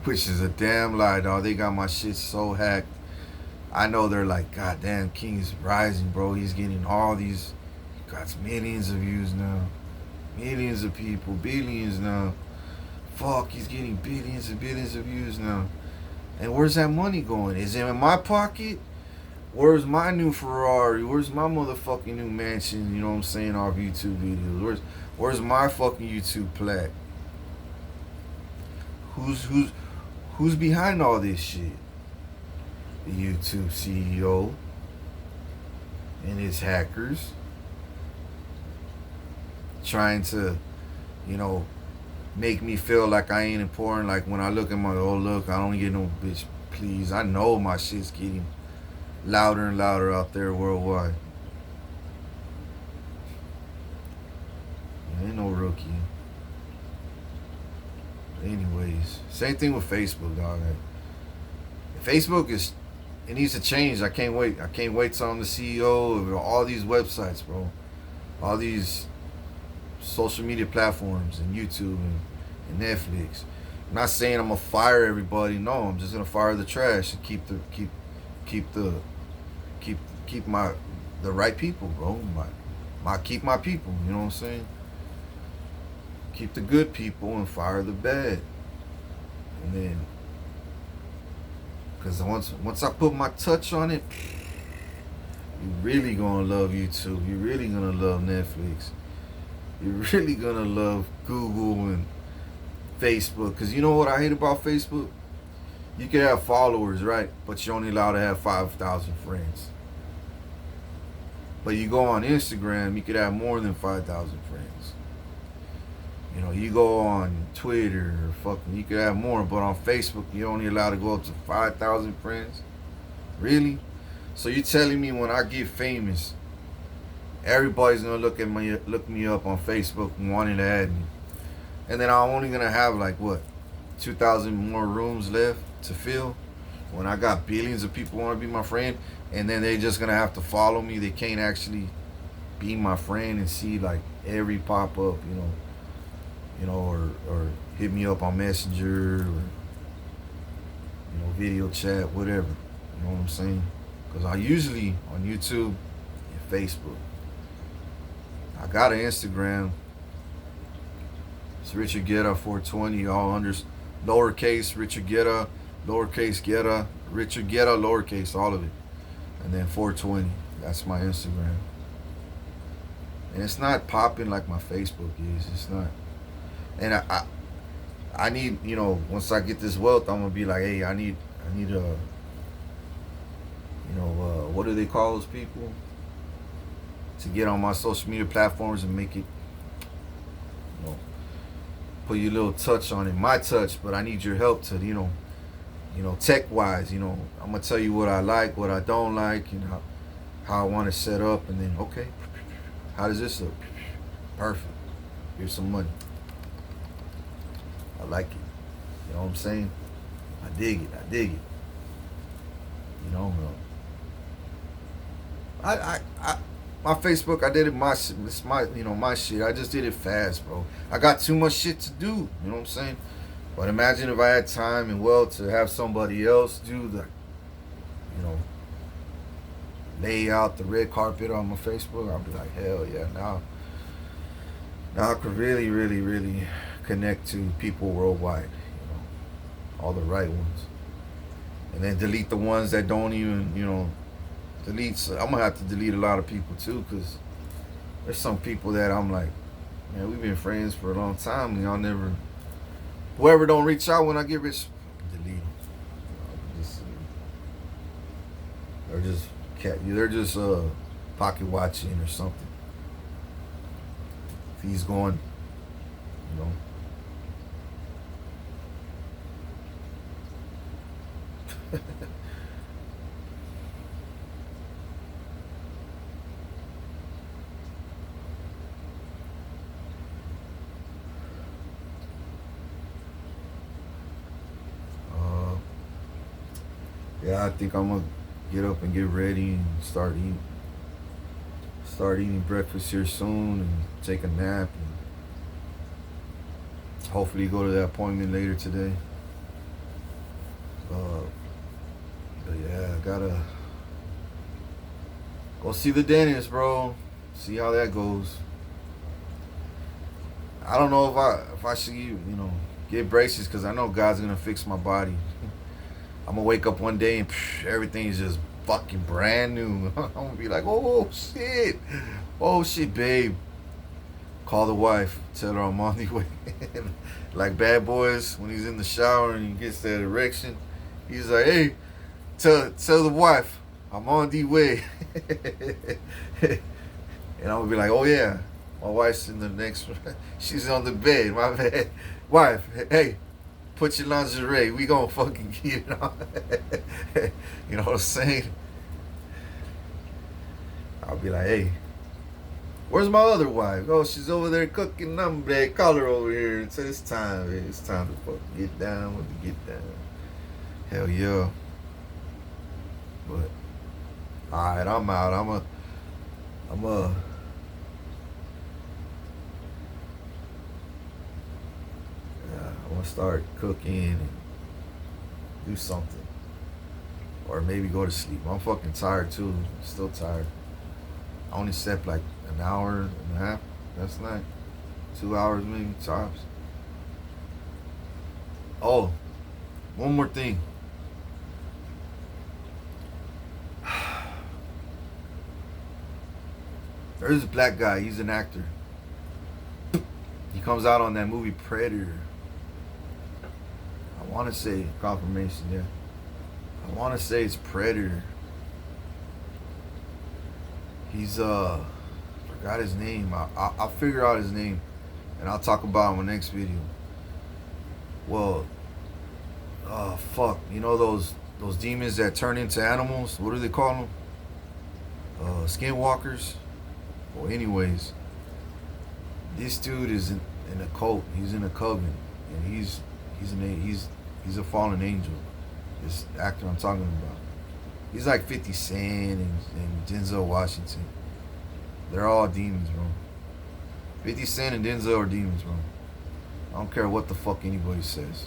Speaker 1: which is a damn lie, dog. They got my shit so hacked. I know they're like, God damn, King is rising, bro. He's getting all these, he got millions of views now, millions of people, billions now. Fuck, he's getting billions and billions of views now. And where's that money going? Is it in my pocket? Where's my new Ferrari? Where's my motherfucking new mansion? You know what I'm saying? Off YouTube videos. Where's my fucking YouTube plaque? Who's behind all this shit? The YouTube CEO and his hackers trying to, you know, make me feel like I ain't important. Like when I look at my, oh look, I don't get no bitch. Please, I know my shit's getting louder and louder out there worldwide. I ain't no rookie. Anyways, same thing with Facebook, dog. Facebook it needs to change. I can't wait. I can't wait till I'm the CEO of all these websites, bro. All these social media platforms and YouTube and Netflix. I'm not saying I'm gonna fire everybody. No, I'm just gonna fire the trash and keep the right people, bro. Keep my people. You know what I'm saying? Keep the good people and fire the bad. And then, because once I put my touch on it, you're really gonna love YouTube. You're really gonna love Netflix. You're really gonna love Google and Facebook. Because you know what I hate about Facebook? You can have followers, right? But you're only allowed to have 5,000 friends. But you go on Instagram, you could have more than 5,000 friends. You know, you go on Twitter, you could have more. But on Facebook, you're only allowed to go up to 5,000 friends. Really? So you're telling me when I get famous, everybody's gonna look me up on Facebook and wanting to add me, and then I'm only gonna have like what, 2,000 more rooms left to fill when I got billions of people want to be my friend, and then they're just gonna have to follow me. They can't actually be my friend and see like every pop up, or hit me up on Messenger or video chat, whatever. You know what I'm saying? Because I usually on YouTube and Facebook. I got an Instagram. It's Richard Guetta 420, all under lowercase Richard Guetta, lowercase Guetta, Richard Guetta, lowercase, all of it. And then 420. That's my Instagram. And it's not popping like my Facebook is. It's not. And I need, once I get this wealth, I'm gonna be like, hey, I need what do they call those people? To get on my social media platforms and make it, put your little touch on it, my touch, but I need your help to, tech-wise, I'm gonna tell you what I like, what I don't like, how I want to set up, and then, okay, how does this look? Perfect. Here's some money. I like it. You know what I'm saying? I dig it. My Facebook, I did it it's my shit. I just did it fast, bro. I got too much shit to do. You know what I'm saying? But imagine if I had time and wealth to have somebody else do you know, lay out the red carpet on my Facebook, I'll be like, hell yeah, now I could really, really, really connect to people worldwide, all the right ones. And then delete the ones that don't even, delete. I'm gonna have to delete a lot of people too, because there's some people that I'm like, man, we've been friends for a long time, and y'all never, whoever don't reach out when I get rich, delete them. They're just pocket watching or something. If he's going, you know. Yeah, I think I'm gonna get up and get ready and start eating breakfast here soon and take a nap and hopefully go to that appointment later today. But yeah, I gotta go see the dentist, bro. See how that goes. I don't know if I should, get braces, because I know God's gonna fix my body. I'm gonna wake up one day and everything's just fucking brand new. I'm gonna be like, oh shit, babe. Call the wife, tell her I'm on the way. Like Bad Boys, when he's in the shower and he gets that erection, he's like, hey, tell the wife I'm on the way. And I'm gonna be like, oh yeah, my wife's in the next she's on the bed, my bad. Wife, hey, put your lingerie, we gonna fucking get it on. You know what I'm saying? I'll be like, hey, where's my other wife? Oh, she's over there cooking. Hombre, call her over here and say it's time. It's time to fucking get down with the get down. Hell yeah. But alright, I'm out. I'm gonna start cooking and do something. Or maybe go to sleep. I'm fucking tired too. Still tired. I only slept like an hour and a half last night. 2 hours maybe, tops. Oh, one more thing. There's a black guy, he's an actor. He comes out on that movie Predator. I want to say, confirmation, yeah. I want to say it's Predator. He's, forgot his name. I'll figure out his name and I'll talk about him in my next video. Well, fuck. You know those demons that turn into animals? What do they call them? Skinwalkers? Well, anyways, this dude is in a cult. He's in a coven, and he's a fallen angel. This actor I'm talking about. He's like 50 Cent and Denzel Washington. They're all demons, bro. 50 Cent and Denzel are demons, bro. I don't care what the fuck anybody says.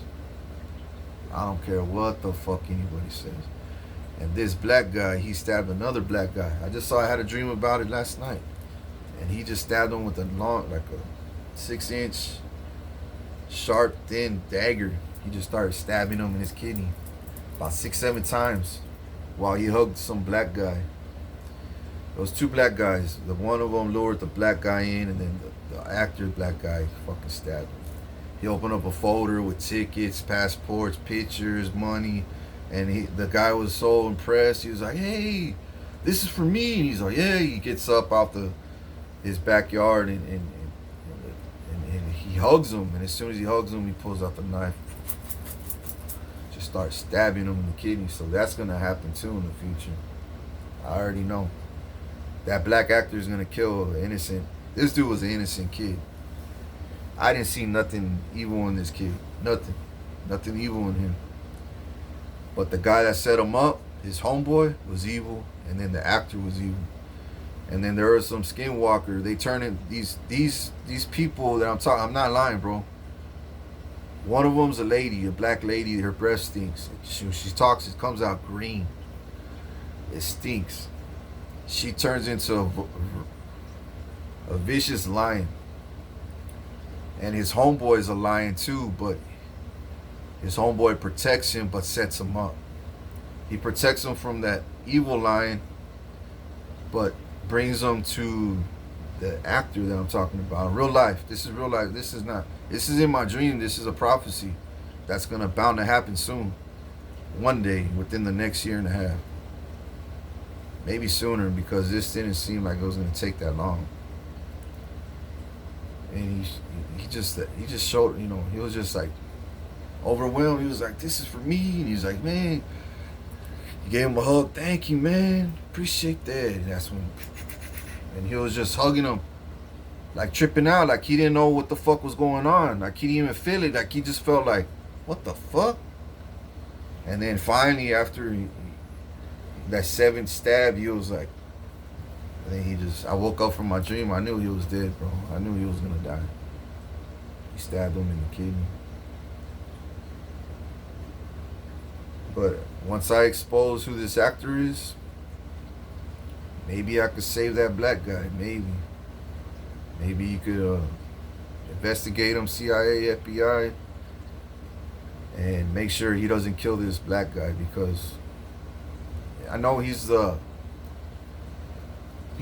Speaker 1: I don't care what the fuck anybody says. And this black guy, he stabbed another black guy. I had a dream about it last night. And he just stabbed him with a long, like a 6-inch, sharp, thin dagger. He just started stabbing him in his kidney about 6-7 times while he hugged some black guy. Those two black guys. The one of them lured the black guy in, and then the actor black guy fucking stabbed him. He opened up a folder with tickets, passports, pictures, money, and the guy was so impressed. He was like, "Hey, this is for me." And he's like, "Yeah." He gets up out his backyard and he hugs him. And as soon as he hugs him, he pulls out the knife, just starts stabbing him in the kidney. So that's gonna happen too in the future. I already know. That black actor is gonna kill an innocent. This dude was an innocent kid. I didn't see nothing evil in this kid. Nothing evil in him. But the guy that set him up, his homeboy, was evil, and then the actor was evil. And then there was some skinwalker. They turn in these people that I'm talking. I'm not lying, bro. One of them's a lady, a black lady. Her breast stinks. She talks, it comes out green. It stinks. She turns into a vicious lion. And his homeboy is a lion too, but his homeboy protects him but sets him up. He protects him from that evil lion, but brings him to the actor that I'm talking about. In real life. This is real life. This is in my dream. This is a prophecy that's gonna bound to happen soon. One day, within the next year and a half. Maybe sooner, because this didn't seem like it was gonna take that long. And he just showed, he was just like overwhelmed. He was like, "This is for me." And he's like, "Man," he gave him a hug. "Thank you, man. Appreciate that." And that's when, and he was just hugging him, like tripping out, like he didn't know what the fuck was going on. Like he didn't even feel it. Like he just felt like, what the fuck? And then finally, after that seventh stab, he was like, and then I woke up from my dream. I knew he was dead, bro. I knew he was gonna die. He stabbed him in the kidney. But once I expose who this actor is, maybe I could save that black guy. Maybe you could investigate him, CIA, FBI, and make sure he doesn't kill this black guy, because I know he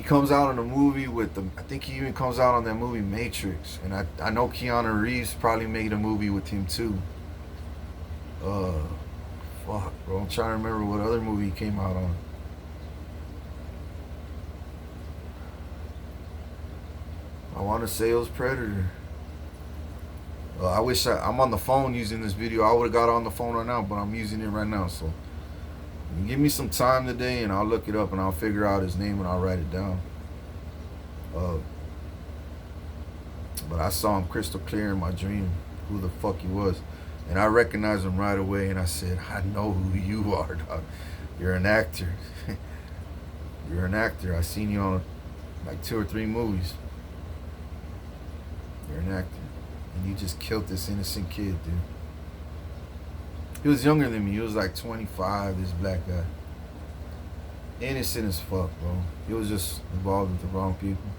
Speaker 1: comes out in a movie with I think he even comes out on that movie Matrix, and I know Keanu Reeves probably made a movie with him too. Fuck, bro, I'm trying to remember what other movie he came out on. I want to say it was Predator. I wish I'm on the phone using this video. I would have got on the phone right now, but I'm using it right now. So give me some time today, and I'll look it up, and I'll figure out his name, and I'll write it down. But I saw him crystal clear in my dream, who the fuck he was. And I recognized him right away, and I said, "I know who you are, dog. You're an actor. You're an actor. I seen you on like 2 or 3 movies. You're an actor. And you just killed this innocent kid, dude." He was younger than me. He was like 25, this black guy. Innocent as fuck, bro. He was just involved with the wrong people.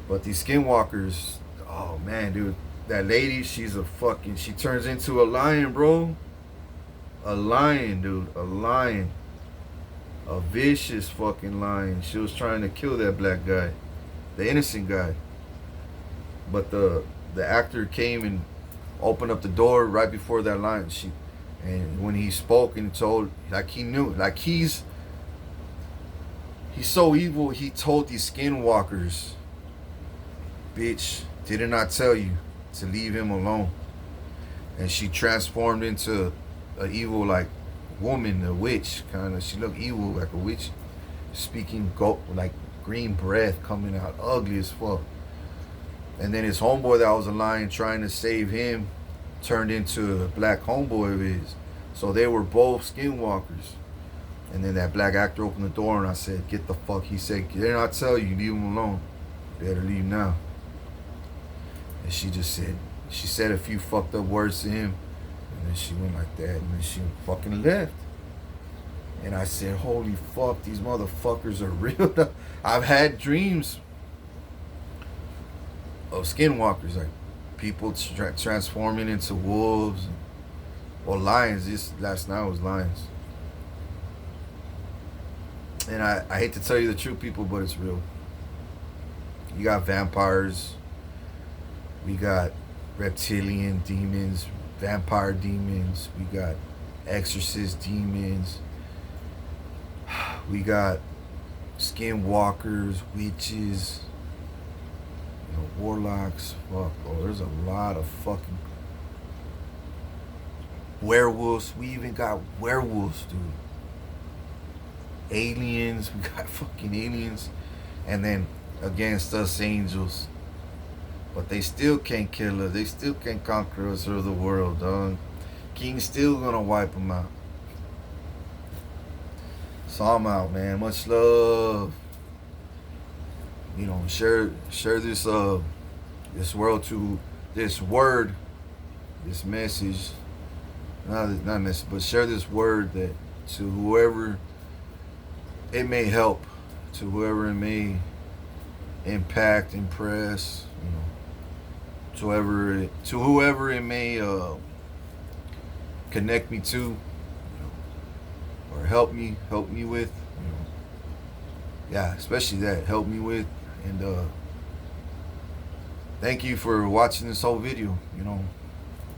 Speaker 1: But these skinwalkers, oh man, dude. That lady, she turns into a lion, bro. A lion, dude. A lion. A vicious fucking lion. She was trying to kill that black guy. The innocent guy. But the actor came and opened up the door right before that lion. And when he spoke and told, like he knew, like he's so evil, he told these skinwalkers, "Bitch, didn't I tell you to leave him alone?" And she transformed into an evil, like, woman, a witch, kind of. She looked evil, like a witch, speaking like green breath coming out, ugly as fuck. And then his homeboy that was a lion trying to save him turned into a black homeboy of his. So they were both skinwalkers. And then that black actor opened the door, and I said, "Get the fuck." He said, "Didn't I tell you, leave him alone? Better leave now." And she said a few fucked up words to him, and then she went like that, and then she fucking left. And I said, "Holy fuck, these motherfuckers are real." I've had dreams of skinwalkers, like people transforming into wolves or lions. This last night was lions. And I hate to tell you the truth, people, but it's real. You got vampires. We got reptilian demons, vampire demons. We got exorcist demons. We got skinwalkers, witches, warlocks. Fuck, bro. There's a lot of fucking werewolves. We even got werewolves, dude. Aliens. We got fucking aliens. And then against us, angels. But they still can't kill us. They still can't conquer us or the world, dog. King's still gonna wipe them out. So I'm out, man. Much love. Share this this world to this word, this message. Not message, but share this word that to whoever it may help to whoever it may impact, impress, to whoever it may connect me to, or help me with, yeah, especially that, help me with, and thank you for watching this whole video,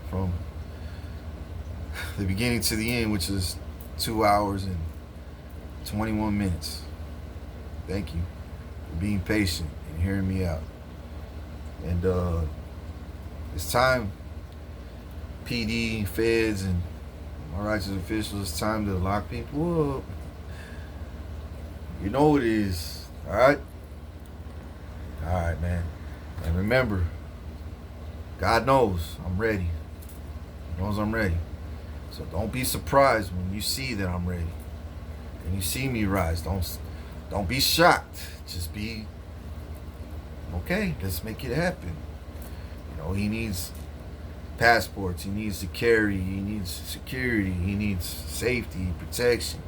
Speaker 1: from the beginning to the end, which is 2 hours and 21 minutes. Thank you for being patient and hearing me out. And it's time, PD, feds, and my righteous officials, it's time to lock people up. You know what it is, alright? Alright, man. And remember, God knows I'm ready. He knows I'm ready. So don't be surprised when you see that I'm ready. And you see me rise. Don't be shocked. Just be, okay, let's make it happen. He needs passports, he needs to carry, he needs security, he needs safety, protection.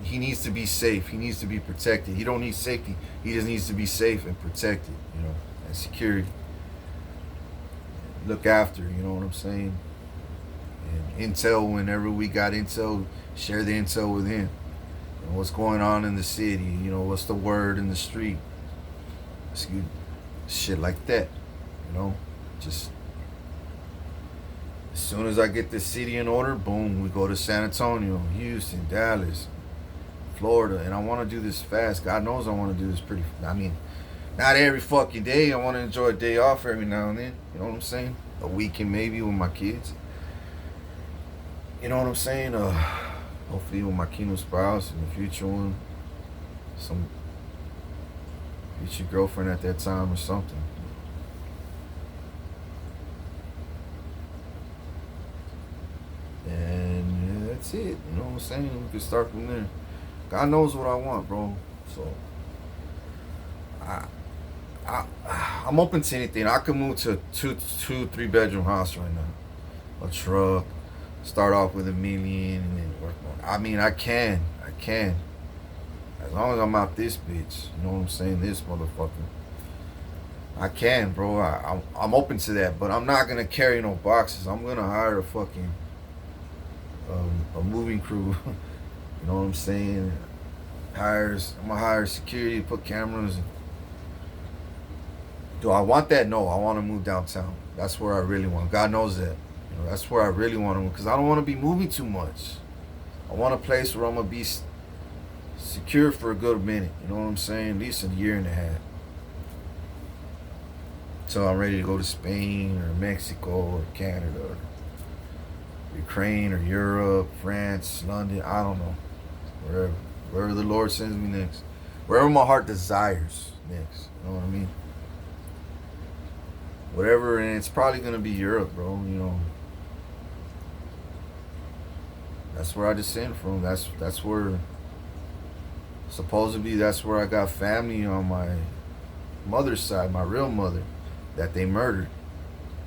Speaker 1: He needs to be safe, he needs to be protected. He don't need safety, he just needs to be safe and protected, and security. Look after, you know what I'm saying? And intel, whenever we got intel, share the intel with him. What's going on in the city, what's the word in the street. Excuse me. Shit like that, just as soon as I get the city in order, boom, we go to San Antonio, Houston, Dallas, Florida. And I want to do this fast. God knows I want to do this not every fucking day. I want to enjoy a day off every now and then, you know what I'm saying? A weekend maybe with my kids, you know what I'm saying? Hopefully with my kingdom spouse and the future one, some future girlfriend at that time or something. And yeah, that's it. You know what I'm saying? We can start from there. God knows what I want, bro. So I'm open to anything. I could move to a 2-3 bedroom house right now. A truck. Start off with $1 million and then work on. I can. As long as I'm out this bitch, you know what I'm saying? This motherfucker. I can, bro. I'm open to that, but I'm not gonna carry no boxes. I'm gonna hire a fucking a moving crew. You know what I'm saying? I'm gonna hire security, put cameras. Do I want that? No, I want to move downtown. That's where I really want. God knows that. That's where I really want to move, because I don't want to be moving too much. I want a place where I'm gonna be secure for a good minute, you know what I'm saying? At least a year and a half. So I'm ready to go to Spain or Mexico or Canada or Ukraine or Europe, France, London, I don't know. Wherever the Lord sends me next. Wherever my heart desires next. You know what I mean? Whatever, and it's probably gonna be Europe, bro, That's where I descend from. That's where, supposedly, that's where I got family on my mother's side, my real mother, that they murdered,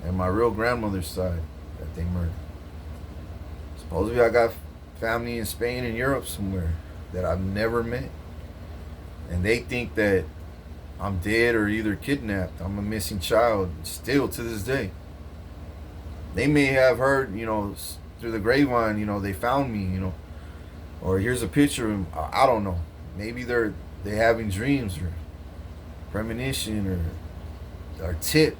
Speaker 1: and my real grandmother's side that they murdered. Supposedly I got family in Spain and Europe somewhere that I've never met, and they think that I'm dead or either kidnapped. I'm a missing child still to this day. They may have heard, through the grapevine, they found me, or here's a picture of them. I don't know. Maybe they're having dreams or premonition or tip,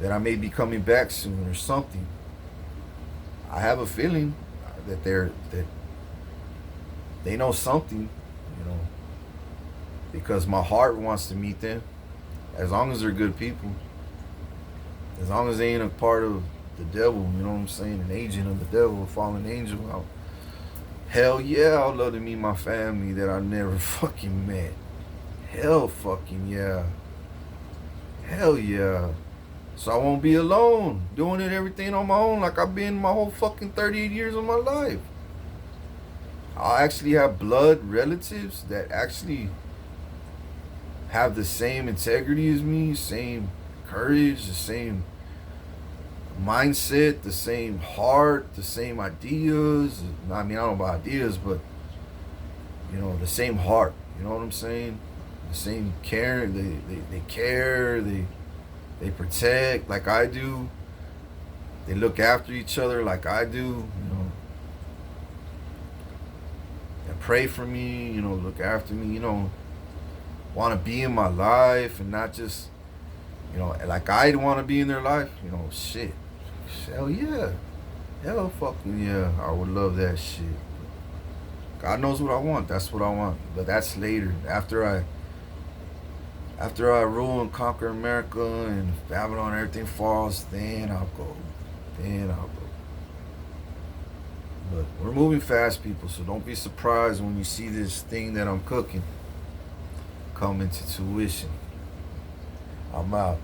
Speaker 1: that I may be coming back soon or something. I have a feeling that they know something, because my heart wants to meet them, as long as they're good people, as long as they ain't a part of the devil, you know what I'm saying, an agent of the devil, a fallen angel. Hell yeah, I'd love to meet my family that I never fucking met. Hell fucking yeah. Hell yeah. So I won't be alone, doing everything on my own like I've been my whole fucking 38 years of my life. I'll actually have blood relatives that actually have the same integrity as me, same courage, the same mindset, the same heart, the same ideas. I mean, I don't know about ideas, but the same heart. You know what I'm saying? The same care. They care. They protect like I do. They look after each other like I do. And pray for me. Look after me. Want to be in my life and not just like I want to be in their life. Shit. Hell yeah. Hell fucking yeah. I would love that shit. God knows what I want. That's what I want. But that's later. After I rule and conquer America and Babylon, everything falls, then I'll go. But we're moving fast, people, so don't be surprised when you see this thing that I'm cooking come into tuition. I'm out.